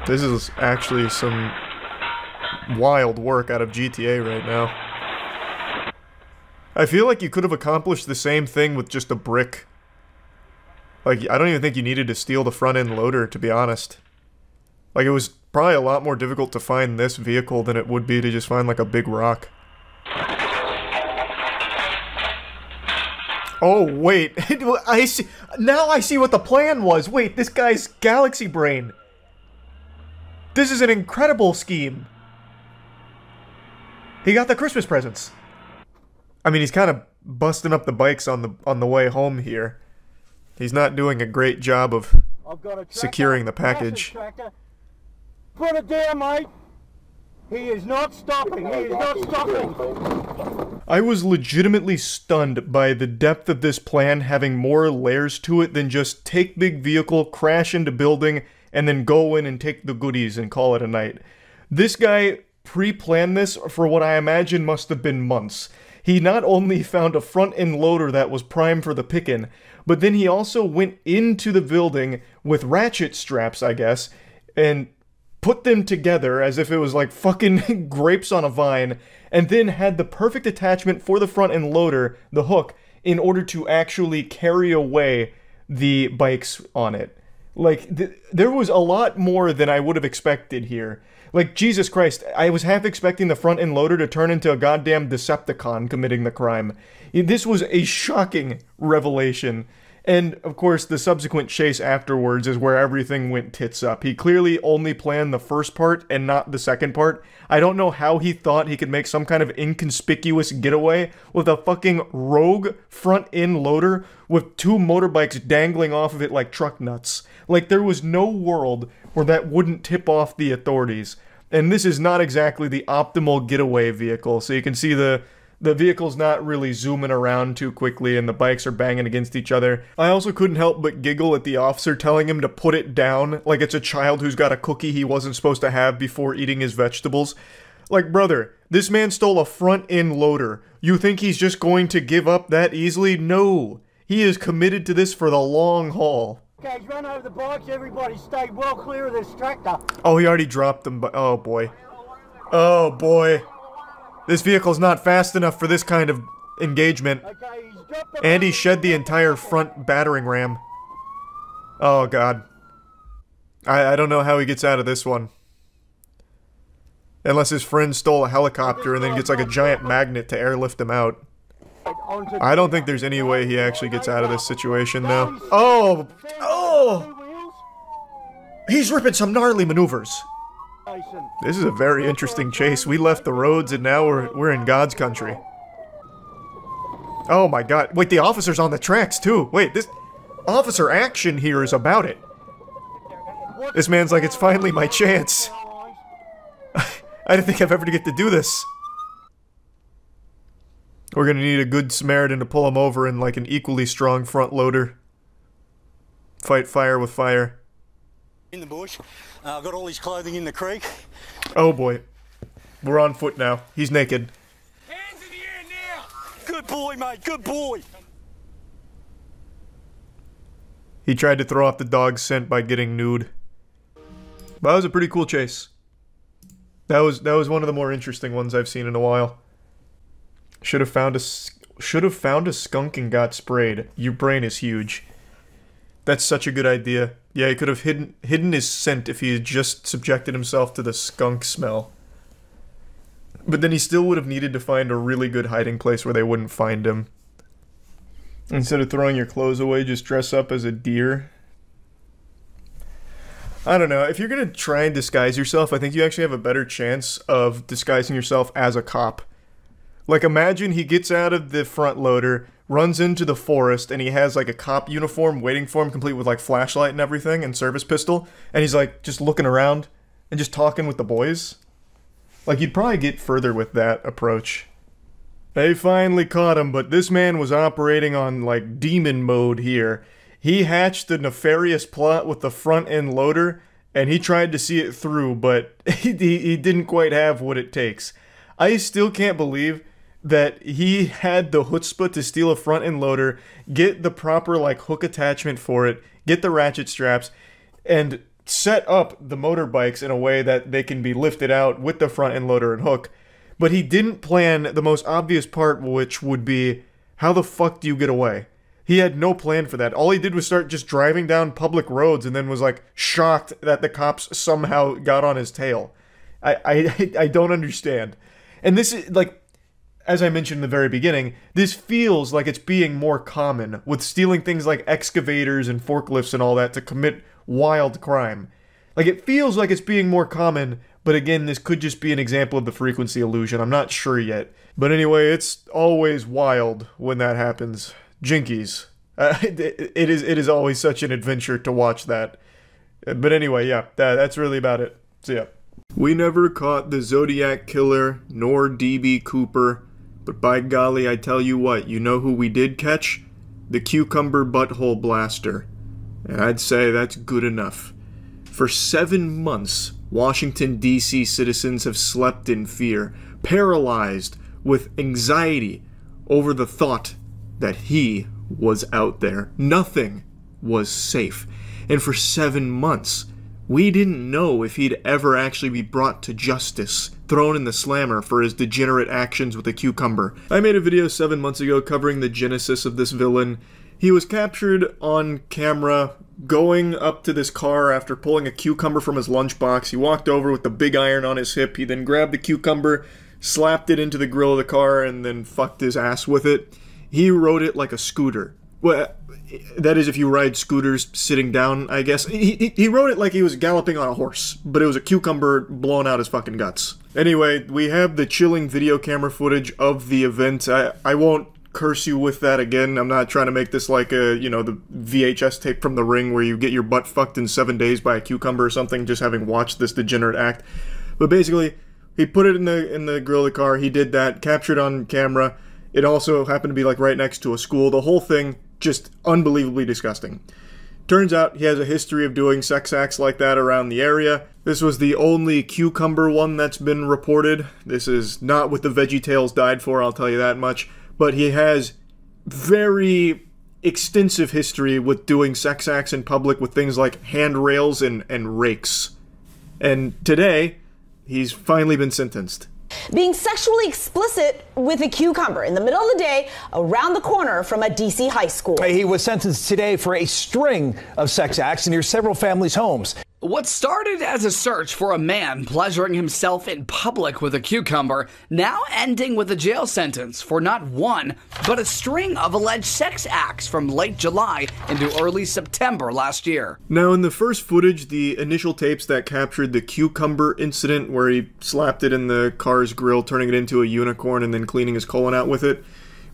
This is actually some wild work out of GTA right now. I feel like you could have accomplished the same thing with just a brick. Like, I don't even think you needed to steal the front-end loader, to be honest. Like, it was probably a lot more difficult to find this vehicle than it would be to just find, like, a big rock. Oh, wait. I see. Now I see what the plan was. Wait, this guy's galaxy brain. This is an incredible scheme. He got the Christmas presents. I mean, he's kind of busting up the bikes on the way home here. He's not doing a great job of securing the package. Put it down, mate. He is not stopping. He is not stopping. I was legitimately stunned by the depth of this plan having more layers to it than just take big vehicle, crash into building, and then go in and take the goodies and call it a night. This guy pre-planned this for what I imagine must have been months. He not only found a front-end loader that was prime for the pickin', but then he also went into the building with ratchet straps, I guess, and put them together as if it was like fucking grapes on a vine, and then had the perfect attachment for the front-end loader, the hook, in order to actually carry away the bikes on it. Like, there was a lot more than I would have expected here. Like, Jesus Christ, I was half expecting the front-end loader to turn into a goddamn Decepticon committing the crime. This was a shocking revelation. And, of course, the subsequent chase afterwards is where everything went tits up. He clearly only planned the first part and not the second part. I don't know how he thought he could make some kind of inconspicuous getaway with a fucking rogue front-end loader with two motorbikes dangling off of it like truck nuts. Like, there was no world where that wouldn't tip off the authorities. And this is not exactly the optimal getaway vehicle, so you can see the vehicle's not really zooming around too quickly and the bikes are banging against each other. I also couldn't help but giggle at the officer telling him to put it down like it's a child who's got a cookie he wasn't supposed to have before eating his vegetables. Like, brother, this man stole a front-end loader. You think he's just going to give up that easily? No. He is committed to this for the long haul. Okay, run over the bikes. Everybody stay well clear of this tractor. Oh, he already dropped them, but oh boy. Oh boy. This vehicle's not fast enough for this kind of engagement. And he shed the entire front battering ram. Oh god. I don't know how he gets out of this one. Unless his friend stole a helicopter and then gets like a giant magnet to airlift him out. I don't think there's any way he actually gets out of this situation though. Oh! Oh! He's ripping some gnarly maneuvers. This is a very interesting chase. We left the roads and now we're in God's country. Oh my god. Wait, the officer's on the tracks too. Wait, this officer action here is about it. This man's like, it's finally my chance. I didn't think I'd ever get to do this. We're gonna need a good Samaritan to pull him over and like an equally strong front loader. Fight fire with fire. In the bush. I've got all his clothing in the creek. Oh boy. We're on foot now. He's naked. Hands in the air now! Good boy, mate, good boy! He tried to throw off the dog's scent by getting nude. But that was a pretty cool chase. That was one of the more interesting ones I've seen in a while. Should have found a skunk and got sprayed. Your brain is huge. That's such a good idea. Yeah, he could have hidden his scent if he had just subjected himself to the skunk smell. But then he still would have needed to find a really good hiding place where they wouldn't find him. Instead of throwing your clothes away, just dress up as a deer. I don't know. If you're going to try and disguise yourself, I think you actually have a better chance of disguising yourself as a cop. Like, imagine he gets out of the front loader, runs into the forest, and he has, like, a cop uniform waiting for him, complete with, like, flashlight and everything, and service pistol, and he's, like, just looking around and just talking with the boys. Like, you'd probably get further with that approach. They finally caught him, but this man was operating on, like, demon mode here. He hatched a nefarious plot with the front-end loader, and he tried to see it through, but he didn't quite have what it takes. I still can't believe that he had the chutzpah to steal a front-end loader, get the proper, like, hook attachment for it, get the ratchet straps, and set up the motorbikes in a way that they can be lifted out with the front-end loader and hook. But he didn't plan the most obvious part, which would be, how the fuck do you get away? He had no plan for that. All he did was start just driving down public roads and then was, like, shocked that the cops somehow got on his tail. I don't understand. And this is, like, as I mentioned in the very beginning, this feels like it's being more common with stealing things like excavators and forklifts and all that to commit wild crime. Like, it feels like it's being more common, but again, this could just be an example of the frequency illusion. I'm not sure yet. But anyway, it's always wild when that happens. Jinkies. It is always such an adventure to watch that. But anyway, yeah, that's really about it. So yeah. We never caught the Zodiac Killer, nor DB Cooper, but by golly, I tell you what, you know who we did catch? The Cucumber Butthole Blaster. And I'd say that's good enough. For 7 months, Washington, D.C. citizens have slept in fear, paralyzed with anxiety over the thought that he was out there. Nothing was safe. And for 7 months, we didn't know if he'd ever actually be brought to justice, thrown in the slammer for his degenerate actions with a cucumber. I made a video 7 months ago covering the genesis of this villain. He was captured on camera going up to this car after pulling a cucumber from his lunchbox. He walked over with the big iron on his hip. He then grabbed the cucumber, slapped it into the grill of the car, and then fucked his ass with it. He rode it like a scooter. Well, that is if you ride scooters sitting down, I guess. He rode it like he was galloping on a horse, but it was a cucumber blowing out his fucking guts. Anyway, we have the chilling video camera footage of the event. I won't curse you with that again. I'm not trying to make this like a, you know, the VHS tape from The Ring where you get your butt fucked in 7 days by a cucumber or something, just having watched this degenerate act. But basically, he put it in the grill of the car. He did that, captured on camera. It also happened to be like right next to a school. The whole thing just unbelievably disgusting. Turns out he has a history of doing sex acts like that around the area. This was the only cucumber one that's been reported. This is not what the VeggieTales died for, I'll tell you that much. But he has very extensive history with doing sex acts in public with things like handrails and rakes. And today, he's finally been sentenced. Being sexually explicit with a cucumber in the middle of the day around the corner from a D.C. high school. He was sentenced today for a string of sex acts near several families' homes. What started as a search for a man pleasuring himself in public with a cucumber, now ending with a jail sentence for not one, but a string of alleged sex acts from late July into early September last year. Now, in the first footage, the initial tapes that captured the cucumber incident where he slapped it in the car's grill, turning it into a unicorn and then cleaning his colon out with it,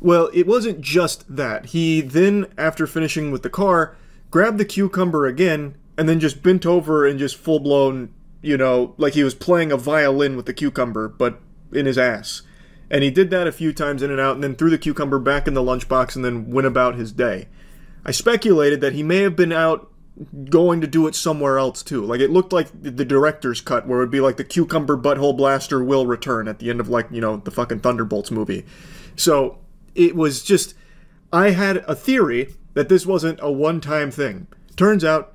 well, it wasn't just that. He then, after finishing with the car, grabbed the cucumber again and then just bent over and just full-blown, you know, like he was playing a violin with the cucumber, but in his ass. And he did that a few times in and out, and then threw the cucumber back in the lunchbox and then went about his day. I speculated that he may have been out going to do it somewhere else, too. Like, it looked like the director's cut, where it would be like the Cucumber Butthole Blaster will return at the end of, like, you know, the fucking Thunderbolts movie. So, it was just... I had a theory that this wasn't a one-time thing. Turns out,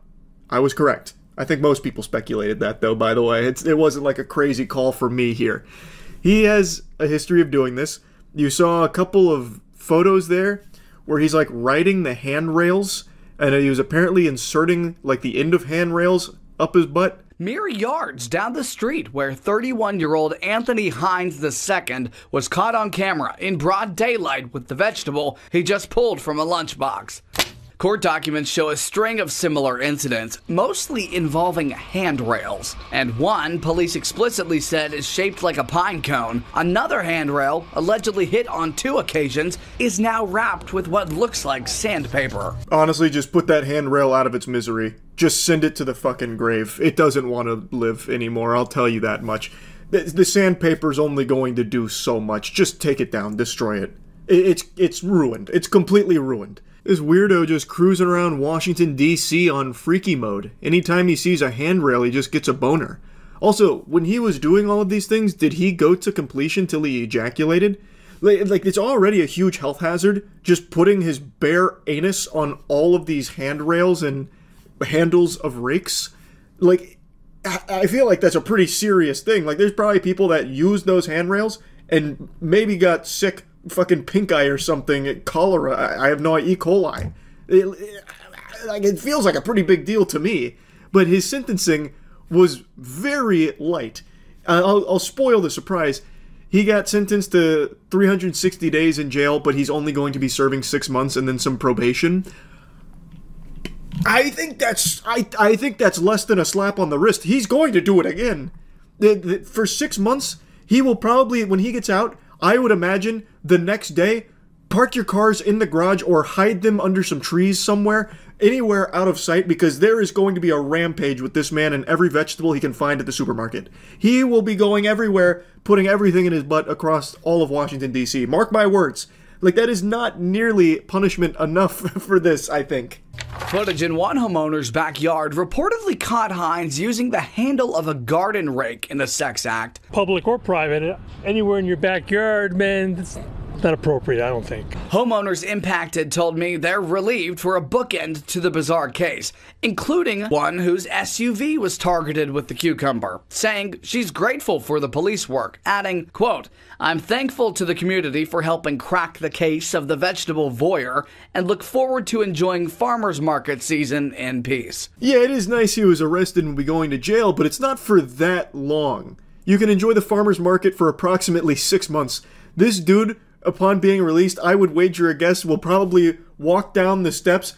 I was correct. I think most people speculated that, though, by the way. It wasn't like a crazy call for me here. He has a history of doing this. You saw a couple of photos there where he's like riding the handrails, and he was apparently inserting like the end of handrails up his butt. Mere yards down the street where 31-year-old Anthony Hines II was caught on camera in broad daylight with the vegetable he just pulled from a lunchbox. Court documents show a string of similar incidents, mostly involving handrails. And one, police explicitly said, is shaped like a pine cone. Another handrail, allegedly hit on 2 occasions, is now wrapped with what looks like sandpaper. Honestly, just put that handrail out of its misery. Just send it to the fucking grave. It doesn't want to live anymore, I'll tell you that much. The sandpaper's only going to do so much. Just take it down, destroy it. It's ruined. It's completely ruined. This weirdo just cruising around Washington, D.C. on freaky mode. Anytime he sees a handrail, he just gets a boner. Also, when he was doing all of these things, did he go to completion till he ejaculated? Like, it's already a huge health hazard, just putting his bare anus on all of these handrails and handles of rakes. Like, I feel like that's a pretty serious thing. Like, there's probably people that use those handrails and maybe got sick fucking pink eye or something, cholera, I have no idea, E. coli. It feels like a pretty big deal to me. But his sentencing was very light. I'll spoil the surprise. He got sentenced to 360 days in jail, but he's only going to be serving 6 months and then some probation. I think that's less than a slap on the wrist. He's going to do it again. For 6 months, he will probably, when he gets out, I would imagine the next day, park your cars in the garage or hide them under some trees somewhere, anywhere out of sight, because there is going to be a rampage with this man and every vegetable he can find at the supermarket. He will be going everywhere, putting everything in his butt across all of Washington, D.C. Mark my words. Like, that is not nearly punishment enough for this, I think. Footage in one homeowner's backyard reportedly caught Hines using the handle of a garden rake in a sex act. Public or private, anywhere in your backyard, man, it's not appropriate, I don't think. Homeowners impacted told me they're relieved for a bookend to the bizarre case, including one whose SUV was targeted with the cucumber, saying she's grateful for the police work, adding, quote, "I'm thankful to the community for helping crack the case of the vegetable voyeur and look forward to enjoying farmers market season in peace." Yeah, it is nice he was arrested and will be going to jail, but it's not for that long. You can enjoy the farmers market for approximately 6 months. This dude, upon being released, I would wager a guess, will probably walk down the steps,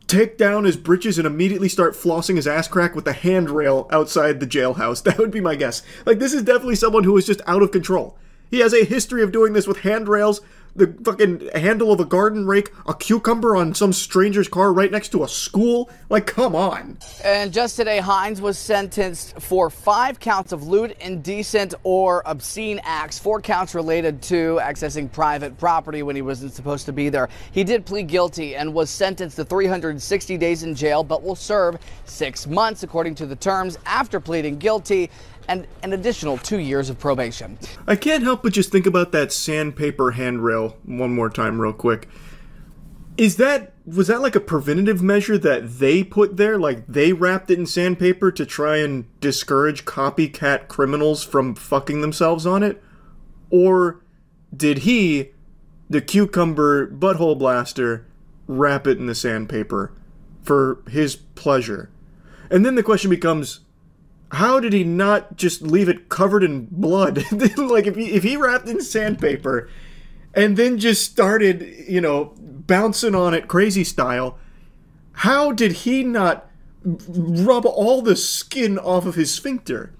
take down his britches, and immediately start flossing his ass crack with the handrail outside the jailhouse. That would be my guess. Like, this is definitely someone who is just out of control. He has a history of doing this with handrails, the fucking handle of a garden rake, a cucumber on some stranger's car right next to a school. Like, come on. And just today, Hines was sentenced for 5 counts of lewd, indecent, or obscene acts, 4 counts related to accessing private property when he wasn't supposed to be there. He did plead guilty and was sentenced to 360 days in jail, but will serve 6 months according to the terms after pleading guilty, and an additional 2 years of probation. I can't help but just think about that sandpaper handrail one more time real quick. Was that like a preventative measure that they put there? Like, they wrapped it in sandpaper to try and discourage copycat criminals from fucking themselves on it? Or did he, the cucumber butthole blaster, wrap it in the sandpaper for his pleasure? And then the question becomes, how did he not just leave it covered in blood? Like, if he wrapped in sandpaper and then just started, you know, bouncing on it crazy style, how did he not rub all the skin off of his sphincter?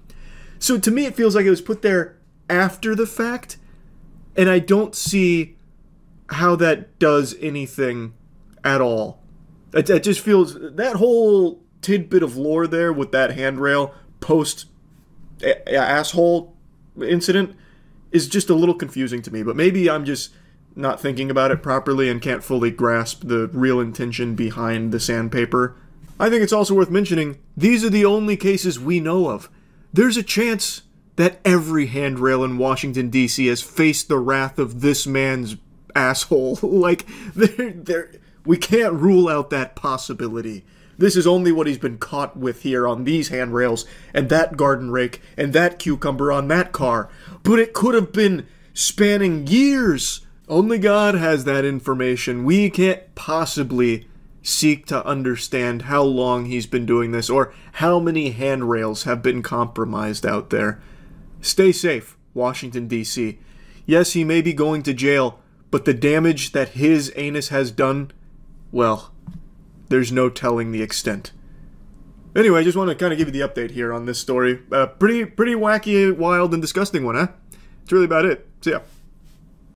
So to me, it feels like it was put there after the fact, and I don't see how that does anything at all. It just feels, that whole tidbit of lore there with that handrail post asshole incident is just a little confusing to me, but maybe I'm just not thinking about it properly and can't fully grasp the real intention behind the sandpaper. I think it's also worth mentioning, these are the only cases we know of. There's a chance that every handrail in Washington, D.C. has faced the wrath of this man's asshole. Like, we can't rule out that possibility. This is only what he's been caught with here on these handrails, and that garden rake, and that cucumber on that car. But it could have been spanning years. Only God has that information. We can't possibly seek to understand how long he's been doing this or how many handrails have been compromised out there. Stay safe, Washington, D.C. Yes, he may be going to jail, but the damage that his anus has done, well, there's no telling the extent. Anyway, I just want to kind of give you the update here on this story. Pretty wacky, wild, and disgusting one, huh? That's really about it. See ya.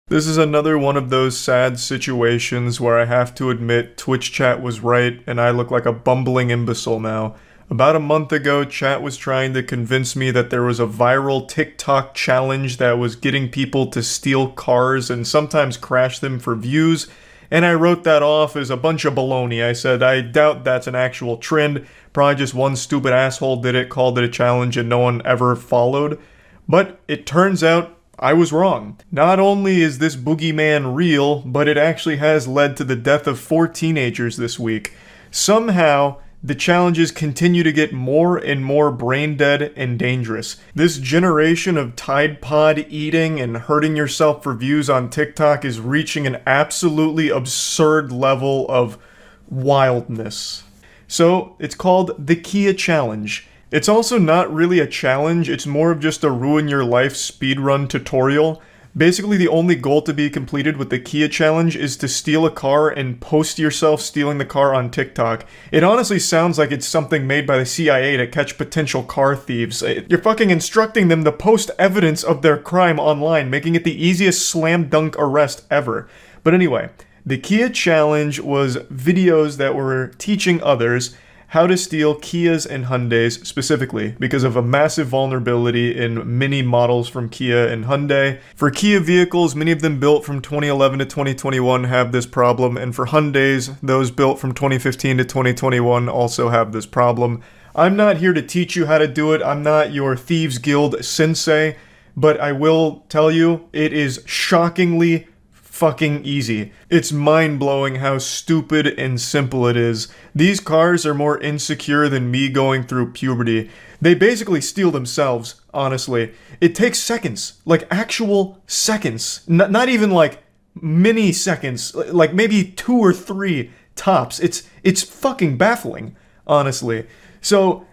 This is another one of those sad situations where I have to admit Twitch chat was right and I look like a bumbling imbecile now. About a month ago, chat was trying to convince me that there was a viral TikTok challenge that was getting people to steal cars and sometimes crash them for views, and I wrote that off as a bunch of baloney. I said, I doubt that's an actual trend, probably just one stupid asshole did it, called it a challenge, and no one ever followed. But it turns out I was wrong. Not only is this boogeyman real, but it actually has led to the death of 4 teenagers this week. Somehow, the challenges continue to get more and more brain dead and dangerous. This generation of Tide Pod eating and hurting yourself for views on TikTok is reaching an absolutely absurd level of wildness. So, it's called the Kia Challenge. It's also not really a challenge, it's more of just a ruin your life speedrun tutorial. Basically, the only goal to be completed with the Kia Challenge is to steal a car and post yourself stealing the car on TikTok. It honestly sounds like it's something made by the CIA to catch potential car thieves. You're fucking instructing them to post evidence of their crime online, making it the easiest slam dunk arrest ever. But anyway, the Kia Challenge was videos that were teaching others how to steal Kias and Hyundais specifically because of a massive vulnerability in many models from Kia and Hyundai. For Kia vehicles, many of them built from 2011 to 2021 have this problem, and for Hyundais, those built from 2015 to 2021 also have this problem. I'm not here to teach you how to do it, I'm not your Thieves Guild sensei, but I will tell you, it is shockingly fucking easy. It's mind-blowing how stupid and simple it is. These cars are more insecure than me going through puberty. They basically steal themselves, honestly. It takes seconds, like actual seconds. Not even like mini seconds, like maybe 2 or 3 tops. It's fucking baffling, honestly. So,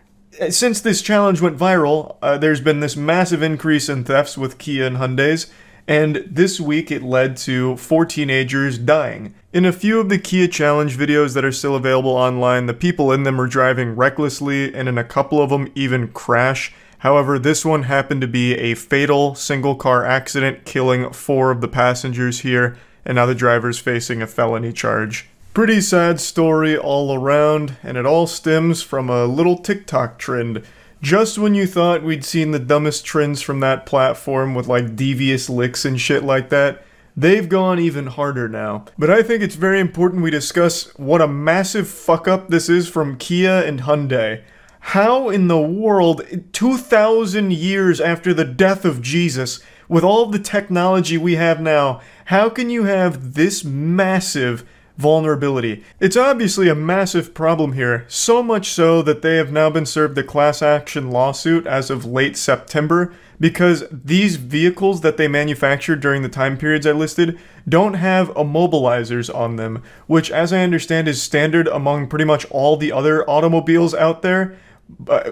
since this challenge went viral, there's been this massive increase in thefts with Kia and Hyundais, and this week it led to 4 teenagers dying. In a few of the Kia Challenge videos that are still available online, the people in them are driving recklessly, and in a couple of them even crash. However, this one happened to be a fatal single-car accident, killing 4 of the passengers here, and now the driver's facing a felony charge. Pretty sad story all around, and it all stems from a little TikTok trend. Just when you thought we'd seen the dumbest trends from that platform with like devious licks and shit like that, they've gone even harder now. But I think it's very important we discuss what a massive fuck up this is from Kia and Hyundai. How in the world, 2,000 years after the death of Jesus, with all the technology we have now, how can you have this massive vulnerability? It's obviously a massive problem here, so much so that they have now been served a class action lawsuit as of late September because these vehicles that they manufactured during the time periods I listed don't have immobilizers on them, which as I understand is standard among pretty much all the other automobiles out there.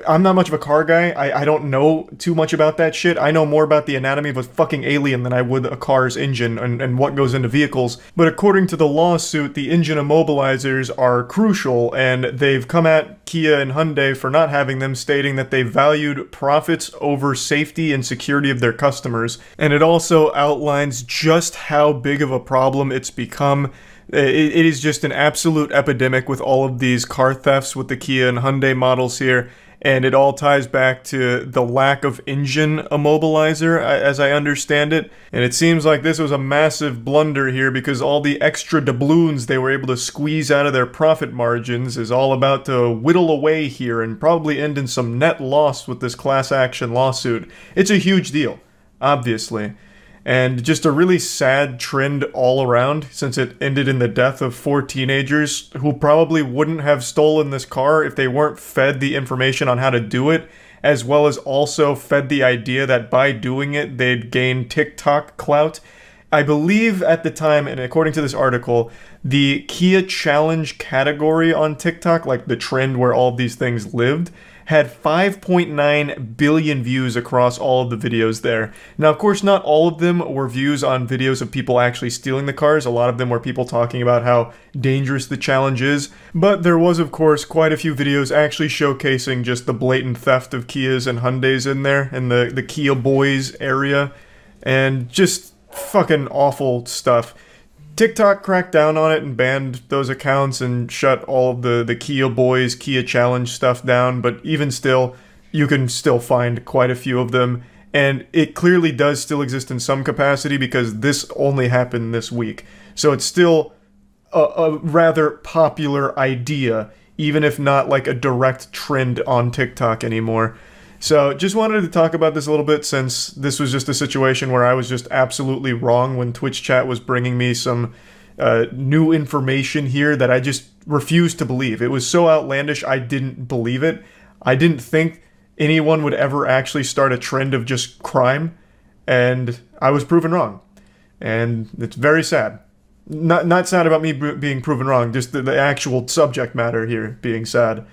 I'm not much of a car guy. I don't know too much about that shit. I know more about the anatomy of a fucking alien than I would a car's engine and what goes into vehicles. But according to the lawsuit, the engine immobilizers are crucial, and they've come at Kia and Hyundai for not having them, stating that they valued profits over safety and security of their customers. And it also outlines just how big of a problem it's become. It is just an absolute epidemic with all of these car thefts with the Kia and Hyundai models here, and it all ties back to the lack of engine immobilizer, as I understand it. And it seems like this was a massive blunder here because all the extra doubloons they were able to squeeze out of their profit margins is all about to whittle away here and probably end in some net loss with this class action lawsuit. It's a huge deal, obviously. And just a really sad trend all around, since it ended in the death of 4 teenagers who probably wouldn't have stolen this car if they weren't fed the information on how to do it, as well as also fed the idea that by doing it, they'd gain TikTok clout. I believe at the time, and according to this article, the Kia Challenge category on TikTok, like the trend where all of these things lived, had 5.9 billion views across all of the videos there. Now, of course, not all of them were views on videos of people actually stealing the cars. A lot of them were people talking about how dangerous the challenge is. But there was, of course, quite a few videos actually showcasing just the blatant theft of Kias and Hyundais in there, in the Kia Boys area. And just fucking awful stuff. TikTok cracked down on it and banned those accounts and shut all of the Kia Boys, Kia Challenge stuff down, but even still, you can still find quite a few of them, and it clearly does still exist in some capacity because this only happened this week. So it's still a rather popular idea, even if not like a direct trend on TikTok anymore. So just wanted to talk about this a little bit, since this was just a situation where I was just absolutely wrong when Twitch chat was bringing me some new information here that I just refused to believe. It was so outlandish, I didn't believe it. I didn't think anyone would ever actually start a trend of just crime, and I was proven wrong. And it's very sad. Not sad about me being proven wrong, just the actual subject matter here being sad.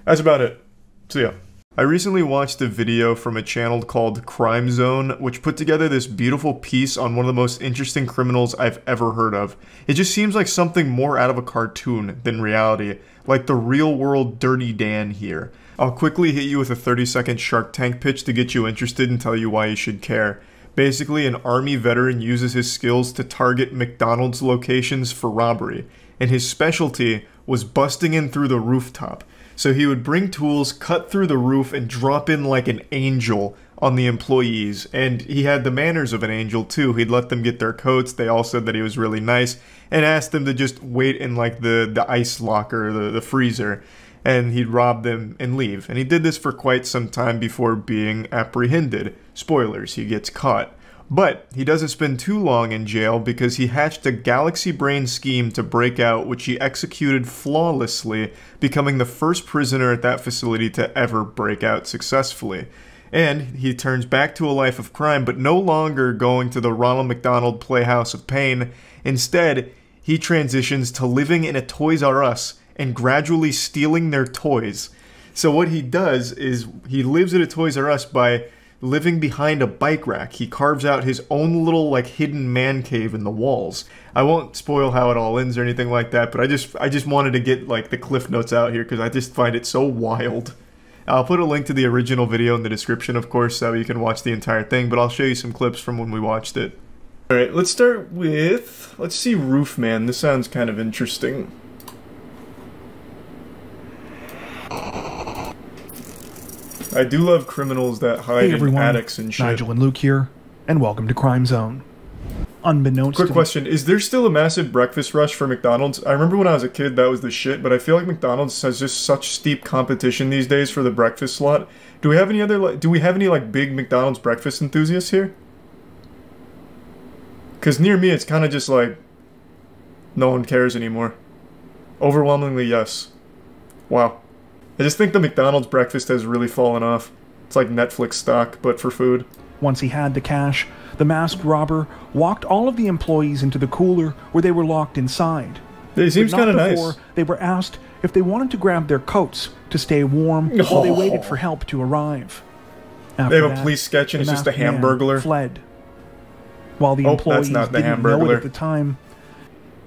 That's about it. See ya. I recently watched a video from a channel called Crime0, which put together this beautiful piece on one of the most interesting criminals I've ever heard of. It just seems like something more out of a cartoon than reality, like the real world Dirty Dan here. I'll quickly hit you with a 30-second Shark Tank pitch to get you interested and tell you why you should care. Basically, an army veteran uses his skills to target McDonald's locations for robbery, and his specialty was busting in through the rooftop. So he would bring tools, cut through the roof, and drop in like an angel on the employees. And he had the manners of an angel too. He'd let them get their coats. They all said that he was really nice, and asked them to just wait in like the ice locker, the freezer. And he'd rob them and leave. And he did this for quite some time before being apprehended. Spoilers, he gets caught. But he doesn't spend too long in jail because he hatched a galaxy brain scheme to break out, which he executed flawlessly, becoming the first prisoner at that facility to ever break out successfully. And he turns back to a life of crime, but no longer going to the Ronald McDonald Playhouse of Pain. Instead, he transitions to living in a Toys R Us and gradually stealing their toys. So what he does is he lives at a Toys R Us by living behind a bike rack. He carves out his own little like hidden man cave in the walls. I won't spoil how it all ends or anything like that, but I just wanted to get like the cliff notes out here because I just find it so wild. I'll put a link to the original video in the description, of course, so you can watch the entire thing, but I'll show you some clips from when we watched it. Alright, let's start with, let's see Roofman. This sounds kind of interesting. I do love criminals that hide in attics and shit. Nigel and Luke here, and welcome to Crime0. Unbeknownst Quick question, is there still a massive breakfast rush for McDonald's? I remember when I was a kid that was the shit, but I feel like McDonald's has just such steep competition these days for the breakfast slot. Do we have any other, do we have any like big McDonald's breakfast enthusiasts here? Because near me it's kind of just like, no one cares anymore. Overwhelmingly yes. Wow. I just think the McDonald's breakfast has really fallen off. It's like Netflix stock, but for food. Once he had the cash, the masked robber walked all of the employees into the cooler where they were locked inside. It seems kind of nice. They were asked if they wanted to grab their coats to stay warm while they waited for help to arrive. After they have a police sketch and it's just a Hamburglar. Fled. While the employees didn't know it at the time.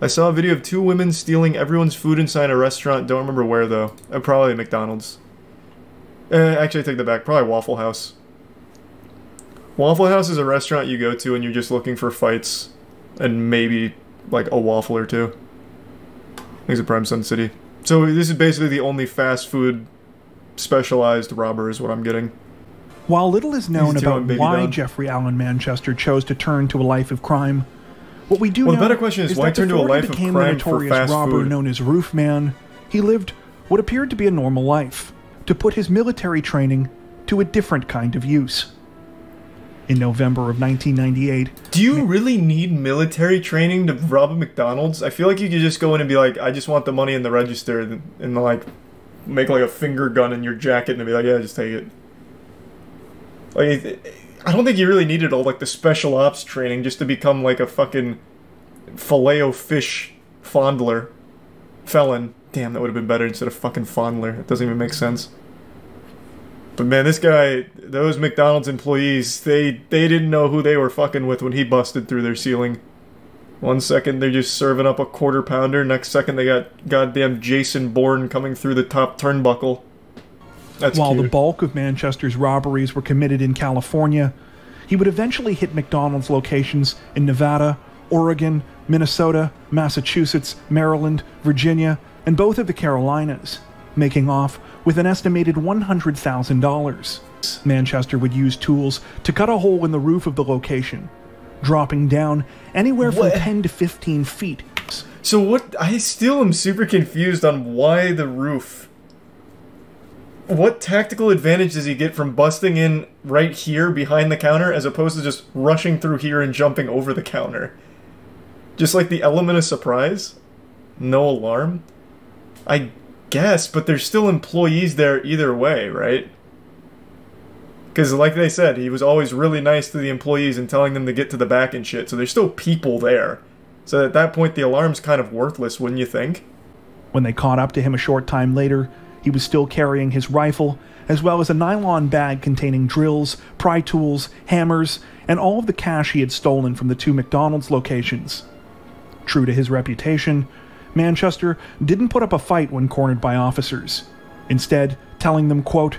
I saw a video of 2 women stealing everyone's food inside a restaurant. Don't remember where, though. Probably McDonald's. Actually, I take that back. Probably Waffle House. Waffle House is a restaurant you go to and you're just looking for fights. And maybe, like, a waffle or two. I think it's a Prime Sun City. So this is basically the only fast food specialized robber is what I'm getting. While little is known about why Jeffrey Allen Manchester chose to turn to a life of crime, what we do know the better question is why turn to a life of crime for fast robber food? Known as Roofman, he lived what appeared to be a normal life, to put his military training to a different kind of use. In November of 1998... Do you really need military training to rob a McDonald's? I feel like you could just go in and be like, I just want the money in the register, and like, make like a finger gun in your jacket and be like, yeah, just take it. Like, I don't think you really needed all like the special ops training just to become like a fucking Filet-O-Fish fondler. Felon. Damn, that would have been better instead of fucking fondler. It doesn't even make sense. But man, this guy, those McDonald's employees, they didn't know who they were fucking with when he busted through their ceiling. One second they're just serving up a quarter pounder, next second they got goddamn Jason Bourne coming through the top turnbuckle. That's While cute. the bulk of Manchester's robberies were committed in California, he would eventually hit McDonald's locations in Nevada, Oregon, Minnesota, Massachusetts, Maryland, Virginia, and both of the Carolinas, making off with an estimated $100,000. Manchester would use tools to cut a hole in the roof of the location, dropping down anywhere from 10 to 15 feet. So what? I still am super confused on why the roof. What tactical advantage does he get from busting in right here behind the counter as opposed to just rushing through here and jumping over the counter? Just like the element of surprise? No alarm? I guess, but there's still employees there either way, right? Because like they said, he was always really nice to the employees and telling them to get to the back and shit, so there's still people there. So at that point, the alarm's kind of worthless, wouldn't you think? When they caught up to him a short time later, he was still carrying his rifle, as well as a nylon bag containing drills, pry tools, hammers, and all of the cash he had stolen from the two McDonald's locations. True to his reputation, Manchester didn't put up a fight when cornered by officers, instead telling them, quote,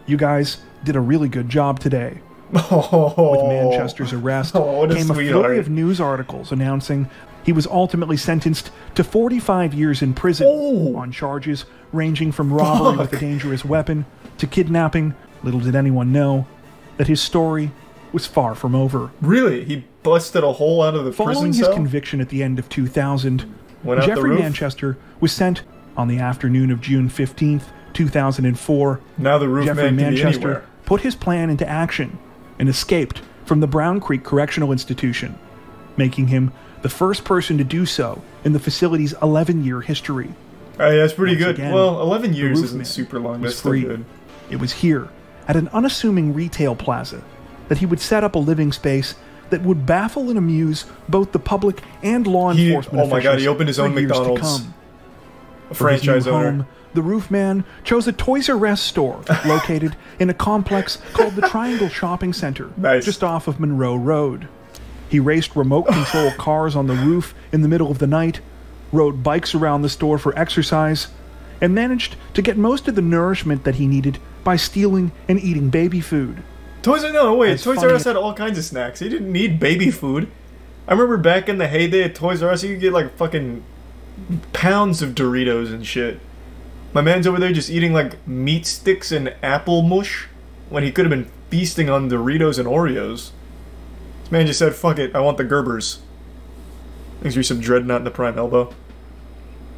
"You guys did a really good job today." With Manchester's arrest came a flurry of news articles announcing he was ultimately sentenced to 45 years in prison on charges ranging from robbery with a dangerous weapon to kidnapping. Little did anyone know that his story was far from over. Really? He busted a hole out of the prison Following cell? his conviction at the end of 2000, Went out the Jeffrey roof? Manchester was sent on the afternoon of June 15th, 2004. Now the roof Jeffrey man can be Manchester anywhere. put his plan into action and escaped from the Brown Creek Correctional Institution, making him the first person to do so in the facility's 11-year history. Hey, that's pretty Once good. again, Well, 11 the years roof isn't man super long. was That's still free. good. It was here, at an unassuming retail plaza, that he would set up a living space that would baffle and amuse both the public and law enforcement oh my god, he opened his own for years to McDonald's. come. A For his new franchise owner. home, the roof man chose a Toys R Us store located in a complex called the Triangle Shopping Center, just off of Monroe Road. He raced remote control cars on the roof in the middle of the night, rode bikes around the store for exercise, and managed to get most of the nourishment that he needed by stealing and eating baby food. Toys R funny- Us had all kinds of snacks. He didn't need baby food. I remember back in the heyday at Toys R Us, you could get like fucking pounds of Doritos and shit. My man's over there just eating like meat sticks and apple mush when he could have been feasting on Doritos and Oreos. This man just said, fuck it, I want the Gerbers. Thanks for some Dreadnought in the prime elbow.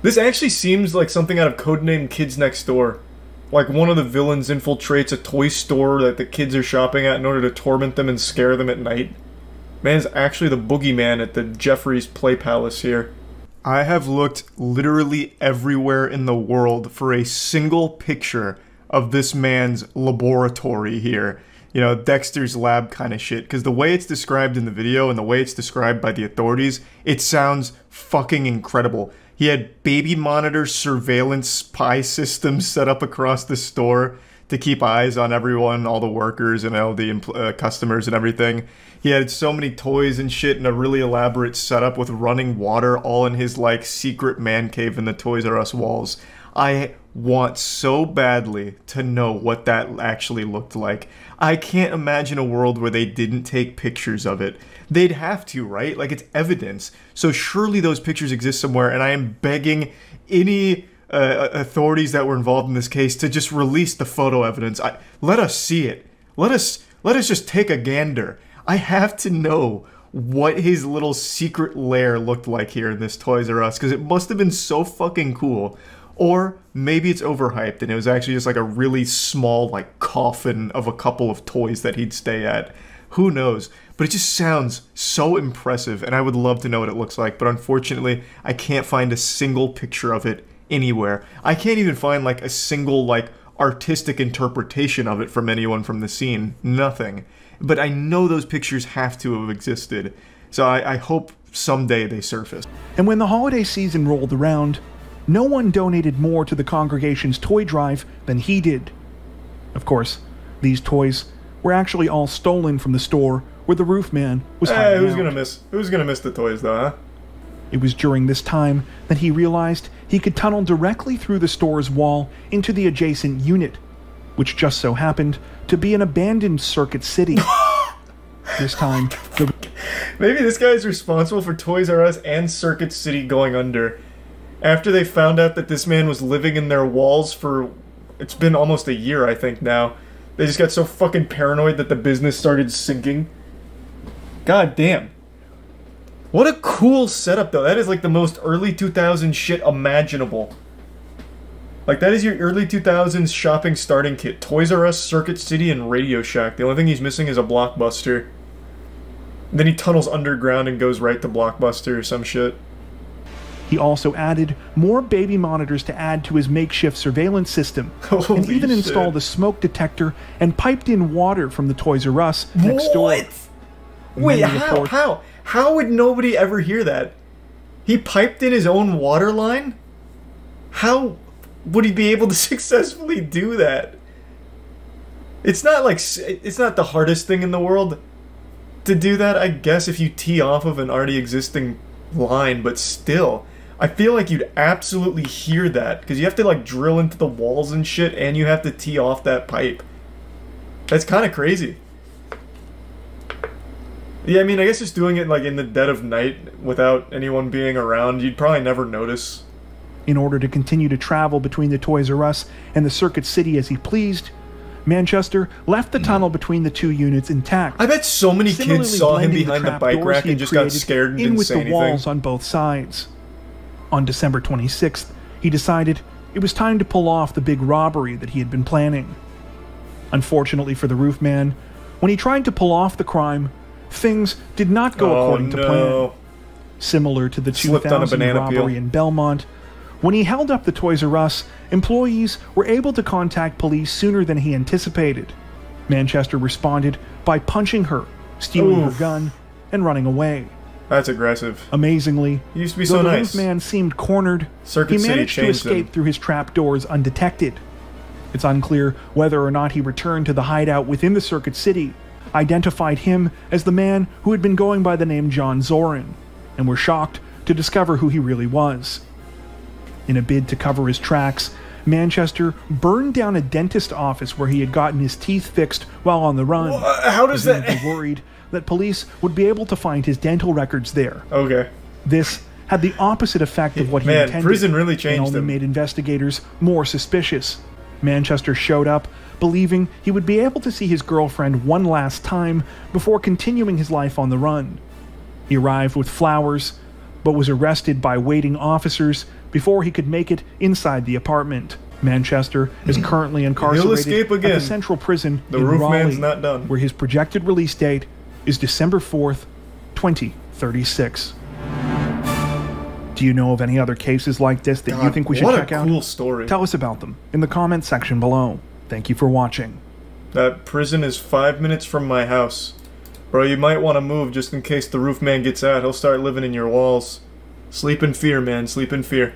This actually seems like something out of Codename Kids Next Door. Like one of the villains infiltrates a toy store that the kids are shopping at in order to torment them and scare them at night. Man's actually the boogeyman at the Jeffrey's Play Palace here. I have looked literally everywhere in the world for a single picture of this man's laboratory here. You know, Dexter's lab kind of shit. Because the way it's described in the video and the way it's described by the authorities, it sounds fucking incredible. He had baby monitor surveillance spy systems set up across the store to keep eyes on everyone, all the workers and all the customers and everything. He had so many toys and shit and a really elaborate setup with running water all in his like secret man cave in the Toys R Us walls. I want so badly to know what that actually looked like. I can't imagine a world where they didn't take pictures of it. They'd have to, right? Like, it's evidence. So surely those pictures exist somewhere, and I am begging any authorities that were involved in this case to just release the photo evidence. Let us see it. Let us just take a gander. I have to know what his little secret lair looked like here in this Toys R Us, because it must have been so fucking cool. Or maybe it's overhyped and it was actually just like a really small like coffin of a couple of toys that he'd stay at. Who knows? But it just sounds so impressive, and I would love to know what it looks like, but unfortunately, I can't find a single picture of it anywhere. I can't even find, like, a single, like, artistic interpretation of it from anyone from the scene. Nothing. But I know those pictures have to have existed, so I hope someday they surface. And when the holiday season rolled around, no one donated more to the congregation's toy drive than he did. Of course, these toys were actually all stolen from the store where the roof man was hiding who's out. gonna miss the toys though, huh? It was during this time that he realized he could tunnel directly through the store's wall into the adjacent unit, which just so happened to be an abandoned Circuit City. This time, maybe this guy is responsible for Toys R Us and Circuit City going under. After they found out that this man was living in their walls for... it's been almost a year, I think, now. They just got so fucking paranoid that the business started sinking. God damn. What a cool setup, though. That is like the most early 2000s shit imaginable. Like, that is your early 2000s shopping starting kit. Toys R Us, Circuit City, and Radio Shack. The only thing he's missing is a Blockbuster. Then he tunnels underground and goes right to Blockbuster or some shit. He also added more baby monitors to add to his makeshift surveillance system, Holy and even shit. installed a smoke detector and piped in water from the Toys R Us next door. Wait, Many reports- How would nobody ever hear that? He piped in his own water line? How would he be able to successfully do that? It's not like, it's not the hardest thing in the world to do that, I guess, if you tee off of an already existing line, but still, I feel like you'd absolutely hear that, because you have to, like, drill into the walls and shit, and you have to tee off that pipe. That's kind of crazy. Yeah, I mean, I guess just doing it, like, in the dead of night, without anyone being around, you'd probably never notice. In order to continue to travel between the Toys R Us and the Circuit City as he pleased, Manchester left the tunnel between the two units intact. I bet so many Similarly kids saw him blending behind the trap bike doors rack he and had just got created scared and in didn't with say the anything. walls on both sides. On December 26th, he decided it was time to pull off the big robbery that he had been planning. Unfortunately for the roof man, when he tried to pull off the crime, things did not go according to plan. Similar to the Slipped on a 2000 banana robbery peel. in Belmont, when he held up the Toys R Us, employees were able to contact police sooner than he anticipated. Manchester responded by punching her, stealing her gun, and running away. That's aggressive. Amazingly, He used to be though so the nice. roof man seemed cornered, Circuit he City managed to changed escape him. through his trapdoors undetected. It's unclear whether or not he returned to the hideout within the Circuit City, identified him as the man who had been going by the name John Zorin, and were shocked to discover who he really was. In a bid to cover his tracks, Manchester burned down a dentist office where he had gotten his teeth fixed while on the run. How does that... presumably worried that police would be able to find his dental records there. Okay. This had the opposite effect of what he Man, intended. prison really and changed only him. made investigators more suspicious. Manchester showed up, believing he would be able to see his girlfriend one last time before continuing his life on the run. He arrived with flowers, but was arrested by waiting officers before he could make it inside the apartment. Manchester is currently incarcerated escape at again. the Central Prison The in roof Raleigh, man's not done. where his projected release date is December 4th, 2036. Do you know of any other cases like this that you God, think we should what a check out? cool story. Tell us about them in the comments section below. Thank you for watching. That prison is 5 minutes from my house. Bro, you might want to move just in case the roof man gets out. He'll start living in your walls. Sleep in fear, man. Sleep in fear.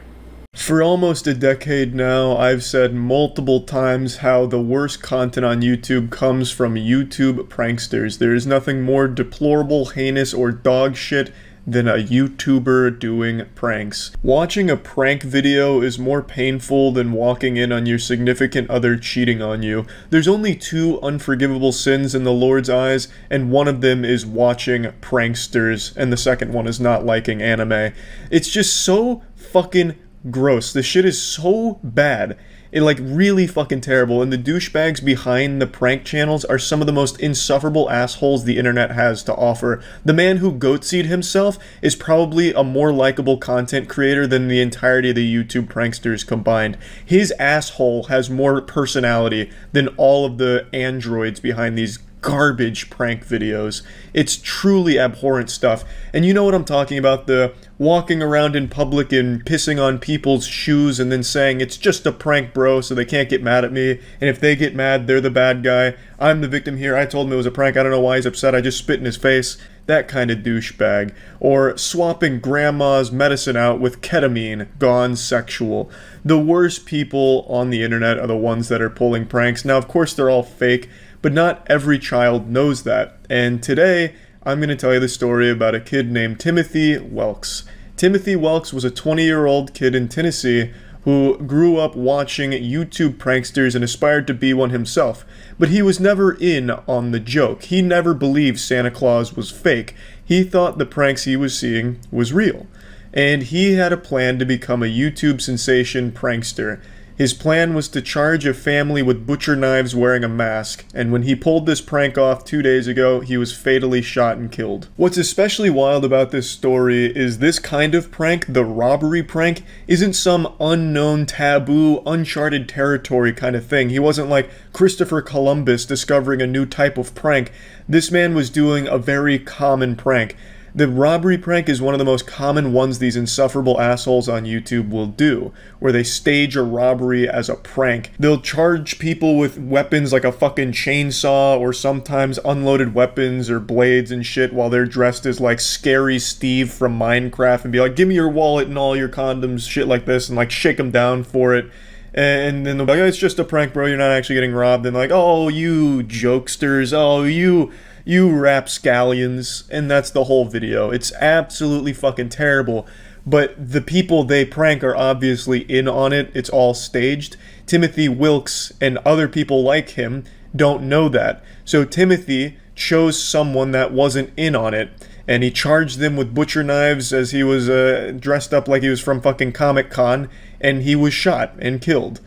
For almost a decade now, I've said multiple times how the worst content on YouTube comes from YouTube pranksters. There is nothing more deplorable, heinous, or dog shit than a YouTuber doing pranks. Watching a prank video is more painful than walking in on your significant other cheating on you. There's only two unforgivable sins in the Lord's eyes, and one of them is watching pranksters, and the second one is not liking anime. It's just so fucking gross. This shit is so bad. It, like, really fucking terrible, and the douchebags behind the prank channels are some of the most insufferable assholes the internet has to offer. The man who goatseed himself is probably a more likable content creator than the entirety of the YouTube pranksters combined. His asshole has more personality than all of the androids behind these garbage prank videos. It's truly abhorrent stuff. And you know what I'm talking about, the walking around in public and pissing on people's shoes and then saying, it's just a prank, bro, so they can't get mad at me. And if they get mad, they're the bad guy. I'm the victim here. I told him it was a prank. I don't know why he's upset. I just spit in his face. That kind of douchebag. Or swapping grandma's medicine out with ketamine, gone sexual. The worst people on the internet are the ones that are pulling pranks. Now, of course, they're all fake, but not every child knows that. And today, I'm going to tell you the story about a kid named Timothy Welks. Timothy Welks was a 20-year-old kid in Tennessee who grew up watching YouTube pranksters and aspired to be one himself. But he was never in on the joke. He never believed Santa Claus was fake. He thought the pranks he was seeing was real. And he had a plan to become a YouTube sensation prankster. His plan was to charge a family with butcher knives wearing a mask, and when he pulled this prank off 2 days ago, he was fatally shot and killed. What's especially wild about this story is this kind of prank, the robbery prank, isn't some unknown, taboo, uncharted territory kind of thing. He wasn't like Christopher Columbus discovering a new type of prank. This man was doing a very common prank. The robbery prank is one of the most common ones these insufferable assholes on YouTube will do, where they stage a robbery as a prank. They'll charge people with weapons like a fucking chainsaw or sometimes unloaded weapons or blades and shit while they're dressed as like Scary Steve from Minecraft and be like, give me your wallet and all your condoms, shit like this, and like shake them down for it. And then they'll be like, oh, it's just a prank, bro, you're not actually getting robbed. And like, oh, you jokesters, oh, you rapscallions, and that's the whole video. It's absolutely fucking terrible, but the people they prank are obviously in on it. It's all staged. Timothy Wilkes and other people like him don't know that. So Timothy chose someone that wasn't in on it, and he charged them with butcher knives as he was dressed up like he was from fucking Comic-Con, and he was shot and killed.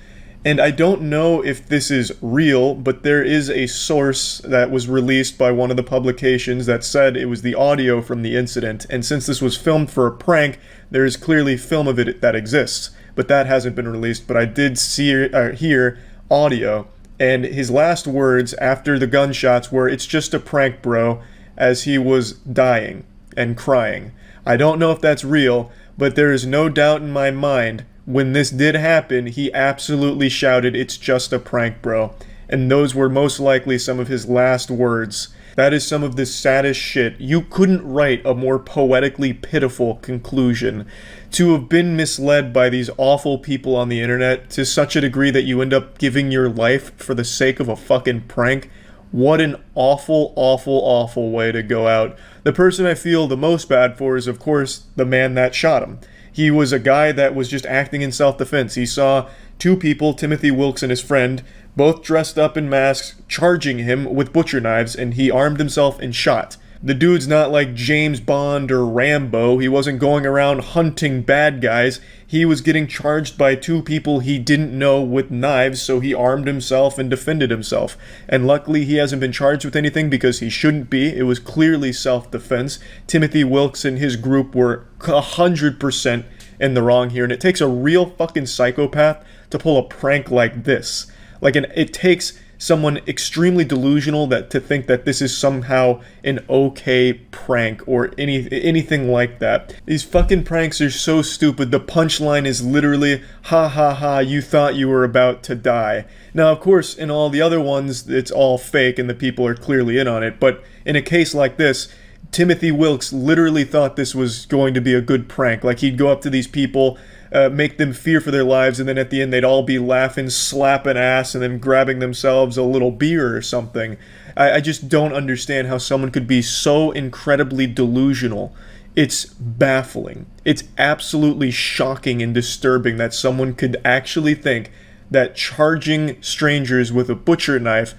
And I don't know if this is real, but there is a source that was released by one of the publications that said it was the audio from the incident. And since this was filmed for a prank, there is clearly film of it that exists. But that hasn't been released. But I did hear audio. And his last words after the gunshots were, "It's just a prank, bro," as he was dying and crying. I don't know if that's real, but there is no doubt in my mind when this did happen, he absolutely shouted, "It's just a prank, bro." And those were most likely some of his last words. That is some of the saddest shit. You couldn't write a more poetically pitiful conclusion. To have been misled by these awful people on the internet to such a degree that you end up giving your life for the sake of a fucking prank. What an awful, awful, awful way to go out. The person I feel the most bad for is, of course, the man that shot him. He was a guy that was just acting in self-defense. He saw two people, Timothy Wilkes and his friend, both dressed up in masks, charging him with butcher knives, and he armed himself and shot. The dude's not like James Bond or Rambo. He wasn't going around hunting bad guys. He was getting charged by two people he didn't know with knives, so he armed himself and defended himself. And luckily he hasn't been charged with anything because he shouldn't be. It was clearly self-defense. Timothy Wilkes and his group were 100% in the wrong here, and it takes a real fucking psychopath to pull a prank like this. It takes someone extremely delusional to think that this is somehow an okay prank or anything like that. These fucking pranks are so stupid. The punchline is literally, ha ha ha, you thought you were about to die. Now, of course, in all the other ones, it's all fake and the people are clearly in on it, but in a case like this, Timothy Wilkes literally thought this was going to be a good prank. Like, he'd go up to these people, make them fear for their lives, and then at the end they'd all be laughing, slapping ass, and then grabbing themselves a little beer or something. I just don't understand how someone could be so incredibly delusional. It's baffling. It's absolutely shocking and disturbing that someone could actually think that charging strangers with a butcher knife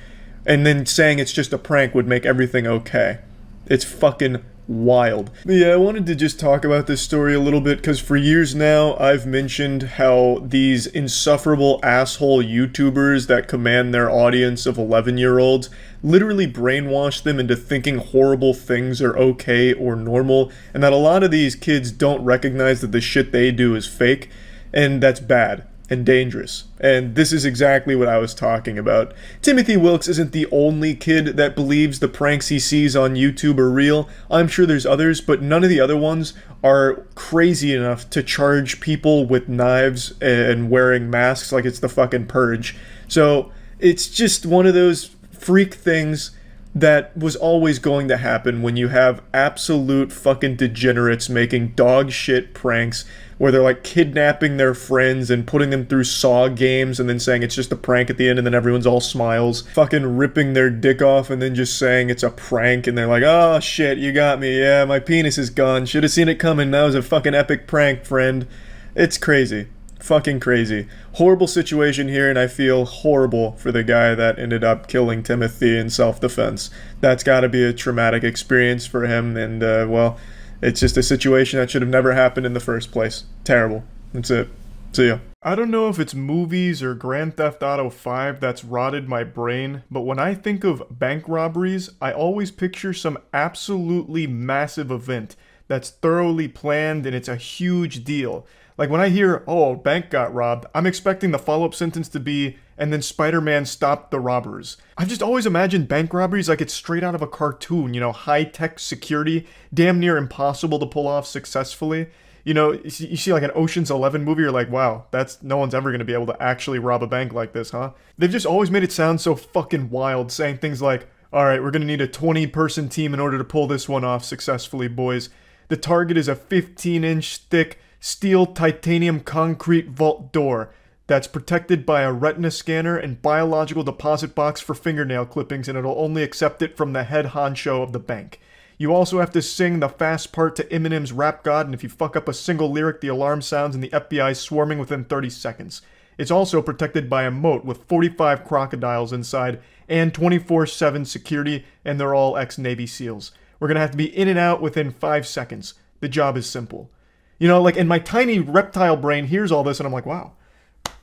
and then saying it's just a prank would make everything okay. It's fucking wild. But yeah, I wanted to just talk about this story a little bit because for years now I've mentioned how these insufferable asshole YouTubers that command their audience of 11-year-olds literally brainwash them into thinking horrible things are okay or normal, and that a lot of these kids don't recognize that the shit they do is fake, and that's bad. and dangerous. And this is exactly what I was talking about. Timothy Wilkes isn't the only kid that believes the pranks he sees on YouTube are real. I'm sure there's others, but none of the other ones are crazy enough to charge people with knives and wearing masks like it's the fucking purge. So it's just one of those freak things that was always going to happen when you have absolute fucking degenerates making dog shit pranks where they're like kidnapping their friends and putting them through Saw games and then saying it's just a prank at the end and then everyone's all smiles. Fucking ripping their dick off and then just saying it's a prank and they're like, oh shit, you got me, yeah, my penis is gone, should have seen it coming, that was a fucking epic prank, friend. It's crazy. Fucking crazy. Horrible situation here, and I feel horrible for the guy that ended up killing Timothy in self-defense. That's gotta be a traumatic experience for him, and, well, it's just a situation that should have never happened in the first place. Terrible. That's it. See ya. I don't know if it's movies or Grand Theft Auto 5 that's rotted my brain, but when I think of bank robberies, I always picture some absolutely massive event that's thoroughly planned and it's a huge deal. Like when I hear, oh, a bank got robbed, I'm expecting the follow-up sentence to be, and then Spider-Man stopped the robbers. I've just always imagined bank robberies like it's straight out of a cartoon, you know, high-tech security, damn near impossible to pull off successfully. You know, you see like an Ocean's 11 movie, you're like, wow, no one's ever going to be able to actually rob a bank like this, huh? They've just always made it sound so fucking wild, saying things like, alright, we're going to need a 20-person team in order to pull this one off successfully, boys. The target is a 15-inch thick steel titanium concrete vault door that's protected by a retina scanner and biological deposit box for fingernail clippings, and it'll only accept it from the head honcho of the bank. You also have to sing the fast part to Eminem's Rap God, and if you fuck up a single lyric, the alarm sounds and the FBI's swarming within 30 seconds. It's also protected by a moat with 45 crocodiles inside and 24/7 security, and they're all ex-Navy SEALs. We're gonna have to be in and out within 5 seconds. The job is simple. You know, like, in my tiny reptile brain hears all this and I'm like, wow.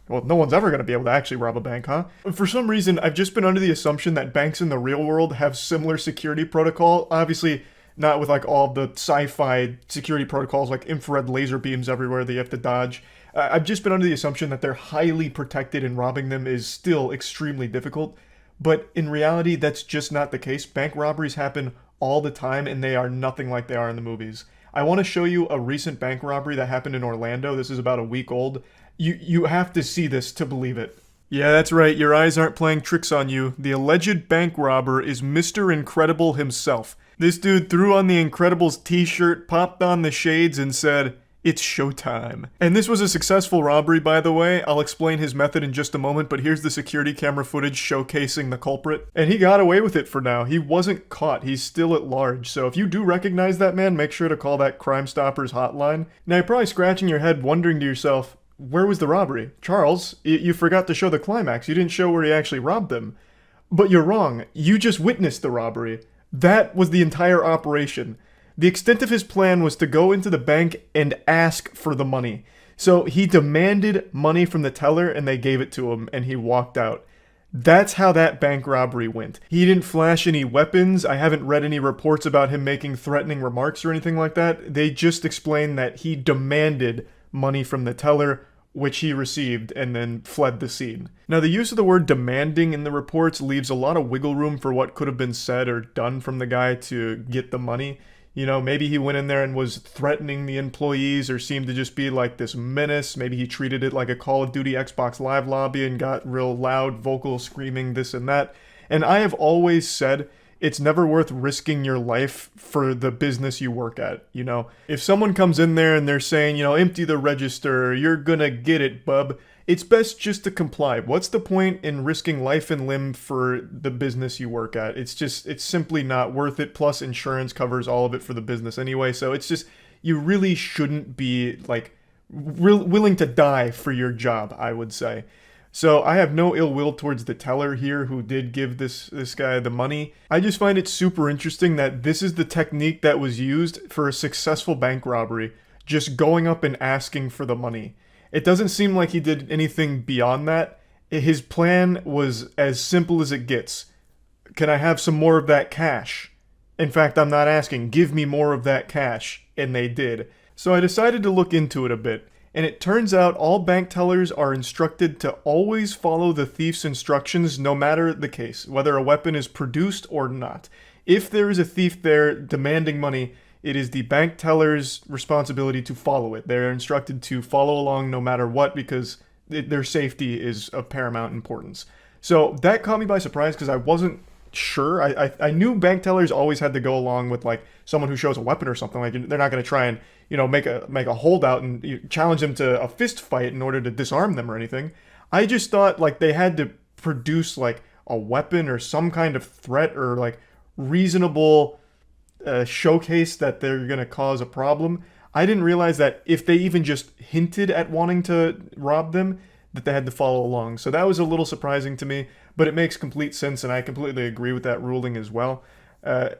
Well, no one's ever going to be able to actually rob a bank, huh? For some reason, I've just been under the assumption that banks in the real world have similar security protocol. Obviously, not with, like, all the sci-fi security protocols, like infrared laser beams everywhere that you have to dodge. I've just been under the assumption that they're highly protected and robbing them is still extremely difficult. But in reality, that's just not the case. Bank robberies happen all the time, and they are nothing like they are in the movies. I want to show you a recent bank robbery that happened in Orlando. This is about a week old. You have to see this to believe it. Yeah, that's right. Your eyes aren't playing tricks on you. The alleged bank robber is Mr. Incredible himself. This dude threw on the Incredibles t-shirt, popped on the shades, and said, "It's showtime." And this was a successful robbery, by the way. I'll explain his method in just a moment, but here's the security camera footage showcasing the culprit. And he got away with it for now. He wasn't caught. He's still at large. So if you do recognize that man, make sure to call that Crime Stoppers hotline. Now you're probably scratching your head wondering to yourself, where was the robbery? Charles, you forgot to show the climax. You didn't show where he actually robbed them. But you're wrong. You just witnessed the robbery. That was the entire operation. The extent of his plan was to go into the bank and ask for the money. So he demanded money from the teller and they gave it to him and he walked out. That's how that bank robbery went. He didn't flash any weapons. I haven't read any reports about him making threatening remarks or anything like that. They just explained that he demanded money from the teller, which he received, and then fled the scene. Now, the use of the word demanding in the reports leaves a lot of wiggle room for what could have been said or done from the guy to get the money. You know, maybe he went in there and was threatening the employees or seemed to just be like this menace. Maybe he treated it like a Call of Duty Xbox Live lobby and got real loud, vocal, screaming this and that. And I have always said it's never worth risking your life for the business you work at, you know? If someone comes in there and they're saying, you know, empty the register, you're gonna get it, bub, it's best just to comply. What's the point in risking life and limb for the business you work at? It's simply not worth it. Plus, insurance covers all of it for the business anyway. So it's just, you really shouldn't be, like, willing to die for your job, I would say. So I have no ill will towards the teller here who did give this guy the money. I just find it super interesting that this is the technique that was used for a successful bank robbery. Just going up and asking for the money. It doesn't seem like he did anything beyond that. His plan was as simple as it gets. Can I have some more of that cash? In fact, I'm not asking. Give me more of that cash. And they did. So I decided to look into it a bit. And it turns out all bank tellers are instructed to always follow the thief's instructions no matter the case, whether a weapon is produced or not. If there is a thief there demanding money, it is the bank teller's responsibility to follow it. They're instructed to follow along no matter what because their safety is of paramount importance. So that caught me by surprise because I wasn't sure. I knew bank tellers always had to go along with like someone who shows a weapon or something. Like they're not going to try and, you know, make a holdout and challenge them to a fist fight in order to disarm them or anything. I just thought like they had to produce like a weapon or some kind of threat or like reasonable showcase that they're going to cause a problem. I didn't realize that if they even just hinted at wanting to rob them, that they had to follow along. So that was a little surprising to me, but it makes complete sense, and I completely agree with that ruling as well.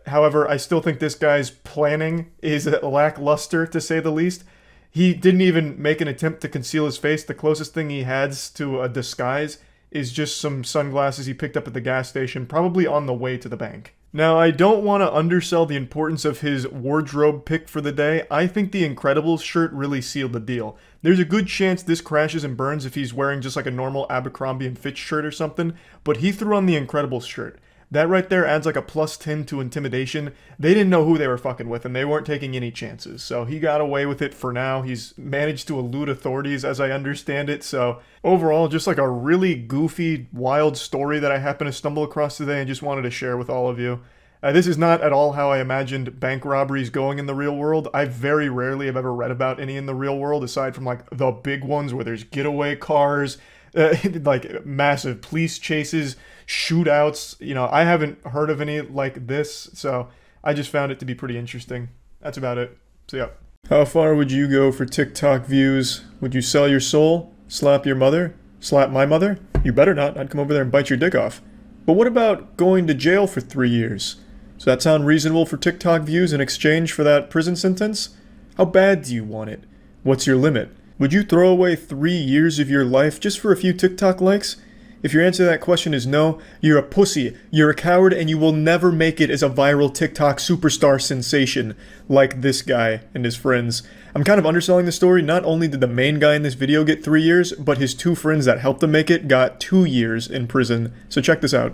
However, I still think this guy's planning is lackluster, to say the least. He didn't even make an attempt to conceal his face. The closest thing he has to a disguise is just some sunglasses he picked up at the gas station, probably on the way to the bank. Now, I don't want to undersell the importance of his wardrobe pick for the day. I think the Incredibles shirt really sealed the deal. There's a good chance this crashes and burns if he's wearing just like a normal Abercrombie & Fitch shirt or something, but he threw on the Incredibles shirt. That right there adds like a +10 to intimidation. They didn't know who they were fucking with, and they weren't taking any chances. So he got away with it for now. He's managed to elude authorities, as I understand it. So overall, just like a really goofy, wild story that I happened to stumble across today and just wanted to share with all of you. This is not at all how I imagined bank robberies going in the real world. I very rarely have ever read about any in the real world, aside from like the big ones where there's getaway cars, like massive police chases, shootouts. You know, I haven't heard of any like this, so I just found it to be pretty interesting. That's about it. So yeah. How far would you go for TikTok views? Would you sell your soul? Slap your mother? Slap my mother? You better not. I'd come over there and bite your dick off. But what about going to jail for 3 years? Does that sound reasonable for TikTok views in exchange for that prison sentence? How bad do you want it? What's your limit? Would you throw away 3 years of your life just for a few TikTok likes? If your answer to that question is no, you're a pussy, you're a coward, and you will never make it as a viral TikTok superstar sensation like this guy and his friends. I'm kind of underselling the story. Not only did the main guy in this video get 3 years, but his 2 friends that helped him make it got 2 years in prison. So check this out.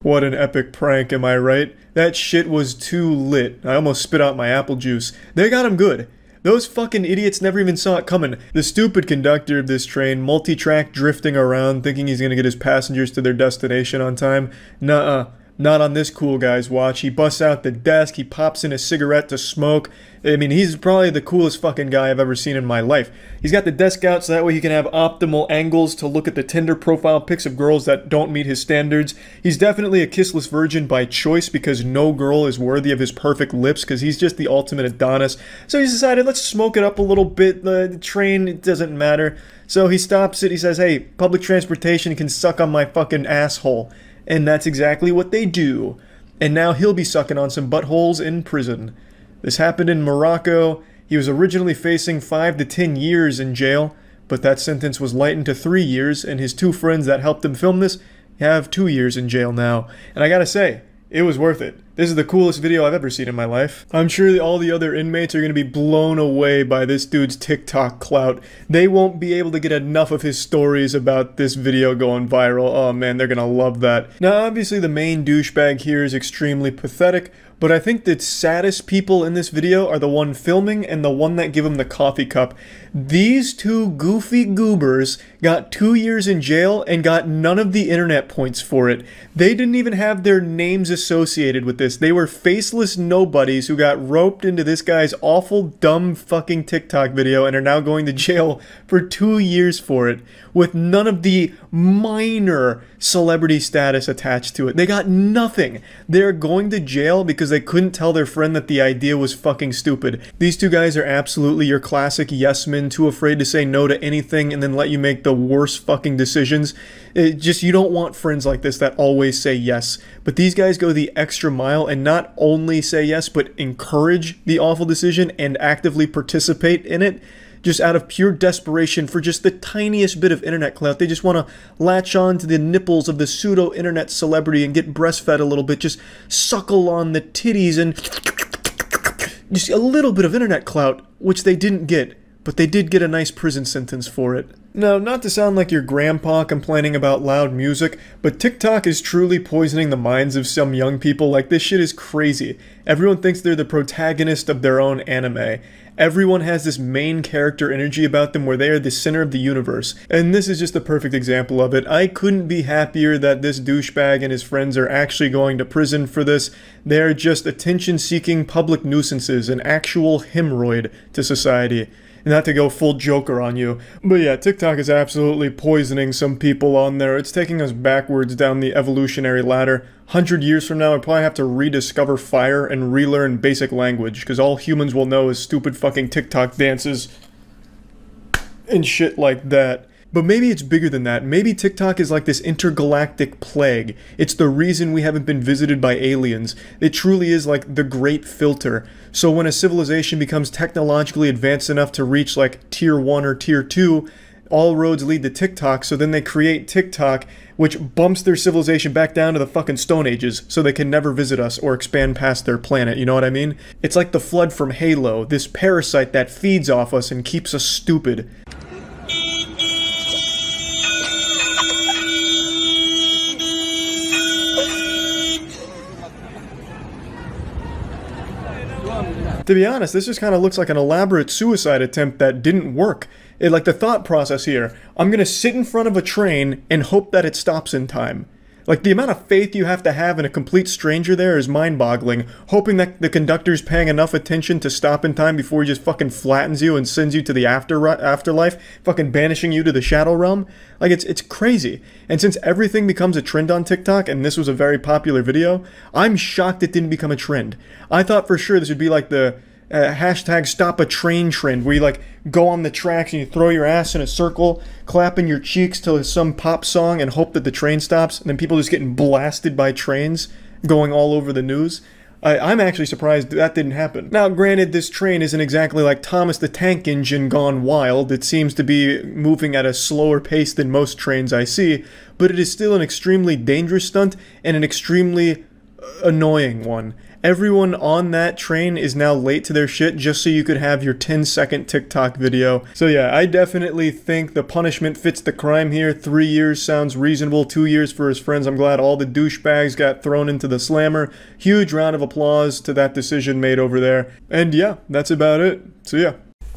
What an epic prank, am I right? That shit was too lit. I almost spit out my apple juice. They got him good. Those fucking idiots never even saw it coming. The stupid conductor of this train, multi-track drifting around, thinking he's gonna get his passengers to their destination on time. Nuh-uh. Not on this cool guy's watch. He busts out the desk, he pops in a cigarette to smoke. I mean, he's probably the coolest fucking guy I've ever seen in my life. He's got the desk out so that way he can have optimal angles to look at the Tinder profile pics of girls that don't meet his standards. He's definitely a kissless virgin by choice because no girl is worthy of his perfect lips because he's just the ultimate Adonis. So he's decided, let's smoke it up a little bit. The train, it doesn't matter. So he stops it, he says, hey, public transportation can suck on my fucking asshole. And that's exactly what they do. And now he'll be sucking on some buttholes in prison. This happened in Morocco. He was originally facing 5 to 10 years in jail, but that sentence was lightened to 3 years, and his 2 friends that helped him film this have 2 years in jail now. And I gotta say, it was worth it. This is the coolest video I've ever seen in my life. I'm sure all the other inmates are going to be blown away by this dude's TikTok clout. They won't be able to get enough of his stories about this video going viral. Oh man, they're going to love that. Now obviously the main douchebag here is extremely pathetic, but I think the saddest people in this video are the one filming and the one that give him the coffee cup. These 2 goofy goobers got 2 years in jail and got none of the internet points for it. They didn't even have their names associated with this. They were faceless nobodies who got roped into this guy's awful, dumb fucking TikTok video and are now going to jail for 2 years for it, with none of the minor celebrity status attached to it. They got nothing. They're going to jail because they couldn't tell their friend that the idea was fucking stupid. These 2 guys are absolutely your classic yes men, too afraid to say no to anything and then let you make the worst fucking decisions. You don't want friends like this that always say yes. But these guys go the extra mile and not only say yes, but encourage the awful decision and actively participate in it. just out of pure desperation for just the tiniest bit of internet clout. They just want to latch on to the nipples of the pseudo-internet celebrity and get breastfed a little bit, just suckle on the titties and just a little bit of internet clout, which they didn't get, but they did get a nice prison sentence for it. Now, not to sound like your grandpa complaining about loud music, but TikTok is truly poisoning the minds of some young people. Like, this shit is crazy. Everyone thinks they're the protagonist of their own anime. Everyone has this main character energy about them where they are the center of the universe. And this is just a perfect example of it. I couldn't be happier that this douchebag and his friends are actually going to prison for this. They're just attention-seeking public nuisances, an actual hemorrhoid to society. Not to go full Joker on you. But yeah, TikTok is absolutely poisoning some people on there. It's taking us backwards down the evolutionary ladder. 100 years from now, I probably have to rediscover fire and relearn basic language, because all humans will know is stupid fucking TikTok dances and shit like that. But maybe it's bigger than that. Maybe TikTok is like this intergalactic plague. It's the reason we haven't been visited by aliens. It truly is like the great filter. So when a civilization becomes technologically advanced enough to reach like tier 1 or tier 2, all roads lead to TikTok, so then they create TikTok, which bumps their civilization back down to the fucking Stone Ages, so they can never visit us or expand past their planet, you know what I mean? It's like the Flood from Halo, this parasite that feeds off us and keeps us stupid. To be honest, this just kind of looks like an elaborate suicide attempt that didn't work. Like the thought process here, I'm gonna sit in front of a train and hope that it stops in time. Like, the amount of faith you have to have in a complete stranger there is mind-boggling, hoping that the conductor's paying enough attention to stop in time before he just fucking flattens you and sends you to the afterlife, fucking banishing you to the shadow realm. Like, it's crazy. And since everything becomes a trend on TikTok, and this was a very popular video, I'm shocked it didn't become a trend. I thought for sure this would be like the hashtag stop a train trend, where you like go on the tracks and you throw your ass in a circle, clapping your cheeks to some pop song and hope that the train stops, and then people just getting blasted by trains going all over the news. I'm actually surprised that didn't happen. Now, granted, this train isn't exactly like Thomas the Tank Engine gone wild. It seems to be moving at a slower pace than most trains I see, but it is still an extremely dangerous stunt and an extremely annoying one. Everyone on that train is now late to their shit just so you could have your 10-second TikTok video. So yeah, I definitely think the punishment fits the crime here. 3 years sounds reasonable, 2 years for his friends. I'm glad all the douchebags got thrown into the slammer. Huge round of applause to that decision made over there. And yeah, that's about it. So yeah.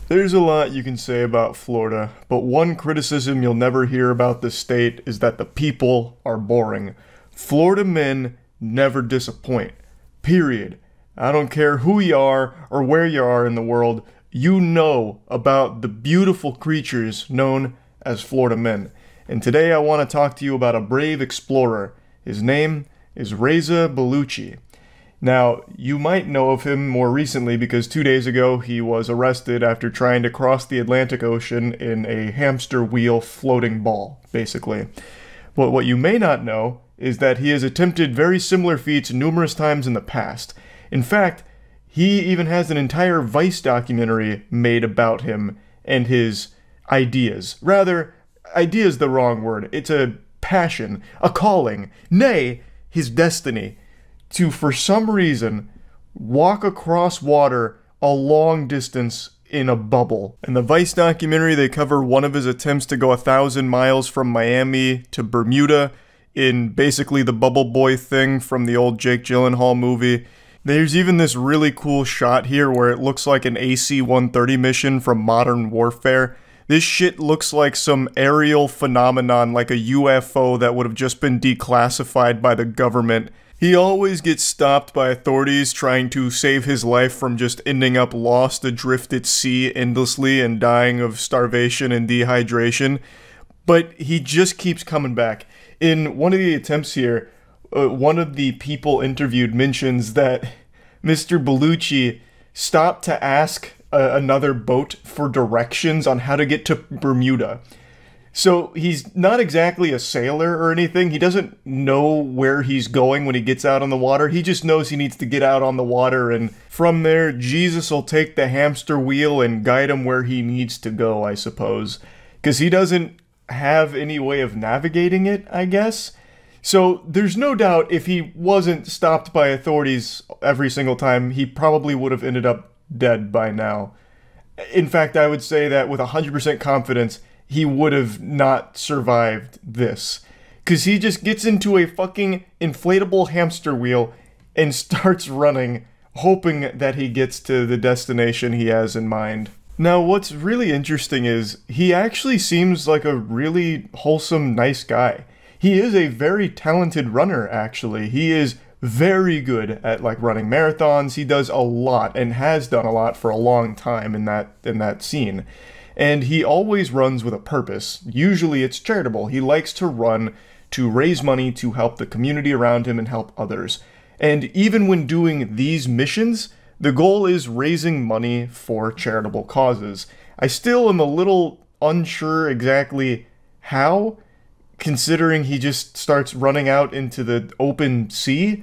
There's a lot you can say about Florida, but one criticism you'll never hear about the state is that the people are boring. Florida men never disappoint. Period. I don't care who you are or where you are in the world, you know about the beautiful creatures known as Florida men. And today I want to talk to you about a brave explorer. His name is Reza Bellucci. Now, you might know of him more recently because 2 days ago he was arrested after trying to cross the Atlantic Ocean in a hamster wheel floating ball, basically. But what you may not know is that he has attempted very similar feats numerous times in the past. In fact, he even has an entire Vice documentary made about him and his ideas. Rather, idea is the wrong word. It's a passion, a calling, nay, his destiny, to, for some reason, walk across water a long distance in a bubble. In the Vice documentary, they cover one of his attempts to go 1,000 miles from Miami to Bermuda, in basically the bubble boy thing from the old Jake Gyllenhaal movie. There's even this really cool shot here where it looks like an AC-130 mission from Modern Warfare. This shit looks like some aerial phenomenon, like a UFO that would have just been declassified by the government. He always gets stopped by authorities trying to save his life from just ending up lost adrift at sea endlessly and dying of starvation and dehydration. But he just keeps coming back. In one of the attempts here, one of the people interviewed mentions that Mr. Bellucci stopped to ask another boat for directions on how to get to Bermuda. So he's not exactly a sailor or anything. He doesn't know where he's going when he gets out on the water. He just knows he needs to get out on the water, and from there, Jesus will take the hamster wheel and guide him where he needs to go, I suppose. Because he doesn't have any way of navigating it, I guess. So there's no doubt if he wasn't stopped by authorities every single time, he probably would have ended up dead by now. In fact, I would say that with 100% confidence, he would have not survived this. Because he just gets into a fucking inflatable hamster wheel and starts running, hoping that he gets to the destination he has in mind. Now, what's really interesting is he actually seems like a really wholesome, nice guy. He is a very talented runner, actually. He is very good at like running marathons. He does a lot and has done a lot for a long time in that scene. And he always runs with a purpose. Usually it's charitable. He likes to run to raise money to help the community around him and help others. And even when doing these missions, the goal is raising money for charitable causes. I still am a little unsure exactly how, considering he just starts running out into the open sea,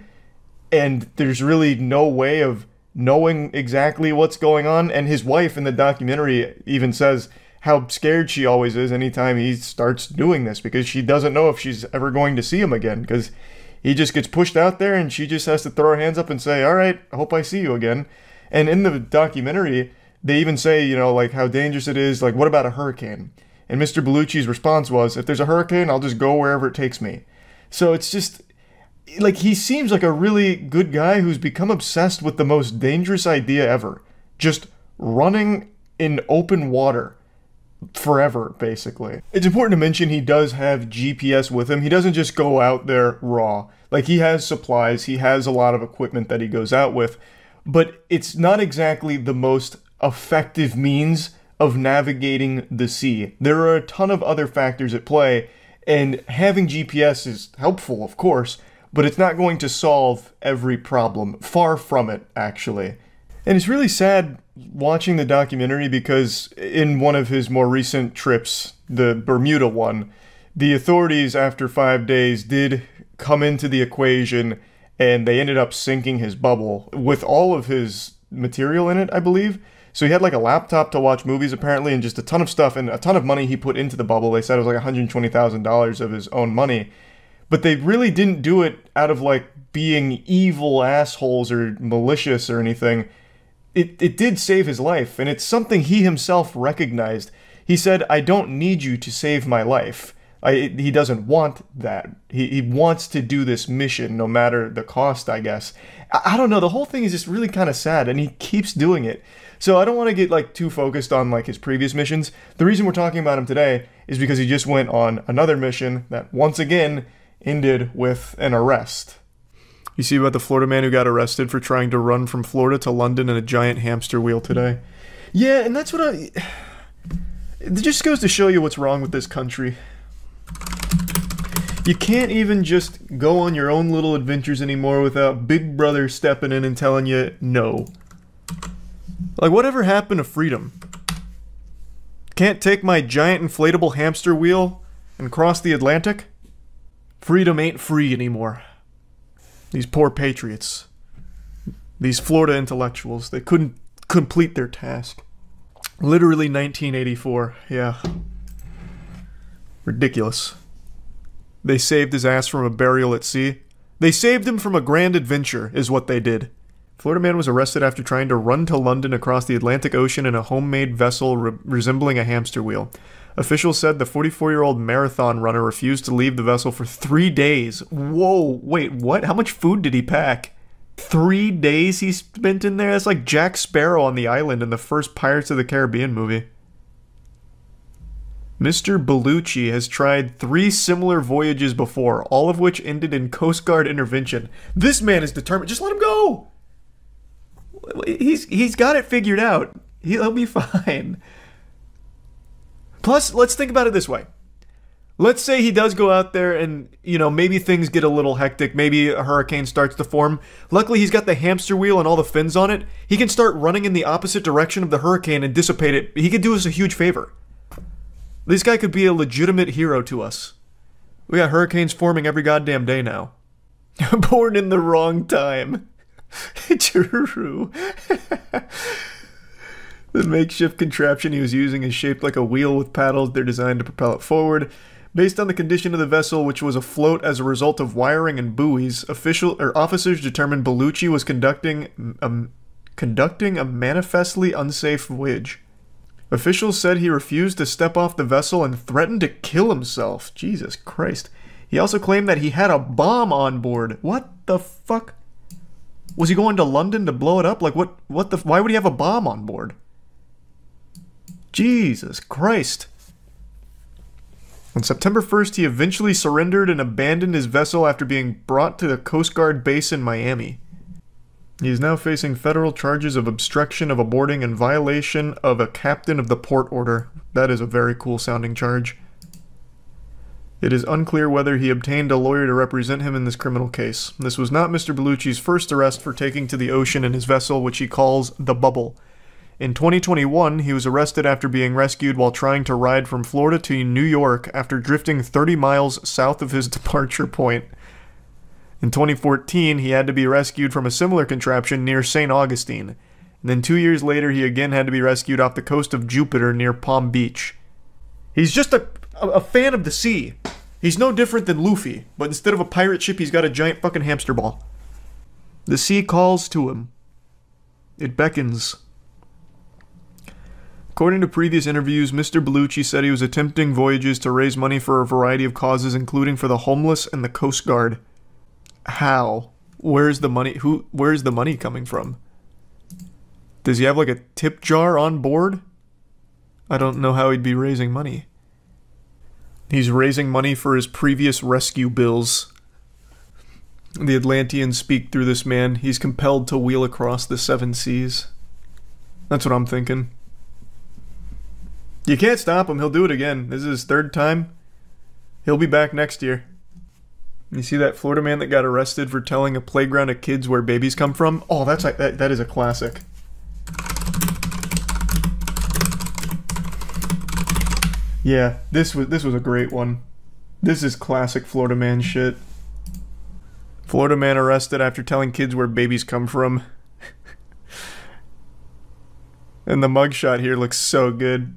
and there's really no way of knowing exactly what's going on. And his wife in the documentary even says how scared she always is anytime he starts doing this, because she doesn't know if she's ever going to see him again, because he just gets pushed out there and she just has to throw her hands up and say, all right, I hope I see you again. And in the documentary, they even say, you know, like how dangerous it is, like what about a hurricane? And Mr. Bellucci's response was, if there's a hurricane, I'll just go wherever it takes me. So it's just, like, he seems like a really good guy who's become obsessed with the most dangerous idea ever. Just running in open water forever, basically. It's important to mention he does have GPS with him. He doesn't just go out there raw. Like, he has supplies, he has a lot of equipment that he goes out with, but it's not exactly the most effective means of navigating the sea. There are a ton of other factors at play, and having GPS is helpful, of course, but it's not going to solve every problem. Far from it, actually. And it's really sad watching the documentary because in one of his more recent trips, the Bermuda one, the authorities after 5 days did come into the equation and they ended up sinking his bubble with all of his material in it, I believe. So he had like a laptop to watch movies apparently and just a ton of stuff and a ton of money he put into the bubble. They said it was like $120,000 of his own money. But they really didn't do it out of like being evil assholes or malicious or anything. It did save his life, and it's something he himself recognized. He said, I don't need you to save my life. He doesn't want that. He wants to do this mission no matter the cost, I guess. I don't know, the whole thing is just really kind of sad, and he keeps doing it. So I don't want to get like too focused on like his previous missions. The reason we're talking about him today is because he just went on another mission that once again ended with an arrest. You see about the Florida man who got arrested for trying to run from Florida to London in a giant hamster wheel today? Yeah, and that's what it just goes to show you what's wrong with this country. You can't even just go on your own little adventures anymore without Big Brother stepping in and telling you no. Like, whatever happened to freedom? Can't take my giant inflatable hamster wheel and cross the Atlantic? Freedom ain't free anymore. These poor patriots. These Florida intellectuals, they couldn't complete their task. Literally 1984, yeah. Ridiculous. They saved his ass from a burial at sea. They saved him from a grand adventure, is what they did. Florida man was arrested after trying to run to London across the Atlantic Ocean in a homemade vessel resembling a hamster wheel. Officials said the 44-year-old marathon runner refused to leave the vessel for 3 days. Whoa, wait, what? How much food did he pack? 3 days he spent in there? That's like Jack Sparrow on the island in the first Pirates of the Caribbean movie. Mr. Bellucci has tried 3 similar voyages before, all of which ended in Coast Guard intervention. This man is determined. Just let him go! He's got it figured out. He'll be fine. Plus, let's think about it this way. Let's say he does go out there and, you know, maybe things get a little hectic. Maybe a hurricane starts to form. Luckily, he's got the hamster wheel and all the fins on it. He can start running in the opposite direction of the hurricane and dissipate it. He could do us a huge favor. This guy could be a legitimate hero to us. We got hurricanes forming every goddamn day now. Born in the wrong time. True. The makeshift contraption he was using is shaped like a wheel with paddles. They're designed to propel it forward. Based on the condition of the vessel, which was afloat as a result of wiring and buoys, officers determined Bellucci was conducting a manifestly unsafe voyage. Officials said he refused to step off the vessel and threatened to kill himself. Jesus Christ. He also claimed that he had a bomb on board. What the fuck? Was he going to London to blow it up? Like, why would he have a bomb on board? Jesus Christ. On September 1st, he eventually surrendered and abandoned his vessel after being brought to the Coast Guard base in Miami. He is now facing federal charges of obstruction of a boarding and violation of a captain of the port order. That is a very cool sounding charge. It is unclear whether he obtained a lawyer to represent him in this criminal case. This was not Mr. Bellucci's first arrest for taking to the ocean in his vessel, which he calls the Bubble. In 2021, he was arrested after being rescued while trying to ride from Florida to New York after drifting 30 miles south of his departure point. In 2014, he had to be rescued from a similar contraption near St. Augustine. And then 2 years later, he again had to be rescued off the coast of Jupiter near Palm Beach. He's just a fan of the sea. He's no different than Luffy, but instead of a pirate ship, he's got a giant fucking hamster ball. The sea calls to him. It beckons. According to previous interviews, Mr. Bellucci said he was attempting voyages to raise money for a variety of causes, including for the homeless and the Coast Guard. How? Where's the money? Where's the money coming from? Does he have like a tip jar on board? I don't know how he'd be raising money. He's raising money for his previous rescue bills. The Atlanteans speak through this man. He's compelled to wheel across the 7 seas. That's what I'm thinking. You can't stop him. He'll do it again. This is his 3rd time. He'll be back next year. You see that Florida man that got arrested for telling a playground of kids where babies come from? Oh, that's like that is a classic. Yeah, this was a great one. This is classic Florida man shit. Florida man arrested after telling kids where babies come from. And the mugshot here looks so good.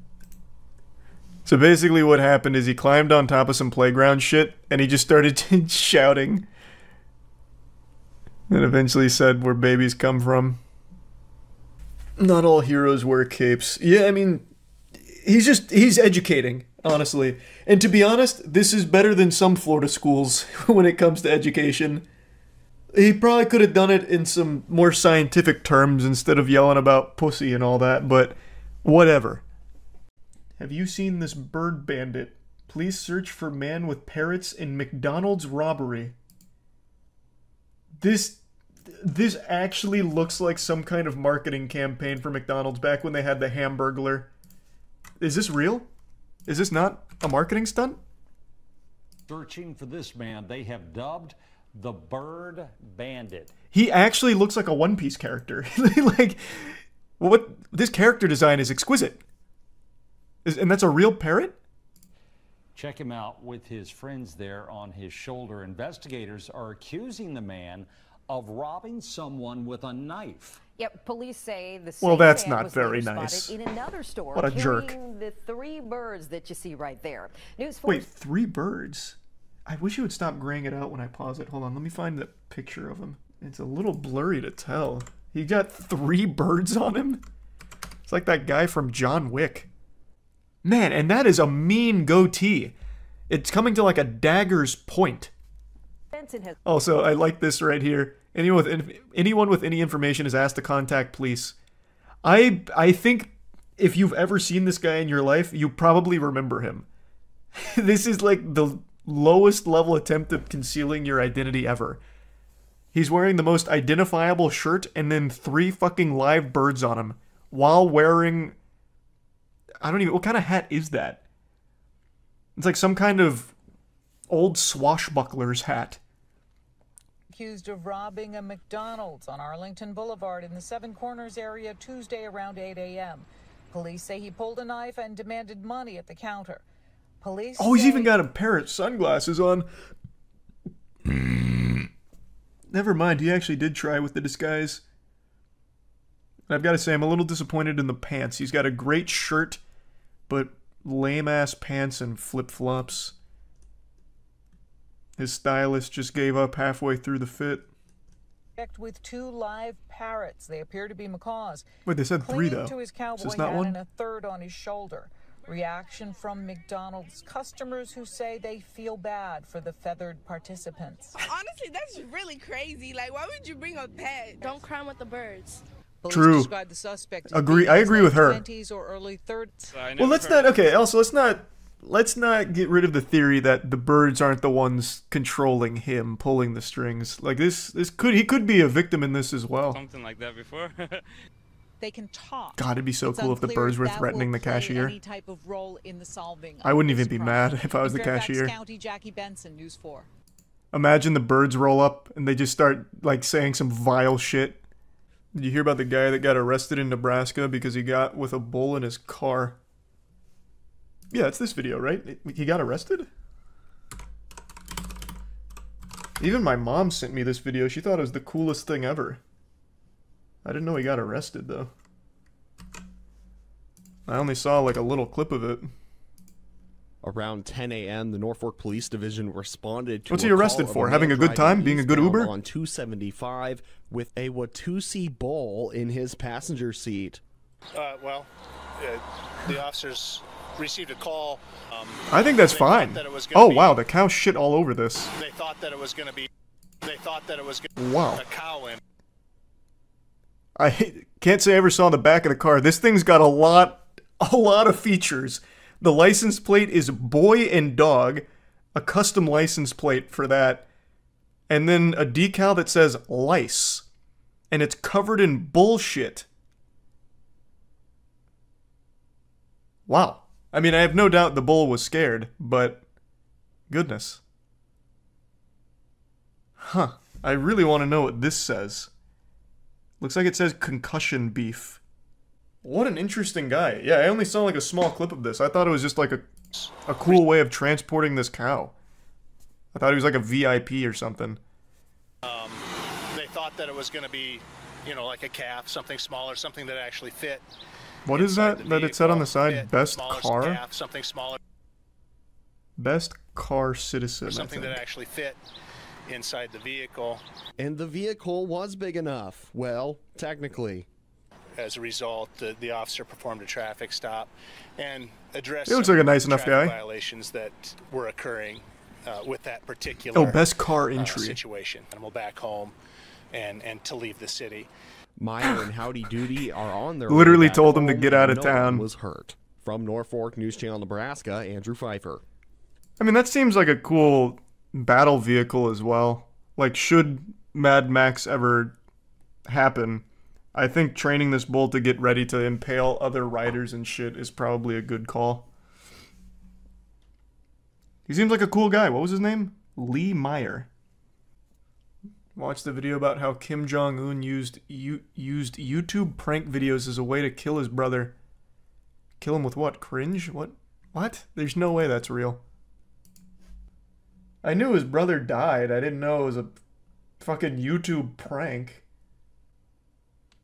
So basically what happened is he climbed on top of some playground shit and he just started shouting. And eventually said where babies come from. Not all heroes wear capes. Yeah, I mean, he's educating, honestly. And to be honest, this is better than some Florida schools when it comes to education. He probably could have done it in some more scientific terms instead of yelling about pussy and all that, but whatever. Have you seen this bird bandit? Please search for man with parrots in McDonald's robbery. This actually looks like some kind of marketing campaign for McDonald's back when they had the Hamburglar. Is this real? Is this not a marketing stunt? Searching for this man they have dubbed the Bird Bandit. He actually looks like a One Piece character. Like, what? This character design is exquisite. And that's a real parrot? Check him out with his friends there on his shoulder. Investigators are accusing the man of robbing someone with a knife. Yep, police say the well, same that's man not was very later nice. spotted in another store what a jerk. carrying the 3 birds that you see right there. News Wait, 3 birds? I wish you would stop graying it out when I pause it. Hold on, let me find the picture of him. It's a little blurry to tell. He got 3 birds on him? It's like that guy from John Wick. Man, and that is a mean goatee. It's coming to like a dagger's point. Also, I like this right here. Anyone with any information is asked to contact police. I think if you've ever seen this guy in your life, you probably remember him. This is like the lowest level attempt of concealing your identity ever. He's wearing the most identifiable shirt and then 3 fucking live birds on him while wearing... I don't even... What kind of hat is that? It's like some kind of old swashbuckler's hat. Accused of robbing a McDonald's on Arlington Boulevard in the Seven Corners area Tuesday around 8 a.m. Police say he pulled a knife and demanded money at the counter. Police Oh, he's say even got a pair of sunglasses on. Never mind, he actually did try with the disguise. I've got to say, I'm a little disappointed in the pants. He's got a great shirt, but lame-ass pants and flip-flops. His stylist just gave up halfway through the fit. with 2 live parrots. They appear to be macaws. Wait, they said 3 though. To his cowboy Is this not hat one? and a third on his shoulder. Reaction from McDonald's customers who say they feel bad for the feathered participants. Honestly, that's really crazy. Like, why would you bring a pet? Don't crime with the birds. Police True. describe the suspect as Agree. being I in his agree with late her. 20s or early 30s. Well, let's not. Okay. Also, let's not get rid of the theory that the birds aren't the ones controlling him, pulling the strings. Like he could be a victim in this as well. Something like that before. They can talk. God, it'd be so It's cool if the unclear birds were that threatening will the play cashier. Any type of role in the solving I of wouldn't this even be crime. mad if I was In the Fairfax cashier. County, Jackie Benson, News 4. Imagine the birds roll up and they just start like saying some vile shit. Did you hear about the guy that got arrested in Nebraska because he got with a bull in his car? Yeah, it's this video, right? He got arrested? Even my mom sent me this video. She thought it was the coolest thing ever. I didn't know he got arrested, though. I only saw like a little clip of it. Around 10 a.m., the Norfolk Police Division responded to What's he a call arrested of for? man Having a good driving time? Being a good eastbound Uber? on 275 with a Watusi bull in his passenger seat. The officers received a call. I think that's fine. Oh wow, the cow shit all over this. They thought that it was going to be. They thought that it was going to be Wow. a cow in. I can't say I ever saw the back of the car. This thing's got a lot of features. The license plate is boy and dog, a custom license plate for that, and then a decal that says lice, and it's covered in bullshit. Wow. I mean, I have no doubt the bull was scared, but goodness. Huh. I really want to know what this says. Looks like it says concussion beef. What an interesting guy. Yeah, I only saw like a small clip of this. I thought it was just like a cool way of transporting this cow. I thought he was like a VIP or something. They thought that it was going to be, like a calf, something smaller, something that actually fit. What is that it said on the side? Best Smaller car? calf, something smaller. Best car citizen, Or something I think. that actually fit inside the vehicle. And the vehicle was big enough. Well, technically. As a result, the officer performed a traffic stop and addressed He looks some like a nice enough traffic guy. violations that were occurring with that particular Oh, best car entry. situation. Animal back home and to leave the city. Meyer and Howdy Doody are on their Literally way back told him to home, get out of and no one town. was hurt. From Norfolk News Channel, Nebraska, Andrew Pfeiffer. I mean, that seems like a cool battle vehicle as well. Like, should Mad Max ever happen, I think training this bull to get ready to impale other riders and shit is probably a good call. He seems like a cool guy. What was his name? Lee Meyer. Watch the video about how Kim Jong-un used YouTube prank videos as a way to kill his brother. Kill him with what? Cringe? What? There's no way that's real. I knew his brother died. I didn't know it was a fucking YouTube prank.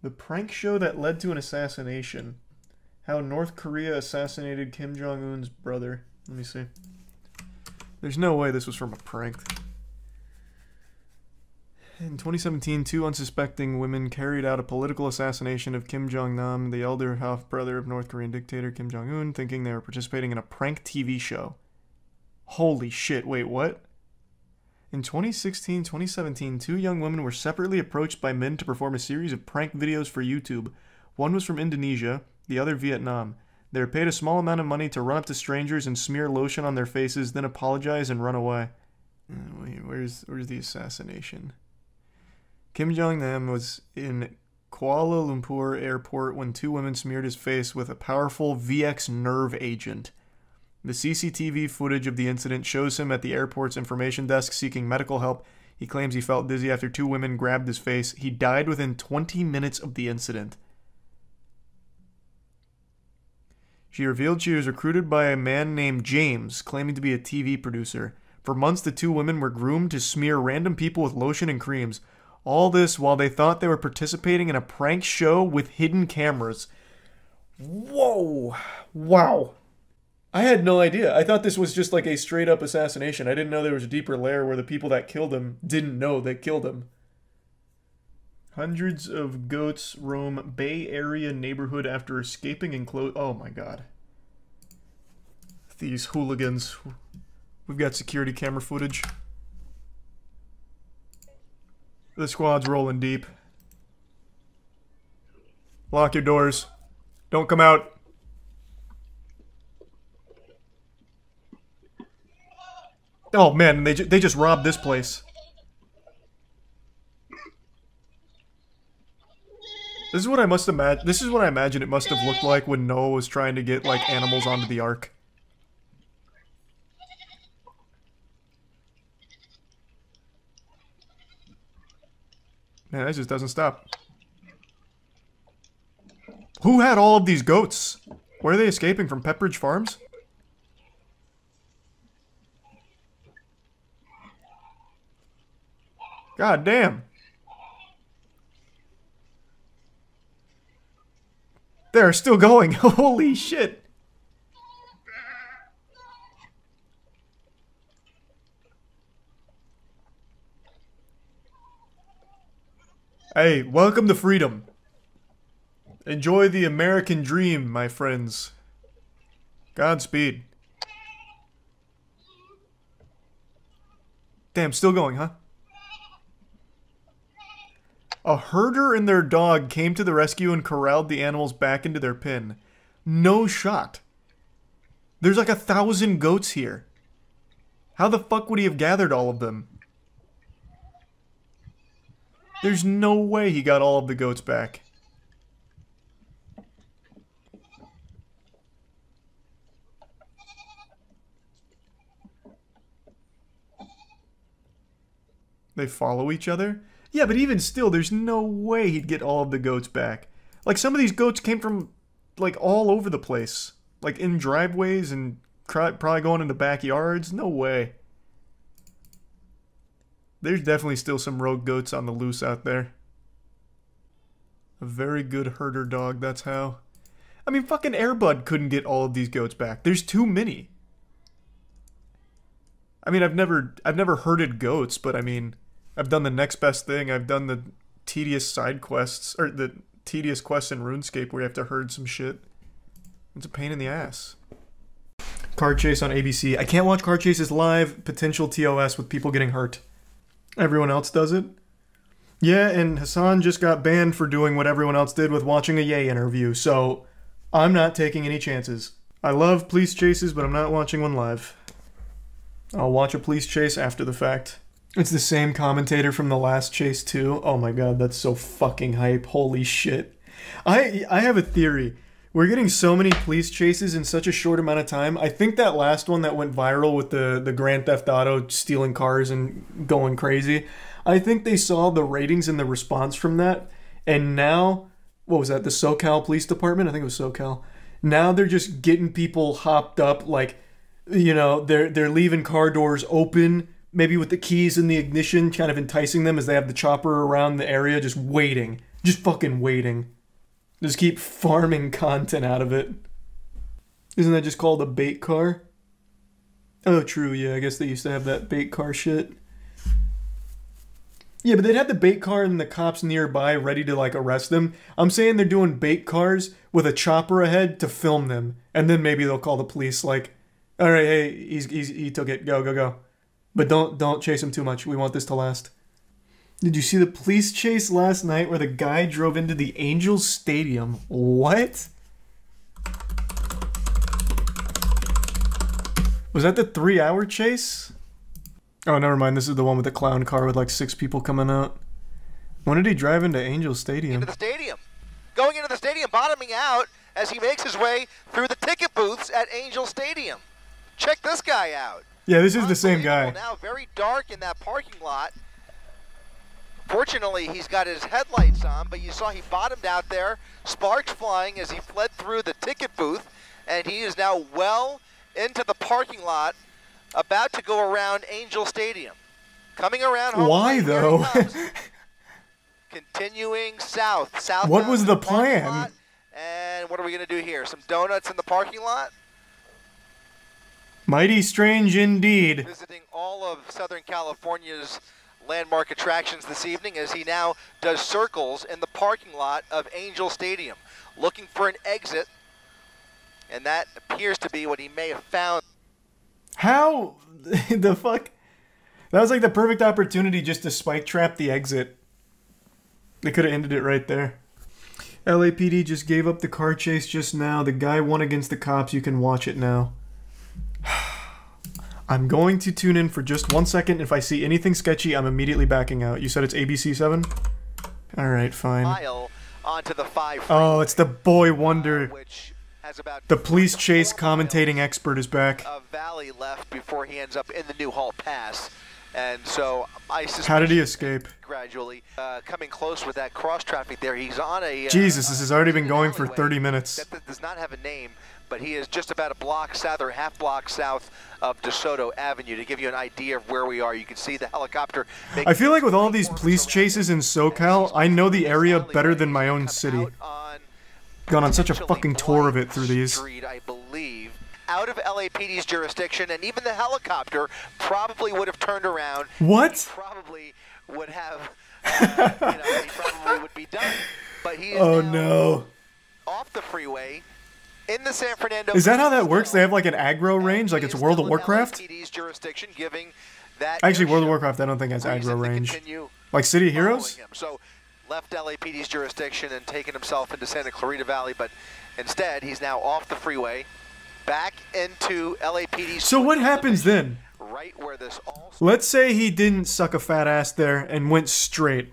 The prank show that led to an assassination. How North Korea assassinated Kim Jong-un's brother. Let me see. There's no way this was from a prank. In 2017, 2 unsuspecting women carried out a political assassination of Kim Jong-nam, the elder half-brother of North Korean dictator Kim Jong-un, thinking they were participating in a prank TV show. Holy shit, wait, what? In 2016-2017, 2 young women were separately approached by men to perform a series of prank videos for YouTube. One was from Indonesia, the other Vietnam. They were paid a small amount of money to run up to strangers and smear lotion on their faces, then apologize and run away. Wait, where's the assassination? Kim Jong-nam was in Kuala Lumpur airport when 2 women smeared his face with a powerful VX nerve agent. The CCTV footage of the incident shows him at the airport's information desk seeking medical help. He claims he felt dizzy after 2 women grabbed his face. He died within 20 minutes of the incident. She revealed she was recruited by a man named James, claiming to be a TV producer. For months, the two women were groomed to smear random people with lotion and creams. All this while they thought they were participating in a prank show with hidden cameras. Whoa. Wow. I had no idea. I thought this was just like a straight up assassination. I didn't know there was a deeper layer where the people that killed him didn't know they killed him. Hundreds of goats roam Bay Area neighborhood after escaping enclosed. Oh my god. These hooligans. We've got security camera footage. The squad's rolling deep. Lock your doors. Don't come out. Oh man, they just robbed this place. This is what I must imagine. This is what I imagine it must have looked like when Noah was trying to get like animals onto the ark. Man, that just doesn't stop. Who had all of these goats? Where are they escaping from? Pepperidge Farms? God damn. They're still going. Holy shit. Hey, welcome to freedom. Enjoy the American dream, my friends. Godspeed. Damn, still going, huh? A herder and their dog came to the rescue and corralled the animals back into their pen. No shot. There's like 1,000 goats here. How the fuck would he have gathered all of them? There's no way he got all of the goats back. They follow each other? Yeah, but even still, there's no way he'd get all of the goats back. Like, some of these goats came from, like, all over the place. Like, in driveways and probably going into backyards. No way. There's definitely still some rogue goats on the loose out there. A very good herder dog, that's how. I mean, fucking Airbud couldn't get all of these goats back. There's too many. I mean, I've never herded goats, but I mean, I've done the next best thing. I've done the tedious side quests, or the tedious quests in RuneScape where you have to herd some shit. It's a pain in the ass. Car chase on ABC. I can't watch car chases live. Potential TOS with people getting hurt. Everyone else does it. Yeah, and Hassan just got banned for doing what everyone else did with watching a Ye interview, so I'm not taking any chances. I love police chases, but I'm not watching one live. I'll watch a police chase after the fact. It's the same commentator from the last chase too. Oh my god, that's so fucking hype. Holy shit. I have a theory. We're getting so many police chases in such a short amount of time. I think that last one that went viral with the Grand Theft Auto stealing cars and going crazy, I think they saw the ratings and the response from that, and now, what was that, the SoCal Police Department? I think it was SoCal. Now they're just getting people hopped up, like, you know, they're leaving car doors open, maybe with the keys in the ignition, kind of enticing them as they have the chopper around the area, just waiting. Just fucking waiting. Just keep farming content out of it. Isn't that just called a bait car? Oh, true, yeah, I guess they used to have that bait car shit. Yeah, but they'd have the bait car and the cops nearby ready to, like, arrest them. I'm saying they're doing bait cars with a chopper ahead to film them. And then maybe they'll call the police, like, alright, hey, he took it, go. But don't chase him too much, we want this to last. Did you see the police chase last night where the guy drove into the Angels Stadium? What? Was that the 3-hour chase? Oh, never mind. This is the one with the clown car with like 6 people coming out. When did he drive into Angels Stadium? Into the stadium. Going into the stadium, bottoming out as he makes his way through the ticket booths at Angel Stadium. Check this guy out. Yeah, this is the same guy. Now very dark in that parking lot. Fortunately, he's got his headlights on, but you saw he bottomed out there, sparks flying as he fled through the ticket booth and he is now well into the parking lot, about to go around Angel Stadium. Coming around home. Why, though? Continuing south. What was the parking plan? lot. And what are we going to do here? Some donuts in the parking lot? Mighty strange indeed. Visiting all of Southern California's landmark attractions this evening as he now does circles in the parking lot of Angel Stadium, looking for an exit, and that appears to be what he may have found. How the fuck? That was like the perfect opportunity just to spike trap the exit. They could have ended it right there. LAPD just gave up the car chase just now. The guy won against the cops. You can watch it now. I'm going to tune in for just 1 second. If I see anything sketchy, I'm immediately backing out. You said it's ABC 7? Alright, fine. Onto the 5 Oh, it's the boy wonder. which has about The police chase commentating expert is back. a valley left before he ends up in the Newhall Pass. And so I suspect How did he escape? gradually coming close with that cross traffic there. He's on a Jesus, this has already been going for 30 minutes. that does not have a name, but he is just about a block south or half block south of DeSoto Avenue. To give you an idea of where we are, you can see the helicopter. I feel like with all these police chases in SoCal, I know the area better than my own city. Gone on such a fucking tour of it through these. Street, I believe, out of LAPD's jurisdiction, and even the helicopter probably would have turned around. What? Probably would have, he probably would be done. But he is Oh now no. off the freeway in the San Fernando. Is that how that works? They have like an aggro range, like it's World of Warcraft? LAPD's jurisdiction, giving that Actually, World of Warcraft I don't think has aggro range. Like City of Heroes? him. So left LAPD's jurisdiction and taken himself into Santa Clarita Valley, but instead he's now off the freeway, back into LAPD's. So what happens then? Right where this all. Let's say he didn't suck a fat ass there and went straight,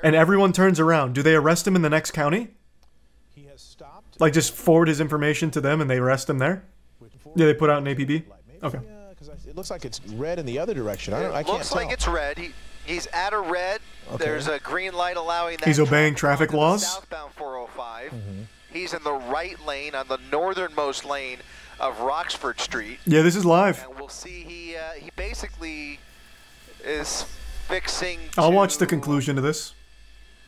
and everyone turns around. Do they arrest him in the next county? He has stopped. Like just forward his information to them and they arrest him there? Yeah, they put out an APB? Okay. It looks like it's red in the other direction. I can't Looks tell. like it's red. He's at a red. Okay. There's a green light allowing that. He's obeying traffic laws? Southbound 405. He's in the right lane on the northernmost lane of Roxford Street. Yeah, this is live. And we'll see he basically is fixing. I'll watch the conclusion to this.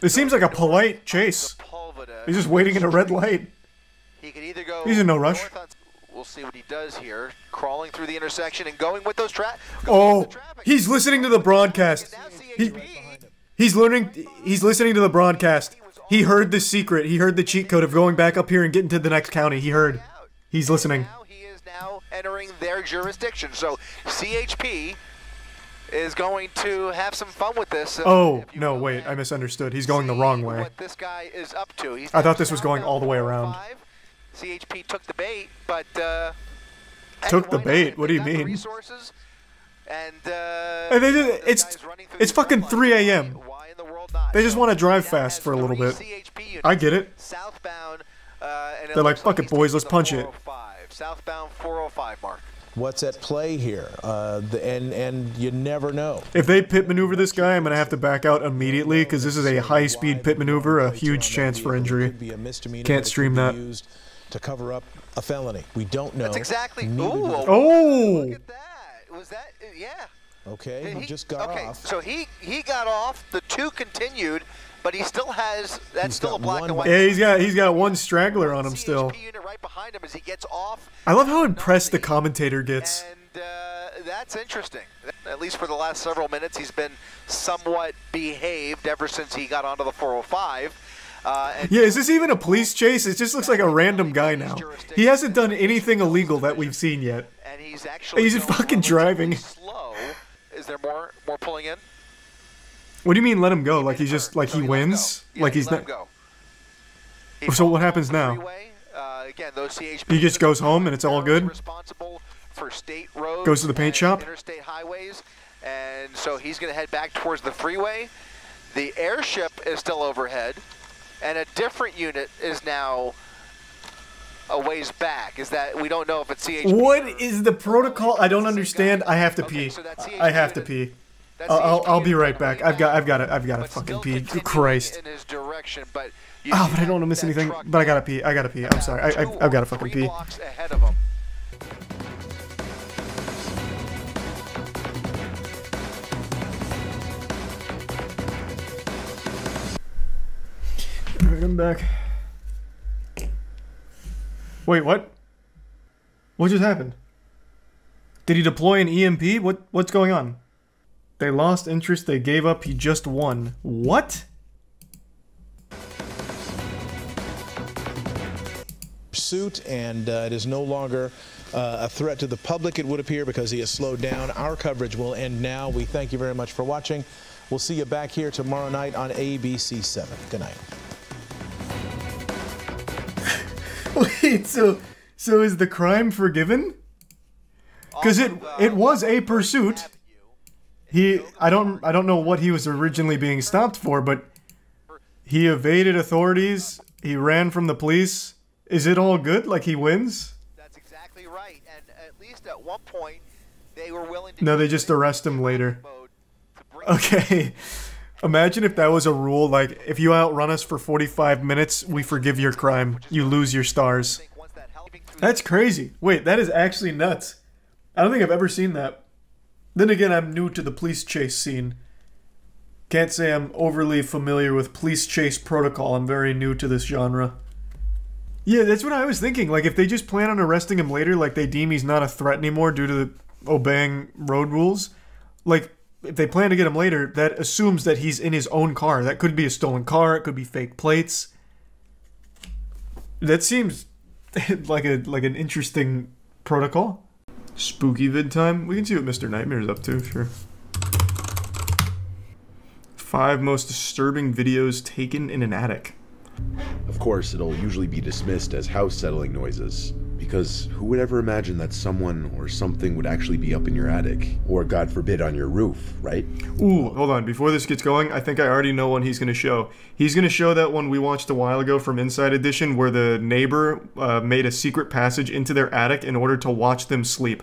It seems like a polite chase. He's just waiting in a red light. He could either go. He's in no rush. We'll see what he does here. Crawling through the intersection and going with those Oh, he's listening to the broadcast. He's listening to the broadcast. He heard the secret. He heard the cheat code of going back up here and getting to the next county. He heard. He's listening. He is now entering their jurisdiction. So CHP is going to have some fun with this. Oh, no, wait. I misunderstood. He's going the wrong way. What this guy is up to. He's I thought this was going all the way around. CHP took the bait, but Took the bait? What do you mean? resources and it's fucking 3 a.m. They just want to drive fast for a little bit. I get it. Southbound, They're like, fuck it, boys, let's punch it. Southbound 405 mark. What's at play here? And you never know. If they pit maneuver this guy, I'm going to have to back out immediately because this is a high-speed pit maneuver, a huge chance for injury. Can't stream that. Used to cover up a felony. We don't know. That's exactly. Oh! Look at that. Was that? Yeah. Okay, he just got off. So he got off. The two continued, but he still has. That's still a black and white. Yeah, he's got one straggler on him still. Right behind him as he gets off. I love how impressed the commentator gets. And that's interesting. At least for the last several minutes, he's been somewhat behaved ever since he got onto the 405. Yeah, is this even a police chase? It just looks like a random guy now. He hasn't done anything illegal that we've seen yet. And he's actually just fucking driving. Slow. Is there more pulling in? What do you mean let him go? Like he's just like he wins? Like he's not. So what happens now? Again, those CHP He just goes home and it's all good. Responsible for state roads. Goes to the paint shop. Interstate highways, and so he's going to head back towards the freeway. The airship is still overhead, and a different unit is now a ways back. Is that we don't know if it's CHP. What is the protocol? I don't understand. I have to pee. I have to pee. I'll be right back. I've got to fucking pee. Christ. In his direction, but Oh, but I don't want to miss anything. But I gotta pee. I gotta pee. I'm sorry. I've gotta fucking pee. Ahead of him. Alright, I'm back. Wait, what? What just happened? Did he deploy an EMP? What's going on? They lost interest, they gave up, he just won. What? Pursuit, and it is no longer a threat to the public, it would appear, because he has slowed down. Our coverage will end now. We thank you very much for watching. We'll see you back here tomorrow night on ABC 7. Good night. Wait, so is the crime forgiven? Because it was a pursuit. I don't know what he was originally being stopped for, but he evaded authorities. He ran from the police. Is it all good? Like he wins? That's exactly right. And at least at one point, they were willing to. No, they just arrest him later. Okay. Imagine if that was a rule, like, if you outrun us for 45 minutes, we forgive your crime. You lose your stars. That's crazy. Wait, that is actually nuts. I don't think I've ever seen that. Then again, I'm new to the police chase scene. Can't say I'm overly familiar with police chase protocol. I'm very new to this genre. Yeah, that's what I was thinking. Like, if they just plan on arresting him later, like they deem he's not a threat anymore due to obeying road rules, like, if they plan to get him later, that assumes that he's in his own car. That could be a stolen car, it could be fake plates. That seems like an interesting protocol. Spooky vid time. We can see what Mr. Nightmare's up to, sure. 5 most disturbing videos taken in an attic. Of course, it'll usually be dismissed as house settling noises, because who would ever imagine that someone or something would actually be up in your attic, or God forbid on your roof, right? Ooh, hold on, before this gets going, I think I already know one he's going to show. He's going to show that one we watched a while ago from Inside Edition, where the neighbor made a secret passage into their attic in order to watch them sleep.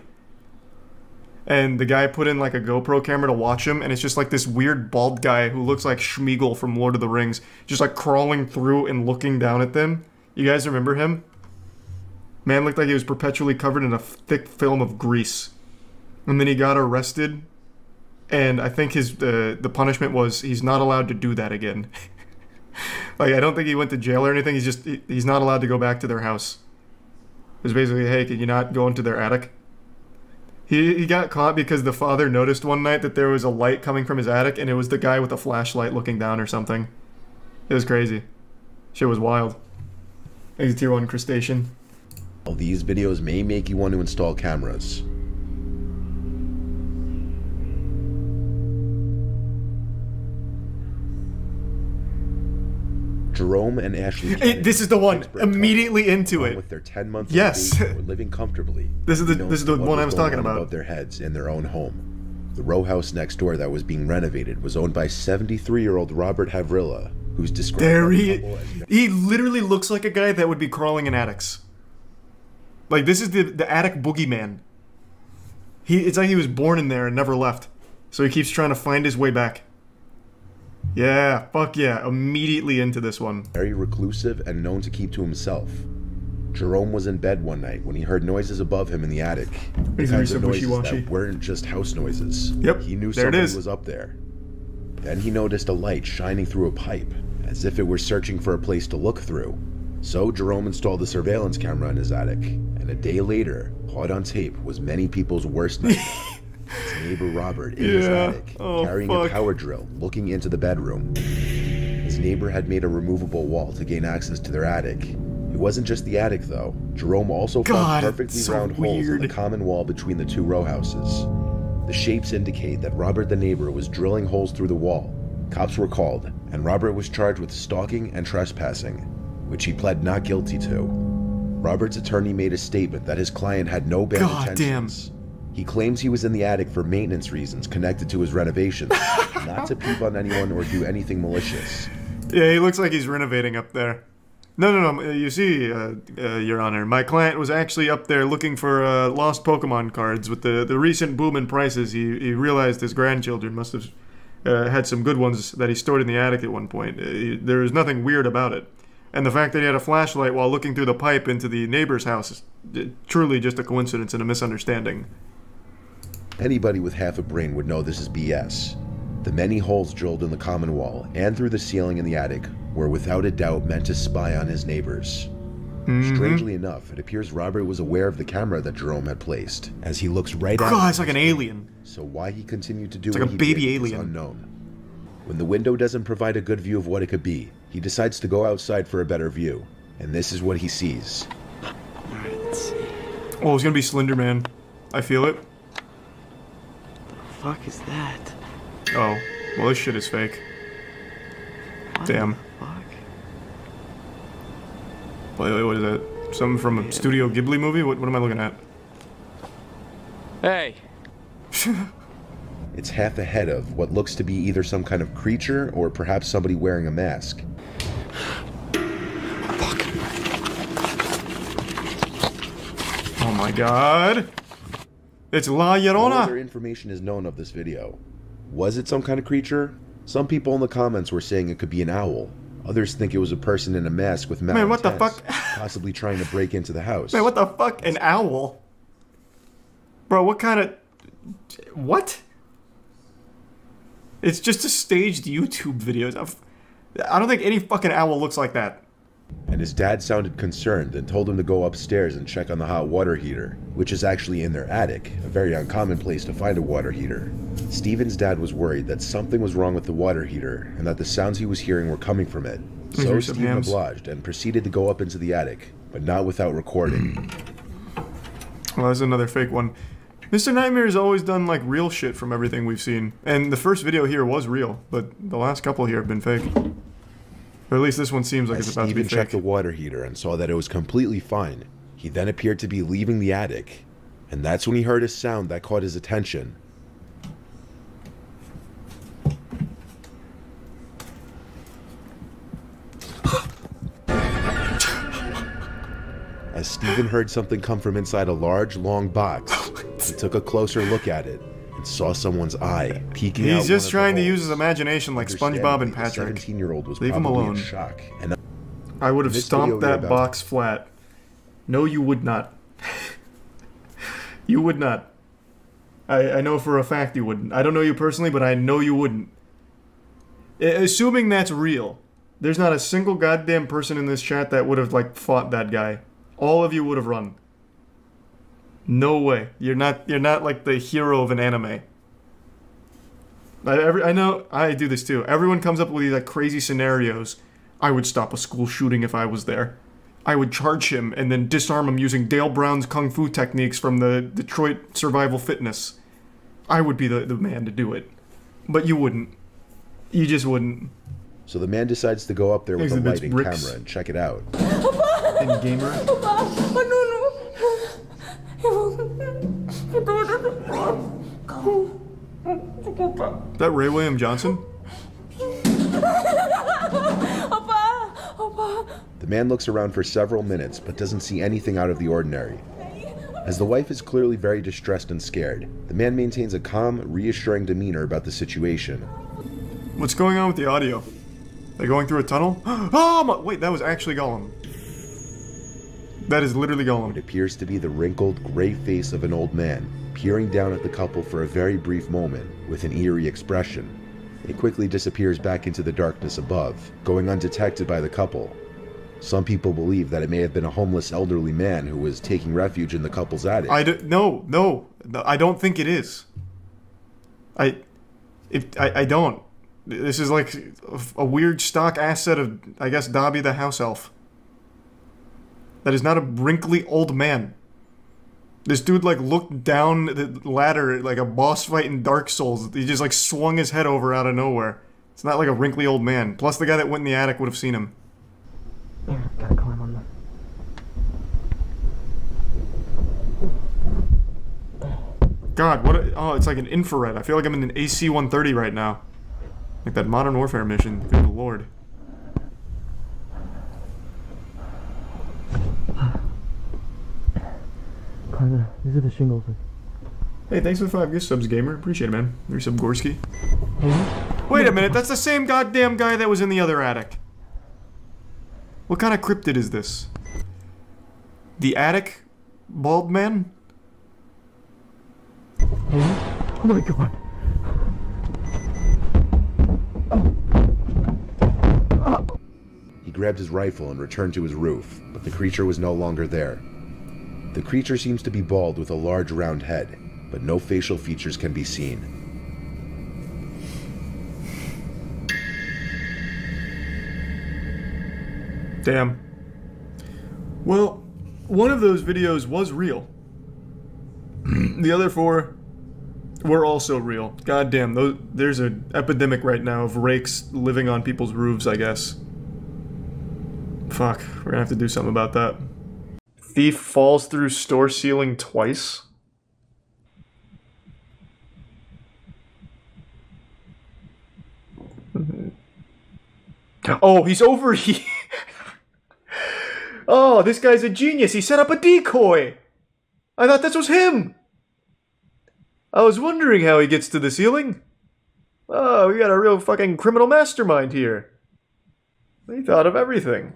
And the guy put in like a GoPro camera to watch him, and it's just like this weird bald guy who looks like Schmeagol from Lord of the Rings, just like crawling through and looking down at them. You guys remember him? Man looked like he was perpetually covered in a thick film of grease. And then he got arrested, and I think his the punishment was he's not allowed to do that again. Like, I don't think he went to jail or anything, he's not allowed to go back to their house. It was basically, hey, can you not go into their attic? He got caught because the father noticed one night that there was a light coming from his attic, and it was the guy with a flashlight looking down or something. It was crazy. Shit was wild. He's a tier 1 crustacean. Well, these videos may make you want to install cameras. Jerome and Ashley. This is the one. Immediately into it. With their 10-month yes. baby, were living comfortably. This is the one I was talking about. Above their heads in their own home. The row house next door that was being renovated was owned by 73-year-old Robert Havrilla, who's described. There he literally looks like a guy that would be crawling in attics. Like, this is the attic boogeyman. It's like he was born in there and never left. So he keeps trying to find his way back. Yeah, fuck yeah, immediately into this one. Very reclusive and known to keep to himself. Jerome was in bed one night when he heard noises above him in the attic. The kinds of noises that weren't just house noises. Yep, he knew somebody was up there. Then he noticed a light shining through a pipe, as if it were searching for a place to look through. So Jerome installed a surveillance camera in his attic, and a day later, caught on tape was many people's worst night. His neighbor Robert in his attic, carrying a power drill, looking into the bedroom. His neighbor had made a removable wall to gain access to their attic. It wasn't just the attic, though. Jerome also found perfectly round holes in the common wall between the 2 row houses. The shapes indicate that Robert the neighbor was drilling holes through the wall. Cops were called, and Robert was charged with stalking and trespassing, which he pled not guilty to. Robert's attorney made a statement that his client had no bad intentions. He claims he was in the attic for maintenance reasons connected to his renovations, not to peep on anyone or do anything malicious. Yeah, he looks like he's renovating up there. No, you see, Your Honor, my client was actually up there looking for lost Pokemon cards. With the recent boom in prices, he realized his grandchildren must have had some good ones that he stored in the attic at one point. There was nothing weird about it. And the fact that he had a flashlight while looking through the pipe into the neighbor's house is truly just a coincidence and a misunderstanding. Anybody with half a brain would know this is BS. The many holes drilled in the common wall and through the ceiling in the attic were without a doubt meant to spy on his neighbors. Strangely enough, it appears Robert was aware of the camera that Jerome had placed, as he looks right at him. It's like an alien. So why he continued to do It's what like a he baby did alien. is unknown. When the window doesn't provide a good view of what it could be, he decides to go outside for a better view, and this is what he sees. Let's see. Oh, it's gonna be Slender Man. I feel it. The fuck is that? Oh, well, this shit is fake. Damn. Wait, what is that? Something from a Studio Ghibli movie? What am I looking at? Hey. It's half ahead of what looks to be either some kind of creature or perhaps somebody wearing a mask. Oh my god. It's La No Llorona. other information is known of this video. Was it some kind of creature? Some people in the comments were saying it could be an owl. Others think it was a person in a mask with Man, what the malintents, fuck? possibly trying to break into the house. Man, what the fuck? An owl? Bro, what kind of... What? It's just a staged YouTube video. I don't think any fucking owl looks like that. And his dad sounded concerned and told him to go upstairs and check on the hot water heater, which is actually in their attic, a very uncommon place to find a water heater. Steven's dad was worried that something was wrong with the water heater and that the sounds he was hearing were coming from it. So Steven obliged and proceeded to go up into the attic, but not without recording. Well, that's another fake one. Mr. Nightmare has always done, like, real shit from everything we've seen. And the first video here was real, but the last couple here have been fake. Or at least this one seems like it's about to be Steven fake. checked the water heater and saw that it was completely fine. He then appeared to be leaving the attic, and that's when he heard a sound that caught his attention. As Steven heard something come from inside a large, long box, he took a closer look at it and saw someone's eye peeking out. He's just trying to use his imagination like SpongeBob and Patrick. 17-year-old was Leave him probably alone. in shock. And I would have this stomped video you're that about box flat. No, you would not. You would not. I know for a fact you wouldn't. I don't know you personally, but I know you wouldn't. Assuming that's real, there's not a single goddamn person in this chat that would have, like, fought that guy. All of you would have run. No way. You're not like the hero of an anime. I know I do this too. Everyone comes up with these like crazy scenarios. I would stop a school shooting if I was there. I would charge him and then disarm him using Dale Brown's kung fu techniques from the Detroit Survival Fitness. I would be the man to do it. But you wouldn't. You just wouldn't. So the man decides to go up there with a Exhibits light and bricks. camera and check it out. In gamer. That Ray William Johnson? The man looks around for several minutes but doesn't see anything out of the ordinary. As the wife is clearly very distressed and scared, the man maintains a calm, reassuring demeanor about the situation. What's going on with the audio? They're going through a tunnel? Oh my, wait, that was actually Gollum. That is literally Gollum. It appears to be the wrinkled, gray face of an old man, peering down at the couple for a very brief moment with an eerie expression. It quickly disappears back into the darkness above, going undetected by the couple. Some people believe that it may have been a homeless elderly man who was taking refuge in the couple's attic. No, I don't think it is. I don't. This is like a weird stock asset of, I guess, Dobby the house elf. That is not a wrinkly old man. This dude, like, looked down the ladder like a boss fight in Dark Souls. He just, like, swung his head over out of nowhere. It's not like a wrinkly old man. Plus, the guy that went in the attic would have seen him. Yeah, gotta climb on them. God, oh, it's like an infrared. I feel like I'm in an AC-130 right now. Like that Modern Warfare mission. Good lord. These are the shingles. Hey, thanks for the 5 gift subs, gamer. Appreciate it, man. Resub Gorski. Wait a minute, that's the same goddamn guy that was in the other attic. What kind of cryptid is this? The attic bald man? Oh my god. He grabbed his rifle and returned to his roof, but the creature was no longer there. The creature seems to be bald with a large round head, but no facial features can be seen. Damn. Well, one of those videos was real. The other 4 were also real. God damn, there's an epidemic right now of rakes living on people's roofs, I guess. Fuck, we're gonna have to do something about that. Thief falls through store ceiling twice? Oh, he's over here! Oh, this guy's a genius. He set up a decoy. I thought this was him. I was wondering how he gets to the ceiling. Oh, we got a real fucking criminal mastermind here. He thought of everything.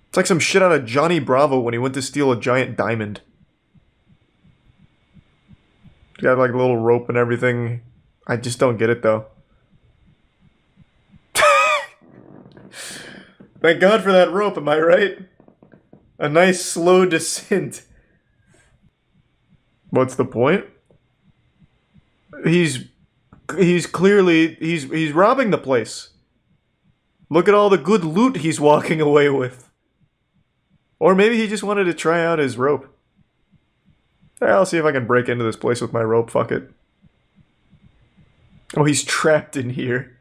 It's like some shit out of Johnny Bravo when he went to steal a giant diamond. He's got like a little rope and everything. I just don't get it though. Thank God for that rope, am I right? A nice slow descent. What's the point? He's clearly he's robbing the place. Look at all the good loot he's walking away with. Or maybe he just wanted to try out his rope. I'll see if I can break into this place with my rope, fuck it. Oh, he's trapped in here.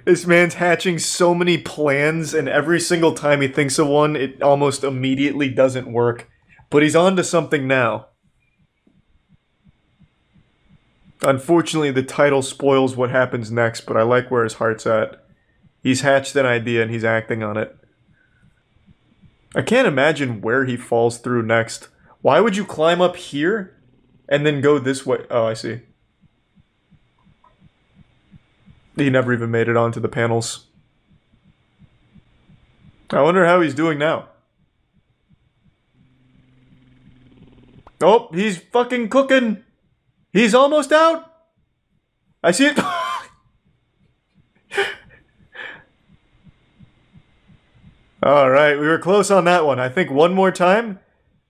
This man's hatching so many plans, and every single time he thinks of one, it almost immediately doesn't work. But he's on to something now. Unfortunately, the title spoils what happens next, but I like where his heart's at. He's hatched an idea and he's acting on it. I can't imagine where he falls through next. Why would you climb up here and then go this way? Oh, I see. He never even made it onto the panels. I wonder how he's doing now. Oh, he's fucking cooking. He's almost out. I see it. Alright, we were close on that one. I think one more time,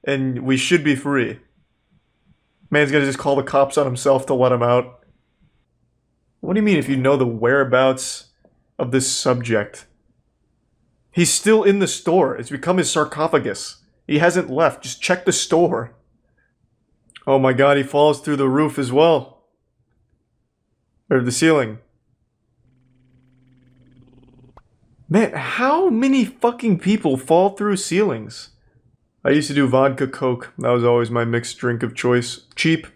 and we should be free. Man's gonna just call the cops on himself to let him out. What do you mean if you know the whereabouts of this subject? He's still in the store. It's become his sarcophagus. He hasn't left. Just check the store. Oh my god, he falls through the roof as well. Or the ceiling. Man, how many fucking people fall through ceilings? I used to do vodka coke. That was always my mixed drink of choice. Cheap.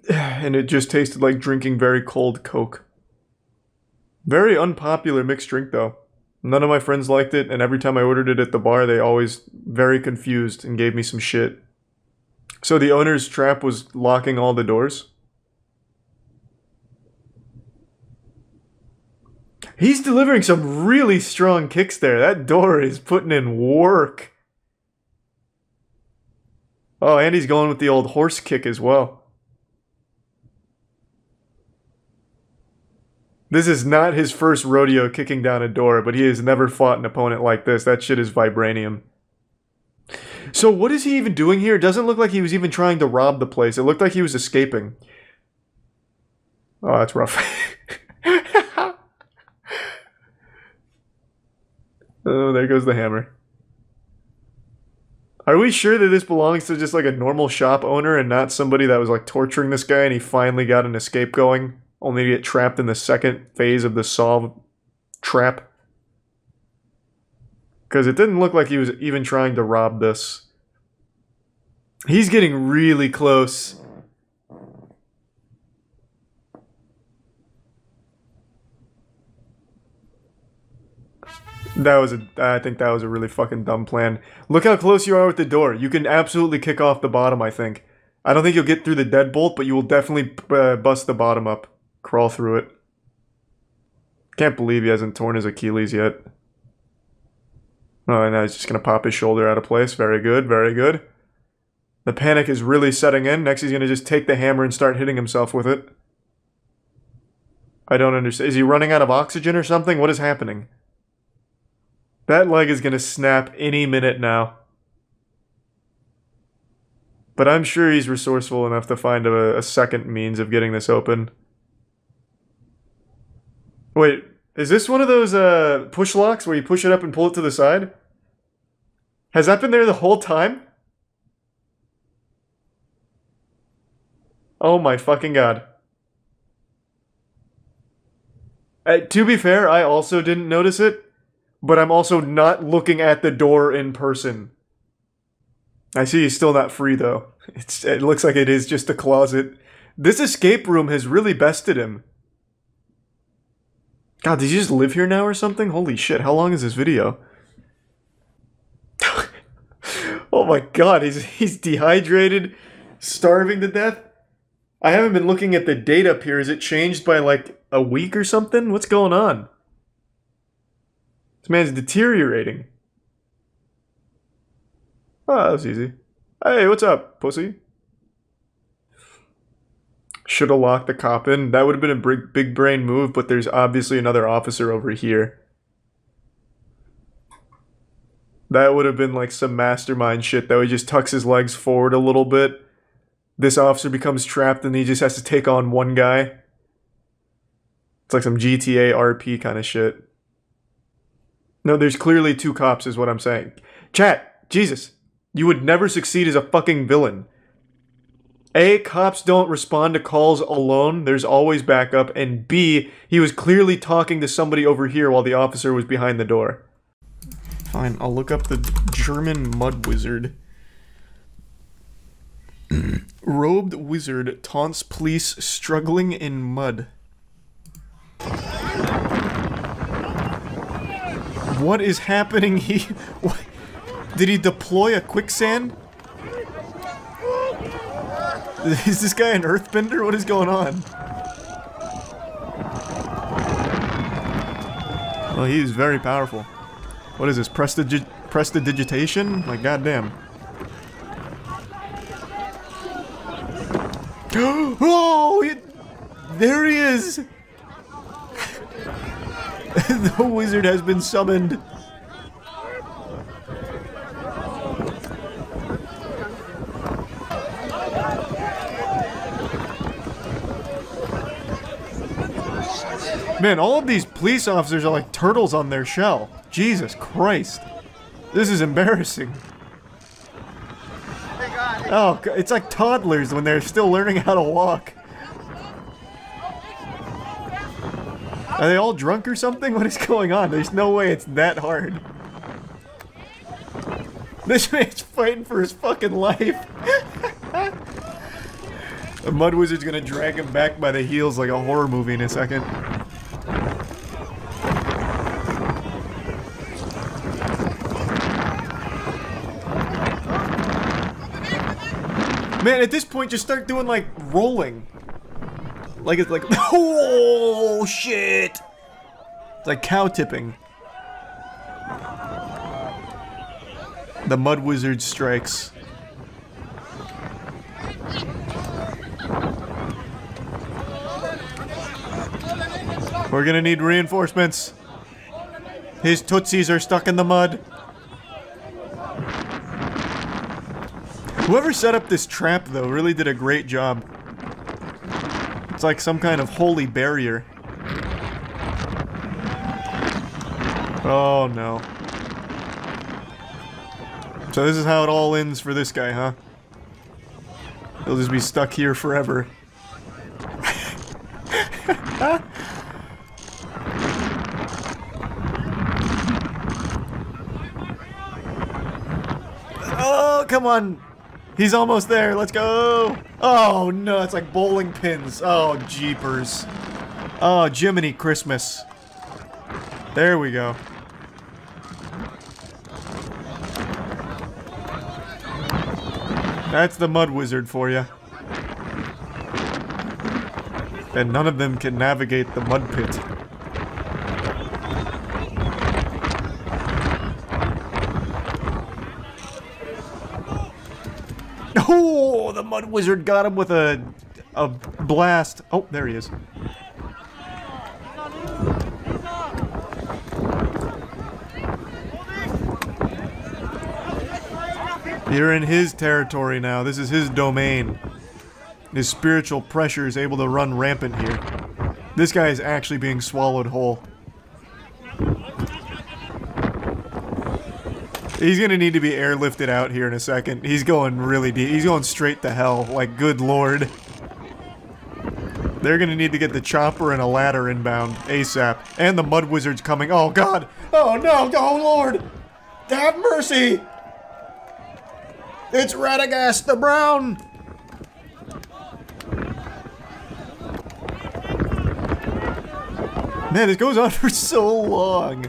And it just tasted like drinking very cold Coke. Very unpopular mixed drink though. None of my friends liked it, and every time I ordered it at the bar, they always very confused and gave me some shit. So the owner's trap was locking all the doors? He's delivering some really strong kicks there. That door is putting in work. Oh, and he's going with the old horse kick as well. This is not his first rodeo kicking down a door, but he has never fought an opponent like this. That shit is vibranium. So what is he even doing here? It doesn't look like he was even trying to rob the place. It looked like he was escaping. Oh, that's rough. Oh, there goes the hammer. Are we sure that this belongs to just like a normal shop owner and not somebody that was like torturing this guy and he finally got an escape going? Only to get trapped in the second phase of the solve trap? Because it didn't look like he was even trying to rob this. He's getting really close. I think that was a really fucking dumb plan. Look how close you are with the door. You can absolutely kick off the bottom, I think. I don't think you'll get through the deadbolt, but you will definitely bust the bottom up. Crawl through it. Can't believe he hasn't torn his Achilles yet. Oh, and now he's just going to pop his shoulder out of place. Very good, very good. The panic is really setting in. Next he's going to just take the hammer and start hitting himself with it. I don't understand. Is he running out of oxygen or something? What is happening? That leg is going to snap any minute now. But I'm sure he's resourceful enough to find a second means of getting this open. Wait, is this one of those push locks where you push it up and pull it to the side? Has that been there the whole time? Oh my fucking god. To be fair, I also didn't notice it, but I'm also not looking at the door in person. I see he's still not free though. It looks like it is just a closet. This escape room has really bested him. God, did he just live here now or something? Holy shit, how long is this video? Oh my god, he's dehydrated, starving to death. I haven't been looking at the date up here. Is it changed by like a week or something? What's going on? This man's deteriorating. Oh, that was easy. Hey, what's up, pussy? Should have locked the cop in. That would have been a big brain move, but there's obviously another officer over here. That would have been like some mastermind shit, though. He just tucks his legs forward a little bit. This officer becomes trapped and he just has to take on one guy. It's like some GTA RP kind of shit. No, there's clearly two cops is what I'm saying. Chat, Jesus, you would never succeed as a fucking villain. A, cops don't respond to calls alone. There's always backup. And B, he was clearly talking to somebody over here while the officer was behind the door. Fine, I'll look up the German mud wizard. Robed wizard taunts police struggling in mud. What is happening here? Did he deploy a quicksand? Is this guy an earthbender? What is going on? Well, he is very powerful. What is this? Prestidigitation? Like, goddamn. Oh! There he is! The wizard has been summoned. Man, all of these police officers are like turtles on their shell. Jesus Christ. This is embarrassing. Oh, it's like toddlers when they're still learning how to walk. Are they all drunk or something? What is going on? There's no way it's that hard. This man's fighting for his fucking life. The mud wizard's gonna drag him back by the heels like a horror movie in a second. Man, at this point, just start doing, like, rolling. Like, it's like, oh, shit! It's like cow tipping. The mud wizard strikes. We're gonna need reinforcements. His tootsies are stuck in the mud. Whoever set up this trap, though, really did a great job. It's like some kind of holy barrier. Oh, no. So this is how it all ends for this guy, huh? He'll just be stuck here forever. Oh, come on! He's almost there, let's go! Oh no, it's like bowling pins. Oh, jeepers. Oh, Jiminy Christmas. There we go. That's the mud wizard for you. And none of them can navigate the mud pit. Oh, the Mud Wizard got him with a blast. Oh, there he is. You're in his territory now. This is his domain. His spiritual pressure is able to run rampant here. This guy is actually being swallowed whole. He's gonna need to be airlifted out here in a second. He's going really deep. He's going straight to hell. Like, good lord. They're gonna need to get the chopper and a ladder inbound ASAP. And the Mud Wizard's coming. Oh god. Oh no. Oh lord. Have mercy. It's Radagast the Brown. Man, this goes on for so long.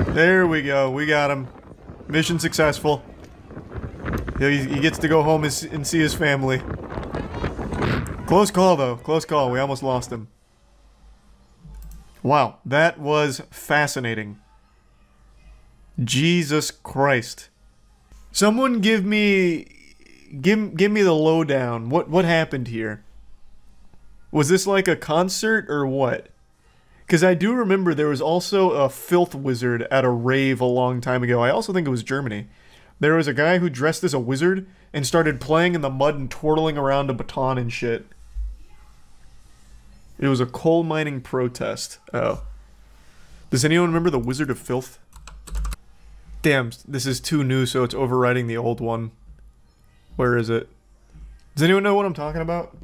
There we go. We got him. Mission successful. He gets to go home and see his family. Close call, though. Close call. We almost lost him. Wow, that was fascinating. Jesus Christ. Someone give me the lowdown. What happened here? Was this like a concert or what? Because I do remember there was also a filth wizard at a rave a long time ago. I also think it was Germany. There was a guy who dressed as a wizard and started playing in the mud and twirling around a baton and shit. It was a coal mining protest. Oh. Does anyone remember the Wizard of Filth? Damn, this is too new, so it's overriding the old one. Where is it? Does anyone know what I'm talking about?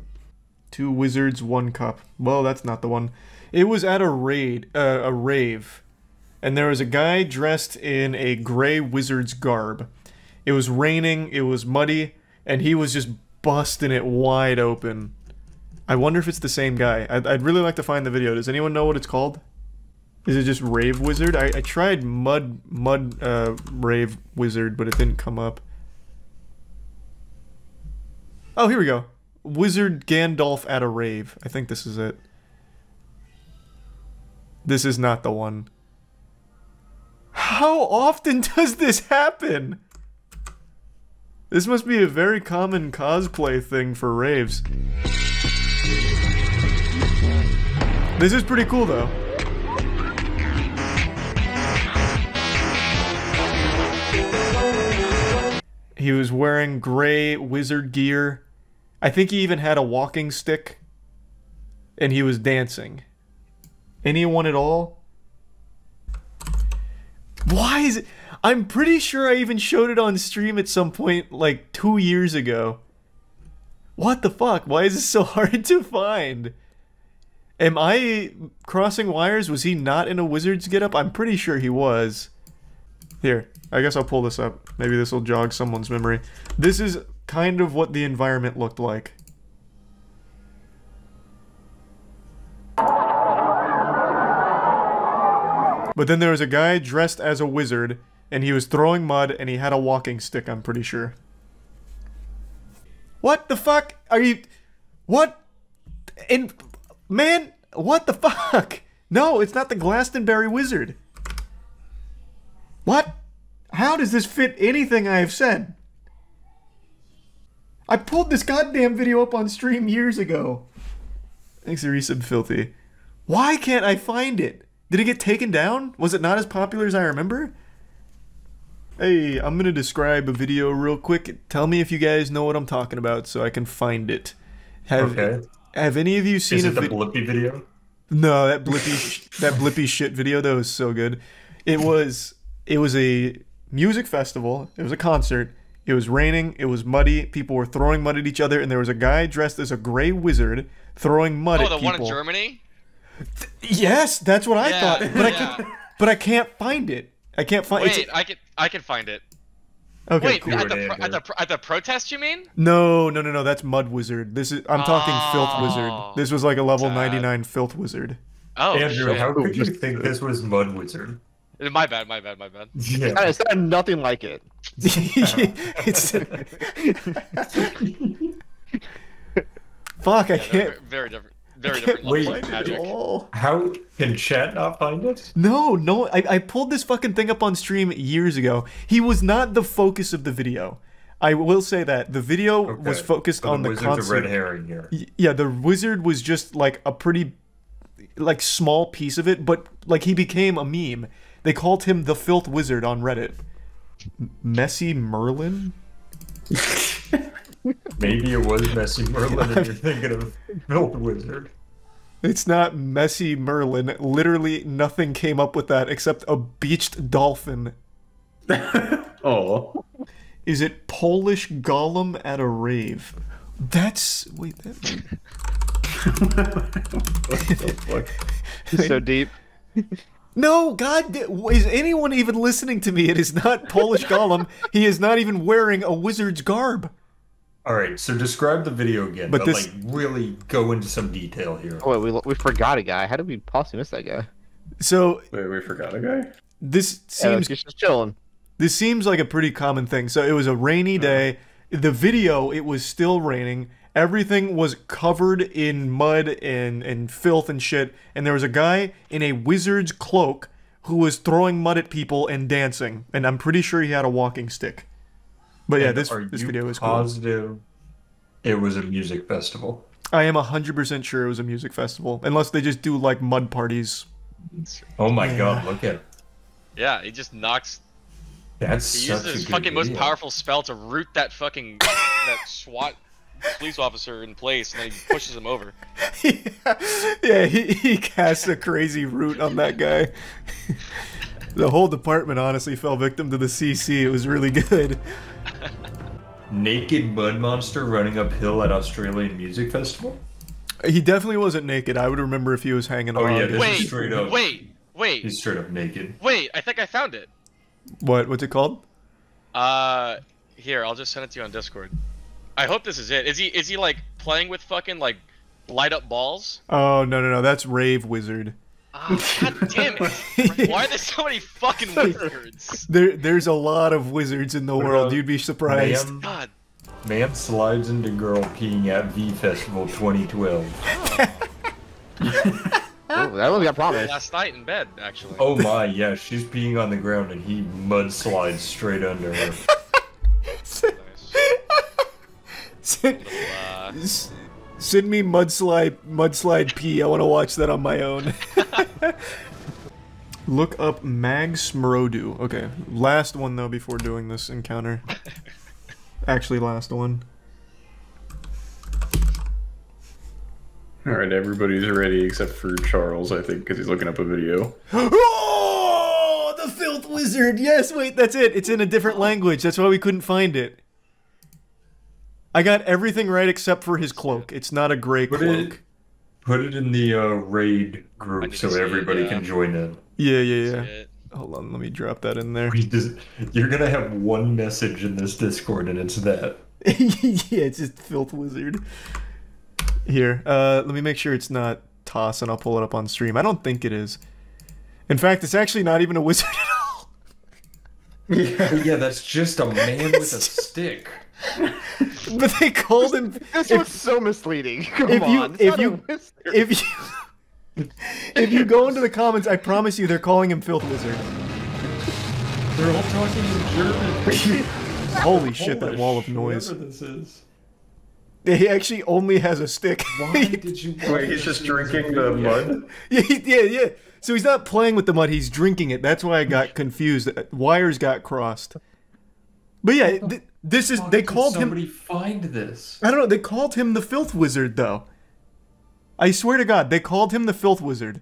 2 wizards, 1 cup. Well, that's not the one. It was at a rave. And there was a guy dressed in a gray wizard's garb. It was raining, it was muddy, and he was just busting it wide open. I wonder if it's the same guy. I'd really like to find the video. Does anyone know what it's called? Is it just Rave Wizard? I tried Mud Rave Wizard, but it didn't come up. Oh, here we go. Wizard Gandalf at a rave. I think this is it. This is not the one. How often does this happen? This must be a very common cosplay thing for raves. This is pretty cool, though. He was wearing gray wizard gear. I think he even had a walking stick. And he was dancing. Anyone at all? Why is it? I'm pretty sure I even showed it on stream at some point like 2 years ago. What the fuck? Why is this so hard to find? Am I crossing wires? Was he not in a wizard's getup? I'm pretty sure he was. Here, I guess I'll pull this up. Maybe this will jog someone's memory. This is kind of what the environment looked like. But then there was a guy dressed as a wizard, and he was throwing mud, and he had a walking stick, I'm pretty sure. What the fuck? Are you... What? Man, what the fuck? No, it's not the Glastonbury Wizard. What? How does this fit anything I have said? I pulled this goddamn video up on stream years ago. Thanks to Resub Filthy. Why can't I find it? Did it get taken down? Was it not as popular as I remember? Hey, I'm gonna describe a video real quick. Tell me if you guys know what I'm talking about so I can find it. Have any of you seen the Blippy video? No, that Blippy shit video, that was so good. It was a music festival, it was a concert, it was raining, it was muddy, people were throwing mud at each other, and there was a guy dressed as a gray wizard throwing mud at people. Oh, the one in Germany? Yes, that's what I thought, but I can't find it. I can't find it. Wait, I can find it. Okay, wait, cool. at the protest, you mean? No, that's Mud Wizard. I'm talking Filth Wizard. This was like a level 99 Filth Wizard. Oh, Andrew, how could you think this was Mud Wizard? My bad. Yeah. It's not nothing like it. Fuck, I can't. Very different. very different levels Wait, of magic. how can chat not find it? No, I pulled this fucking thing up on stream years ago. He was not the focus of the video. I will say that the video was focused on the concert. Wizard's a red herring here. Yeah, the wizard was just like a pretty, like, small piece of it, but like he became a meme. They called him the Filth Wizard on Reddit. Messy Merlin? Maybe it was Messy Merlin and you're thinking of Filth Wizard. It's not Messy Merlin. Literally nothing came up with that except a beached dolphin. Oh. Is it Polish Golem at a rave? That's... Wait, that... What the fuck? So deep. No, God, is anyone even listening to me? It is not Polish Golem. He is not even wearing a wizard's garb. Alright, so describe the video again, but this... like really go into some detail here. Oh, wait, we forgot a guy. How did we possibly miss that guy? So... Wait, we forgot a guy? This seems... He's just chilling. This seems like a pretty common thing. So it was a rainy day. The video, it was still raining. Everything was covered in mud and filth and shit. And there was a guy in a wizard's cloak who was throwing mud at people and dancing. And I'm pretty sure he had a walking stick. But yeah, this video was cool. Positive it was a music festival? I am 100% sure it was a music festival. Unless they just do like mud parties. Oh my god, look at it. Yeah, he just knocks... That's he such uses his a good fucking most video. powerful spell to root that fucking that SWAT police officer in place, and then he pushes him over. Yeah, he casts a crazy root on that guy. The whole department honestly fell victim to the CC. It was really good. Naked mud monster running uphill at Australian Music Festival? He definitely wasn't naked. I would remember if he was hanging Oh on. yeah, this is straight up. Wait. He's straight up naked. Wait, I think I found it. What's it called? Here, I'll just send it to you on Discord. I hope this is it. Is he like playing with fucking like light up balls? Oh no, that's Rave Wizard. Oh, god damn it! Why are there so many fucking wizards? There's a lot of wizards in the world. You'd be surprised. God. Man slides into girl peeing at V Festival 2012. Oh, that one got promised. Last night in bed, actually. Oh my, yeah, she's peeing on the ground and he mudslides straight under her. Send me mudslide pee. I want to watch that on my own. Look up Mag Smrodu. Okay, last one though before doing this encounter. Actually, last one. Alright, everybody's ready except for Charles, I think, because he's looking up a video. Oh, the Filth Wizard! Yes, wait, that's it. It's in a different language. That's why we couldn't find it. I got everything right except for his cloak. It's not a gray cloak. Put it in the raid group so everybody can join in. Yeah. Hold on, let me drop that in there. You're gonna have one message in this Discord and it's that. Yeah, it's just Filth Wizard. Here, let me make sure it's not Toss and I'll pull it up on stream. I don't think it is. In fact, it's actually not even a wizard at all. Yeah, that's just a man with a stick. But they called him... This was so misleading. Come on. If you go into the comments, I promise you they're calling him Filth Wizard. They're all talking in German. Holy shit, that wall of noise. Whoever this is. He actually only has a stick. Why did you... Wait, he's just drinking the mud? Yeah. So he's not playing with the mud, he's drinking it. That's why I got confused. Wires got crossed. But yeah, this is... They called him... Somebody find this. I don't know, they called him the Filth Wizard, though. I swear to God, they called him the Filth Wizard.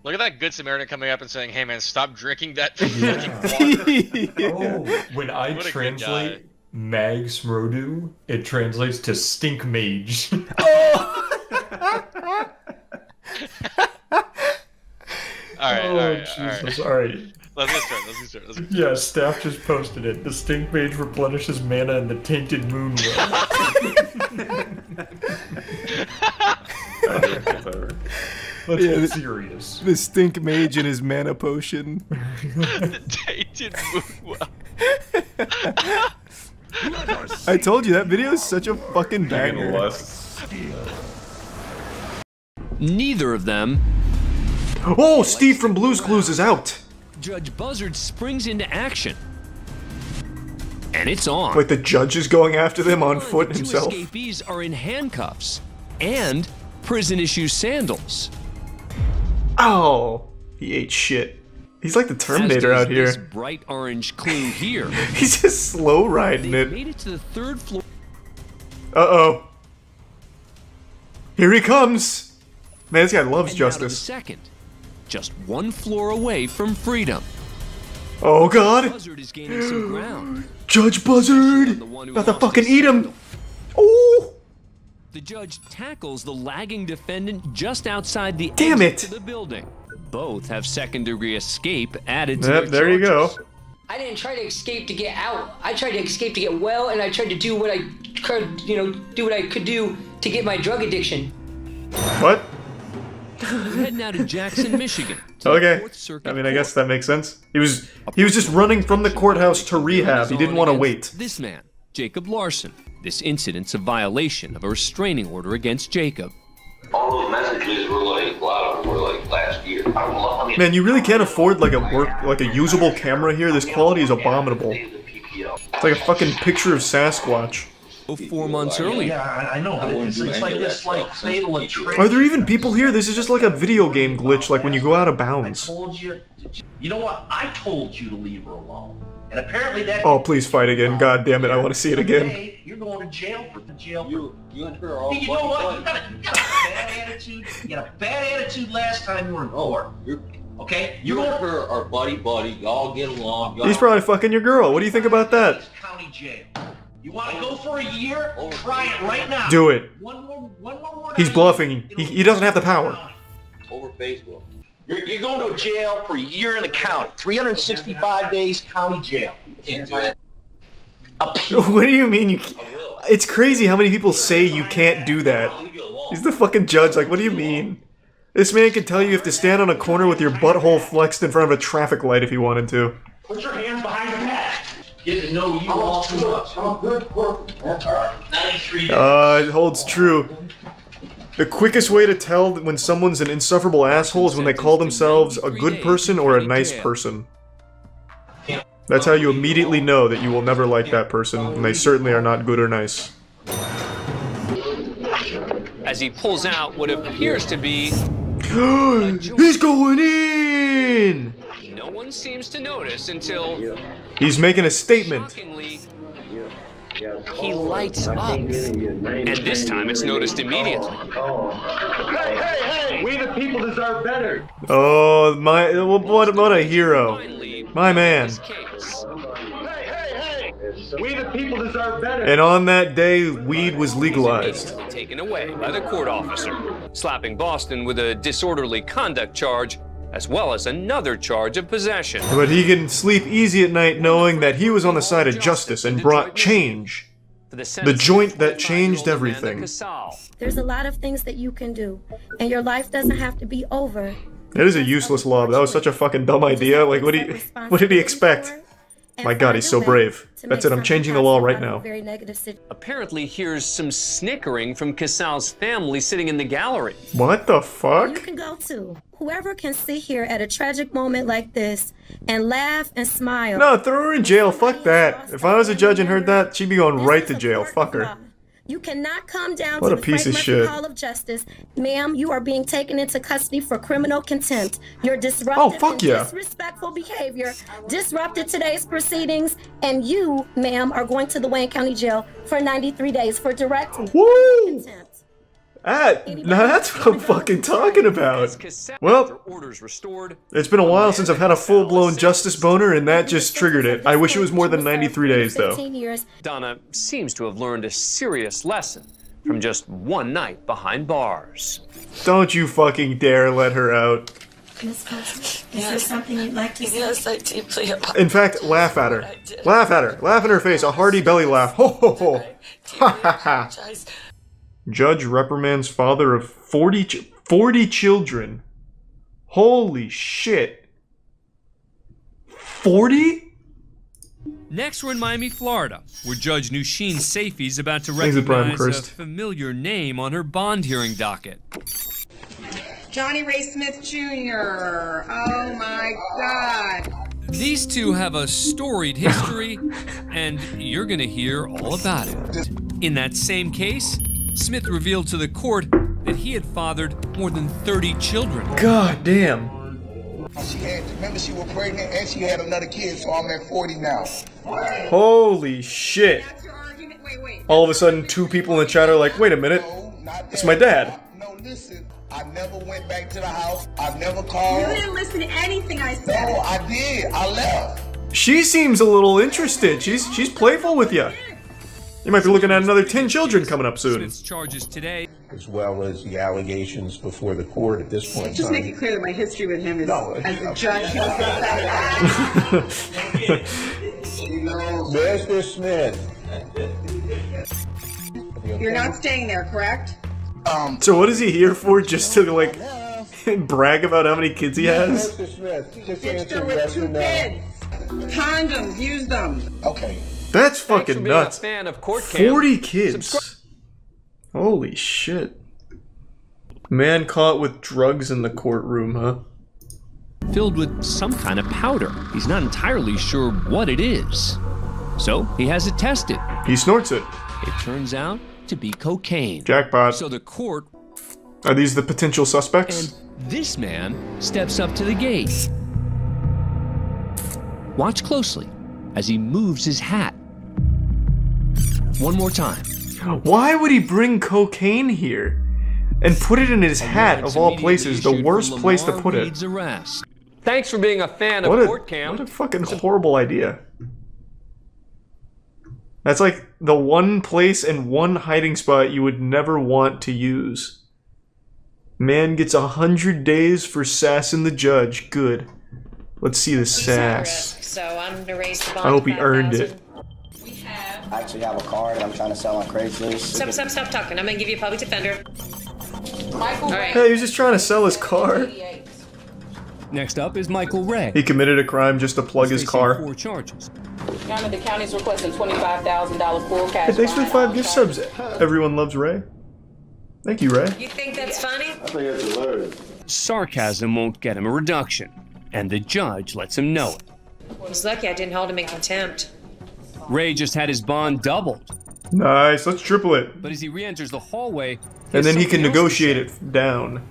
Look at that good Samaritan coming up and saying, "Hey man, stop drinking that fucking water." Oh, when I translate Mag Smrodu, it translates to Stink Mage. Alright. Alright. Let's restart. Yeah, Staff just posted it. The Stink Mage replenishes mana in the Tainted Moon well. Let's get serious. The Stink Mage and his mana potion. The Tainted Moon well. I told you, that video is such a fucking banger. Neither of them. Oh, Steve from Blue's Clues is out. Judge Buzzard springs into action. And it's on. Like the judge is going after them on foot The himself. two escapees are in handcuffs and prison-issue sandals. Oh, he ate shit. He's like the Terminator As out does here. This bright orange clue here. He's just slow riding They it. made it to the 3rd floor. Uh-oh. Here he comes. Man, this guy loves And now to the justice. 2nd, just 1 floor away from freedom. Oh God! Buzzard is gaining some ground. Judge Buzzard! About to fucking eat him! Oh! The judge tackles the lagging defendant just outside the Damn exit it. to the building. Both have second-degree escape added to Yep, their there you go. charges. I didn't try to escape to get out. I tried to escape to get well, and I tried to do what I could, do what I could do to get my drug addiction. What? We're heading out to Jackson, Michigan. to the Okay. 4th Circuit I mean, I Court. guess that makes sense. He was just running from the courthouse to rehab. He didn't want to wait. This man, Jacob Larson. This incident's a violation of a restraining order against Jacob. All those messages were like, a lot of them were like last year. I mean, Man, you really can't afford like a usable camera here. This quality is abominable. It's like a fucking picture of Sasquatch. 4 months earlier. Yeah, I know, but it's like this, like, fatal attraction. Are there even people here? This is just like a video game glitch, like when you go out of bounds. Told you, you know what? I told you to leave her alone. And apparently that... Oh, please fight again. God damn it, I want to see it again. Today, you're going to jail for You and her are all... You know what? You got a bad attitude. You got a bad attitude last time you were in court. Okay? You and her are buddy-buddy. Y'all get along. He's probably fucking your girl. What do you think about that? County jail. You want to go for a year? Try it right now. Do it. One more He's bluffing. He doesn't have the power. over Facebook. You're going to jail for a year in the county. 365 days county jail. You can't do it. What do you mean? It's crazy how many people say you can't do that. He's the fucking judge. Like, what do you mean? This man can tell you you have to stand on a corner with your butthole flexed in front of a traffic light if you wanted to. Put your hands behind your back. Get to know you all too much. I'm good for That's all right. 93 days. It holds true. The quickest way to tell when someone's an insufferable asshole is when they call themselves a good person or a nice person. That's how you immediately know that you will never like that person, and they certainly are not good or nice. As he pulls out what appears to be... He's going in! No one seems to notice until... He's making a statement. Shockingly, he lights up. And this time it's noticed immediately. Hey! We the people deserve better. Oh, what a hero. My man. We the people deserve better. And on that day, weed was legalized. Taken away by the court officer, slapping Boston with a disorderly conduct charge, as well as another charge of possession. But he can sleep easy at night knowing that he was on the side of justice and brought change. The joint that changed everything. There's a lot of things that you can do, and your life doesn't have to be over. That is a useless law. That was such a fucking dumb idea. Like, what did he expect? My God, he's so brave. That's it, I'm changing the law right now. Apparently here's some snickering from Casal's family sitting in the gallery. What the fuck? You can go too. Whoever can sit here at a tragic moment like this and laugh and smile. No, throw her in jail. Fuck that. If I was a judge and heard that, she'd be going right to jail. Fuck her. You cannot come down What to a the piece Frank of Murphy shit. Hall of Justice. Ma'am, you are being taken into custody for criminal contempt. Your disruptive and disrespectful behavior disrupted today's proceedings, and you, ma'am, are going to the Wayne County Jail for 93 days for direct contempt. Now that's what I'm fucking talking about. Well, it's been a while since I've had a full-blown justice boner, and that just triggered it. I wish it was more than 93 days, though. Donna seems to have learned a serious lesson from just one night behind bars. Don't you fucking dare let her out. Miss Costa, is there something you'd like to say? Yes, I deeply apologize. In fact, laugh at her. Laugh at her. Laugh in her face. A hearty belly laugh. Ho ho ho. Ha ha ha. Judge reprimands father of 40 children. Holy shit. 40? Next, we're in Miami, Florida, where Judge Nushin Saifi's about to Thanks, Brian recognize a Christ. familiar name on her bond hearing docket. Johnny Ray Smith Jr. Oh my God. These two have a storied history, and you're gonna hear all about it. In that same case, Smith revealed to the court that he had fathered more than 30 children. God damn. Remember, she was pregnant and she had another kid, so I'm at 40 now. Holy shit. All of a sudden, two people in the chat are like, wait a minute, it's my dad. No, listen, I never went back to the house. I never called. You didn't listen to anything I said. No, I did. I left. She seems a little interested. She's playful with you. You might be looking at another 10 children coming up soon. Smith's charges today, as well as the allegations before the court at this point in Just time. make it clear that my history with him is as a judge. Mr. Smith. You're not staying there, correct? So what is he here for? Just to like brag about how many kids he has? Mr. Smith, just Ditched her answer with yes 2 or no. kids. Condoms, use them. Okay. That's fucking nuts. fan of court cam. 40 kids. Holy shit. Man caught with drugs in the courtroom, huh? filled with some kind of powder. He's not entirely sure what it is. So he has it tested. He snorts it. It turns out to be cocaine. Jackpot. So the court... Are these the potential suspects? And this man steps up to the gate. Watch closely as he moves his hat. One more time. Why would he bring cocaine here? And put it in his hat, of all places, the worst place to put it. Arrest. Thanks for being a fan of Court Cam. What a fucking horrible idea. That's like the one place and one hiding spot you would never want to use. Man gets 100 days for sassing the judge. Good. Let's see the sass. So I'm gonna raise the bond. I hope he earned it. I actually have a car that I'm trying to sell on Craigslist. Stop talking. I'm gonna give you a public defender. Michael Ray. Hey, he was just trying to sell his car. Next up is Michael Ray. He committed a crime just to plug his car. 4 charges. The county's requesting $25,000 full cash. Hey, thanks for the 5 gift subs. Everyone loves Ray. Thank you, Ray. You think that's funny? I think that's hilarious. Sarcasm won't get him a reduction, and the judge lets him know it. He's lucky I didn't hold him in contempt. Ray just had his bond doubled. Nice, let's triple it. But as he re-enters the hallway, And then he can negotiate it down.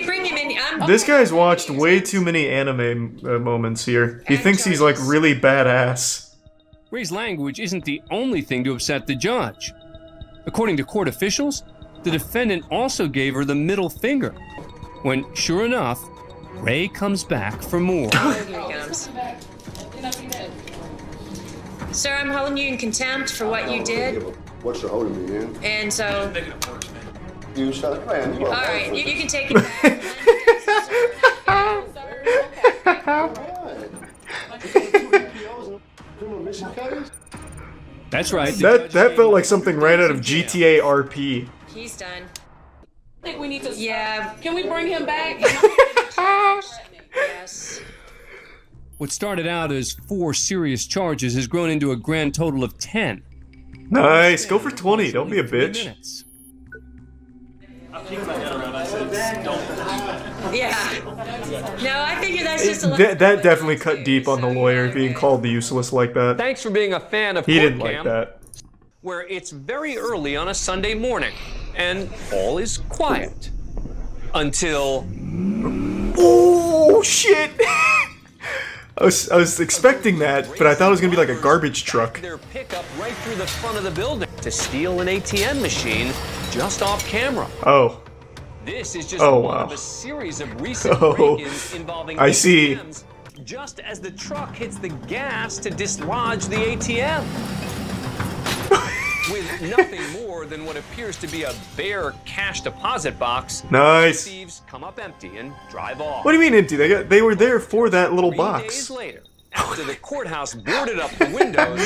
Bring him in. This guy's watched way too many anime moments here. He thinks he's like really badass. Ray's language isn't the only thing to upset the judge. According to court officials, the defendant also gave her the middle finger. When, sure enough, Ray comes back for more. Here he comes. Sir, I'm holding you in contempt for what you did. What you holding me in? And so... You shut up, man. All right, you can take it back. That's right. That felt like something right out of GTA RP. He's done. I think we need to. Yeah. Can we bring him back? Yes. What started out as 4 serious charges has grown into a grand total of 10. Nice, go for 20, don't be a bitch. Yeah. No, I figure that's just a That definitely cut deep on the lawyer being called the useless like that. Thanks for being a fan of He Court didn't Cam, like that. where it's very early on a Sunday morning, and all is quiet. Until... Oh, shit! I was expecting that, but I thought it was gonna be like a garbage truck. Their pickup right through the front of the building to steal an ATM machine just off camera. Oh. This is just Oh, one wow. of a series of recent Oh, break-ins involving I see. ATMs just as the truck hits the gas to dislodge the ATM. With nothing more than what appears to be a bare cash deposit box, Nice. the thieves come up empty and drive off. What do you mean empty? They were there for that little 3 box. days later, after the courthouse boarded up the windows,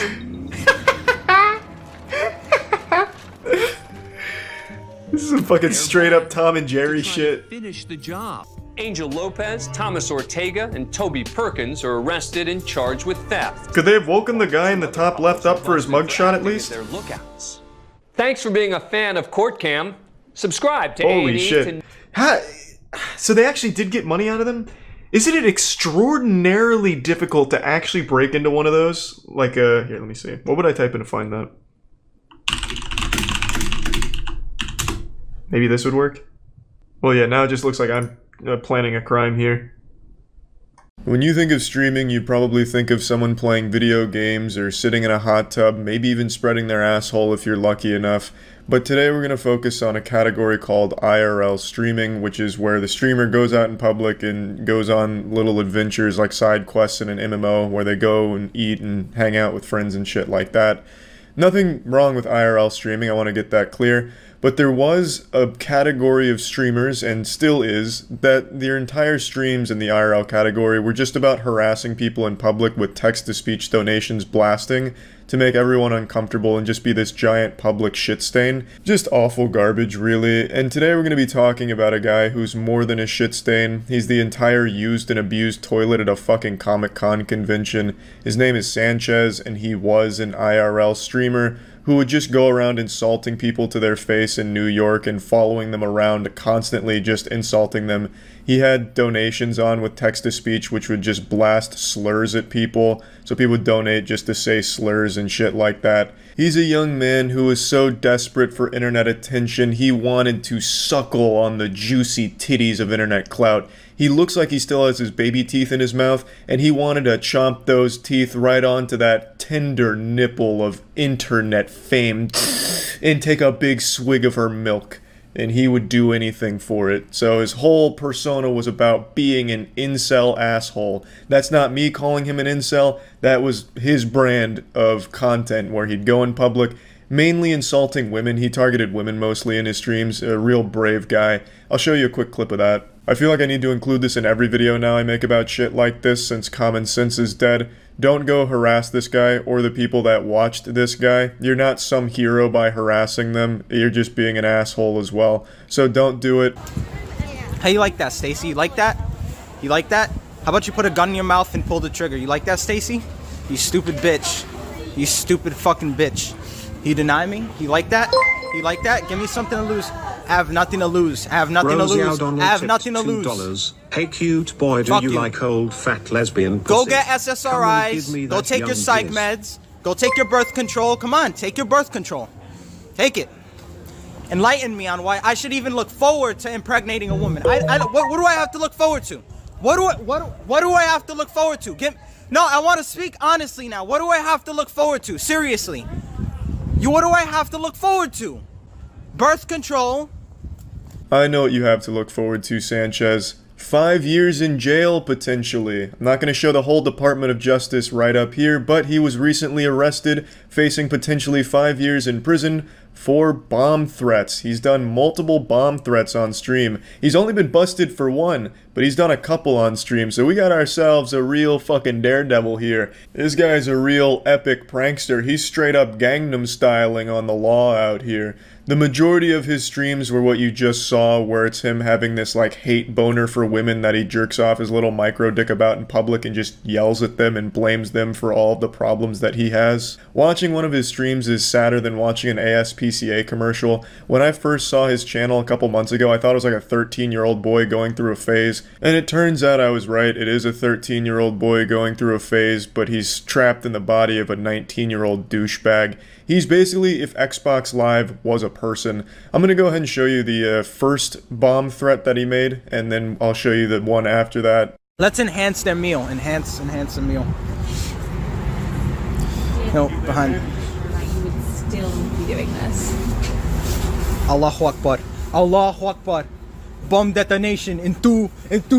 This is some fucking straight up Tom and Jerry shit. Finish the job. Angel Lopez, Thomas Ortega, and Toby Perkins are arrested and charged with theft. Could they have woken the guy in the top left up for his mugshot at least? Their lookouts. Thanks for being a fan of Court Cam. Subscribe to Holy A&E shit. So they actually did get money out of them? Isn't it extraordinarily difficult to actually break into one of those? Like, here, let me see. What would I type in to find that? Maybe this would work? Well, yeah, now it just looks like I'm planning a crime here. When you think of streaming, you probably think of someone playing video games or sitting in a hot tub, maybe even spreading their asshole if you're lucky enough. But today we're going to focus on a category called IRL streaming, which is where the streamer goes out in public and goes on little adventures like side quests in an MMO where they go and eat and hang out with friends and shit like that. Nothing wrong with IRL streaming, I want to get that clear. But there was a category of streamers, and still is, that their entire streams in the IRL category were just about harassing people in public with text-to-speech donations blasting to make everyone uncomfortable and just be this giant public shit stain. Just awful garbage, really. And today we're going to be talking about a guy who's more than a shit stain. He's the entire used and abused toilet at a fucking Comic-Con convention. His name is Sanchez, and he was an IRL streamer who would just go around insulting people to their face in New York and following them around, constantly just insulting them. He had donations on with text-to-speech, which would just blast slurs at people, so people would donate just to say slurs and shit like that. He's a young man who was so desperate for internet attention, he wanted to suckle on the juicy titties of internet clout. He looks like he still has his baby teeth in his mouth, and he wanted to chomp those teeth right onto that tender nipple of internet fame and take a big swig of her milk. And he would do anything for it. So his whole persona was about being an incel asshole. That's not me calling him an incel. That was his brand of content where he'd go in public, mainly insulting women. He targeted women mostly in his streams. A real brave guy. I'll show you a quick clip of that. I feel like I need to include this in every video now I make about shit like this since common sense is dead. Don't go harass this guy or the people that watched this guy. You're not some hero by harassing them. You're just being an asshole as well. So don't do it. How you like that, Stacy? You like that? You like that? How about you put a gun in your mouth and pull the trigger? You like that, Stacy? You stupid bitch. You stupid fucking bitch. You deny me? You like that? You like that? Give me something to lose. I have nothing to lose. I have nothing to lose. I have nothing to lose. Hey cute boy, do you like old fat lesbian pussy? Go get SSRIs. Go take your psych meds. Go take your birth control. Come on, take your birth control. Take it. Enlighten me on why I should even look forward to impregnating a woman. What do I have to look forward to? What do I have to look forward to? No, I want to speak honestly now. What do I have to look forward to? Seriously. What do I have to look forward to? Birth control. I know what you have to look forward to, Sanchez. 5 years in jail, potentially. I'm not going to show the whole Department of Justice right up here, but he was recently arrested, facing potentially 5 years in prison for bomb threats. He's done multiple bomb threats on stream. He's only been busted for one, but he's done a couple on stream, so we got ourselves a real fucking daredevil here. This guy's a real epic prankster. He's straight up Gangnam styling on the law out here. The majority of his streams were what you just saw, where it's him having this like hate boner for women that he jerks off his little micro dick about in public and just yells at them and blames them for all of the problems that he has. Watching one of his streams is sadder than watching an ASPCA commercial. When I first saw his channel a couple months ago, I thought it was like a 13-year-old boy going through a phase, and it turns out I was right. It is a 13-year-old boy going through a phase, but he's trapped in the body of a 19-year-old douchebag. He's basically if Xbox Live was a person. I'm gonna go ahead and show you the first bomb threat that he made, and then I'll show you the one after that. Let's enhance their meal. Enhance the meal. No, behind. You would still be doing this. Allahu Akbar. Allahu Akbar. Bomb detonation in two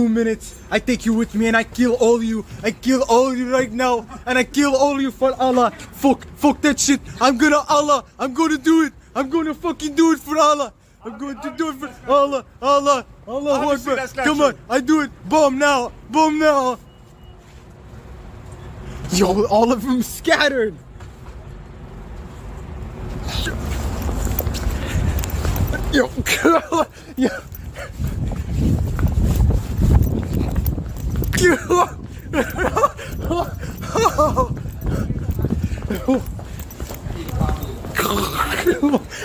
minutes. I take you with me and I kill all you. I kill all you right now, and I kill all you for Allah. Fuck that shit. I'm gonna do it. I'm gonna fucking do it for Allah. I'm going to do it for Allah. Allahu Akbar. Come on, I do it. Bomb now. Yo, all of them scattered. Yo.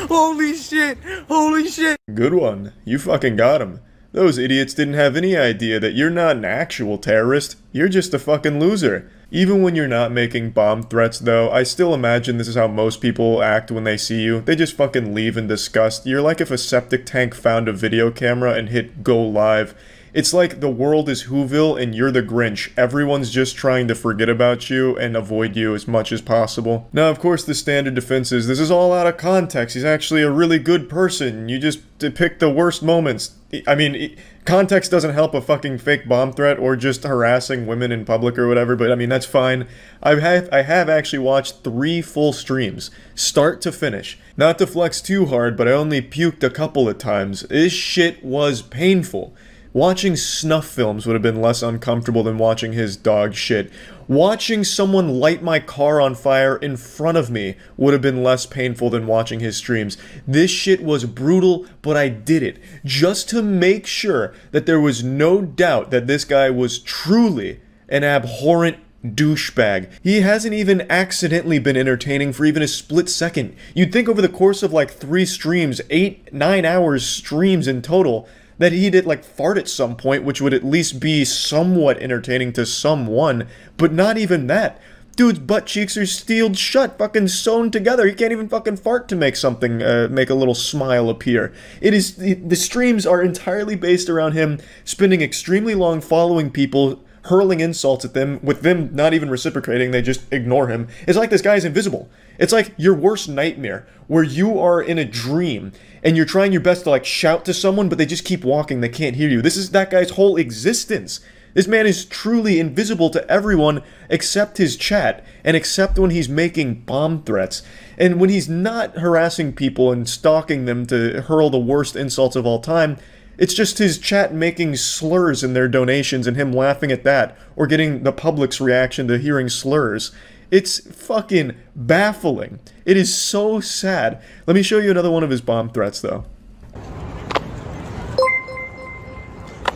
Holy shit! Holy shit! Good one. You fucking got him. Those idiots didn't have any idea that you're not an actual terrorist. You're just a fucking loser. Even when you're not making bomb threats, though, I still imagine this is how most people act when they see you. They just fucking leave in disgust. You're like if a septic tank found a video camera and hit go live. It's like the world is Whoville and you're the Grinch. Everyone's just trying to forget about you and avoid you as much as possible. Now, of course, the standard defense is, this is all out of context. He's actually a really good person. You just pick the worst moments. I mean, context doesn't help a fucking fake bomb threat or just harassing women in public or whatever, but I mean, that's fine. I have actually watched 3 full streams, start to finish. Not to flex too hard, but I only puked a couple of times. This shit was painful. Watching snuff films would have been less uncomfortable than watching his dog shit. Watching someone light my car on fire in front of me would have been less painful than watching his streams. This shit was brutal, but I did it just to make sure that there was no doubt that this guy was truly an abhorrent douchebag. He hasn't even accidentally been entertaining for even a split second. You'd think over the course of like 3 streams, 8-9 hours streams in total, that he did like fart at some point, which would at least be somewhat entertaining to someone, but not even that. Dude's butt cheeks are sealed shut, fucking sewn together. He can't even fucking fart to make something, make a little smile appear. The streams are entirely based around him spending extremely long following people, hurling insults at them, with them not even reciprocating, they just ignore him. It's like this guy's invisible. It's like your worst nightmare, where you are in a dream, and you're trying your best to like shout to someone, but they just keep walking, they can't hear you. This is that guy's whole existence. This man is truly invisible to everyone except his chat, and except when he's making bomb threats. And when he's not harassing people and stalking them to hurl the worst insults of all time, it's just his chat making slurs in their donations and him laughing at that, or getting the public's reaction to hearing slurs. It's fucking baffling. It is so sad. Let me show you another one of his bomb threats, though.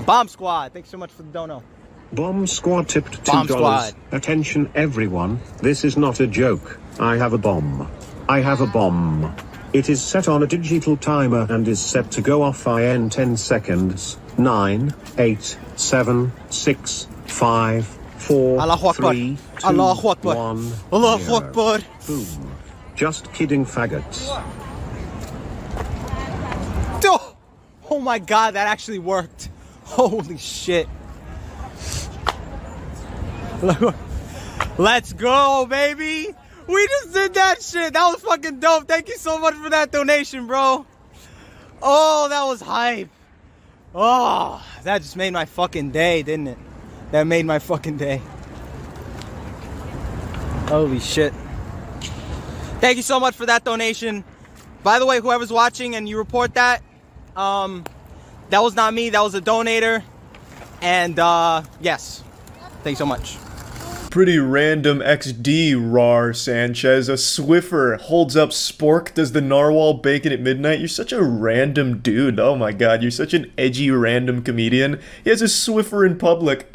Bomb Squad, thanks so much for the dono. Bomb Squad tipped $2. Bomb Squad. Attention everyone, this is not a joke. I have a bomb. I have a bomb. It is set on a digital timer and is set to go off in 10 seconds. 9, 8, 7, 6, 5, 4, 3, 2, Allahu Akbar. 1, Allahu 0. Akbar. Boom. Just kidding, faggots. Oh my god, that actually worked. Holy shit. Let's go, baby. We just did that shit. That was fucking dope. Thank you so much for that donation, bro. Oh, that was hype. Oh, that just made my fucking day, didn't it? That made my fucking day. Holy shit. Thank you so much for that donation. By the way, whoever's watching and you report that, that was not me, that was a donator. And yes, thanks so much. Pretty random XD, Rar Sanchez. A Swiffer holds up Spork, does the narwhal bacon at midnight. You're such a random dude. Oh my god, you're such an edgy random comedian. He has a Swiffer in public.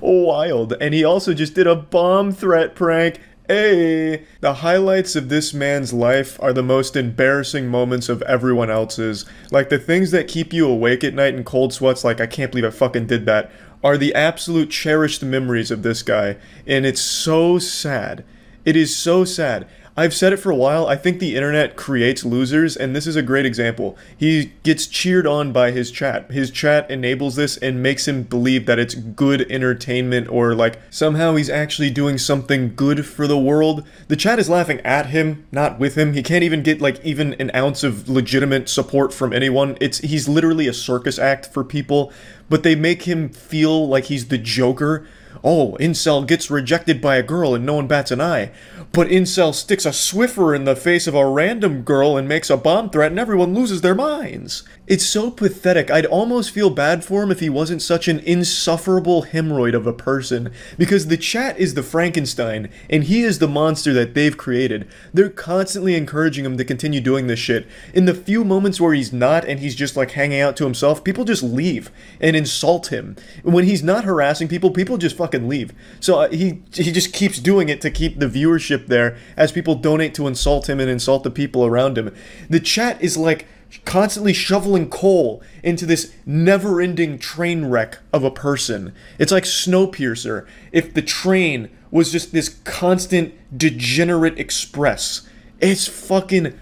Wild. And he also just did a bomb threat prank. Hey! The highlights of this man's life are the most embarrassing moments of everyone else's. Like the things that keep you awake at night in cold sweats, like I can't believe I fucking did that, are the absolute cherished memories of this guy. And it's so sad. It is so sad. I've said it for a while, I think the internet creates losers, and this is a great example. He gets cheered on by his chat. His chat enables this and makes him believe that it's good entertainment, or like somehow he's actually doing something good for the world. The chat is laughing at him, not with him. He can't even get like even an ounce of legitimate support from anyone. He's literally a circus act for people, but they make him feel like he's the Joker. oh, incel gets rejected by a girl and no one bats an eye. But incel sticks a Swiffer in the face of a random girl and makes a bomb threat and everyone loses their minds. It's so pathetic. I'd almost feel bad for him if he wasn't such an insufferable hemorrhoid of a person. Because the chat is the Frankenstein, and he is the monster that they've created. They're constantly encouraging him to continue doing this shit. In the few moments where he's not and he's just like hanging out to himself, people just leave and insult him. When he's not harassing people, people just fucking leave. So he just keeps doing it to keep the viewership there as people donate to insult him and insult the people around him. The chat is like constantly shoveling coal into this never-ending train wreck of a person. It's like Snowpiercer if the train was just this constant degenerate express. It's fucking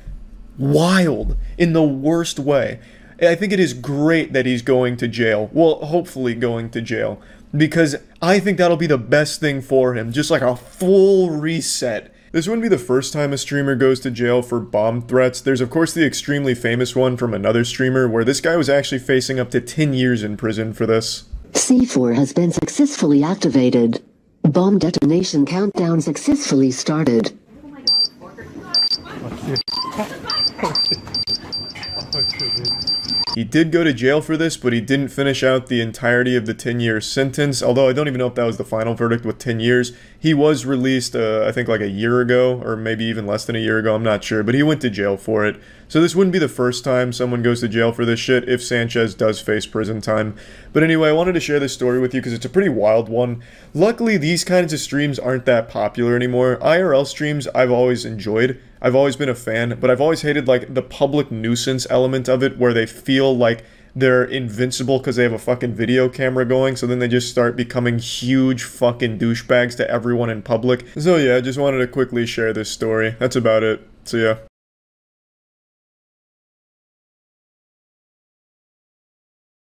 wild in the worst way. I think it is great that he's going to jail. Well, hopefully going to jail. Because I think that'll be the best thing for him. Just like a full reset. This wouldn't be the first time a streamer goes to jail for bomb threats. There's of course the extremely famous one from another streamer where this guy was actually facing up to 10 years in prison for this. C4 has been successfully activated. Bomb detonation countdown successfully started. He did go to jail for this, but he didn't finish out the entirety of the 10-year sentence, although I don't even know if that was the final verdict with 10 years. He was released, I think like a year ago, or maybe even less than a year ago, I'm not sure, but he went to jail for it. So this wouldn't be the first time someone goes to jail for this shit if Sanchez does face prison time. But anyway, I wanted to share this story with you because it's a pretty wild one. Luckily, these kinds of streams aren't that popular anymore. IRL streams I've always enjoyed. I've always been a fan, but I've always hated like the public nuisance element of it where they feel like they're invincible because they have a fucking video camera going, so then they just start becoming huge fucking douchebags to everyone in public. So yeah, I just wanted to quickly share this story. That's about it. So yeah.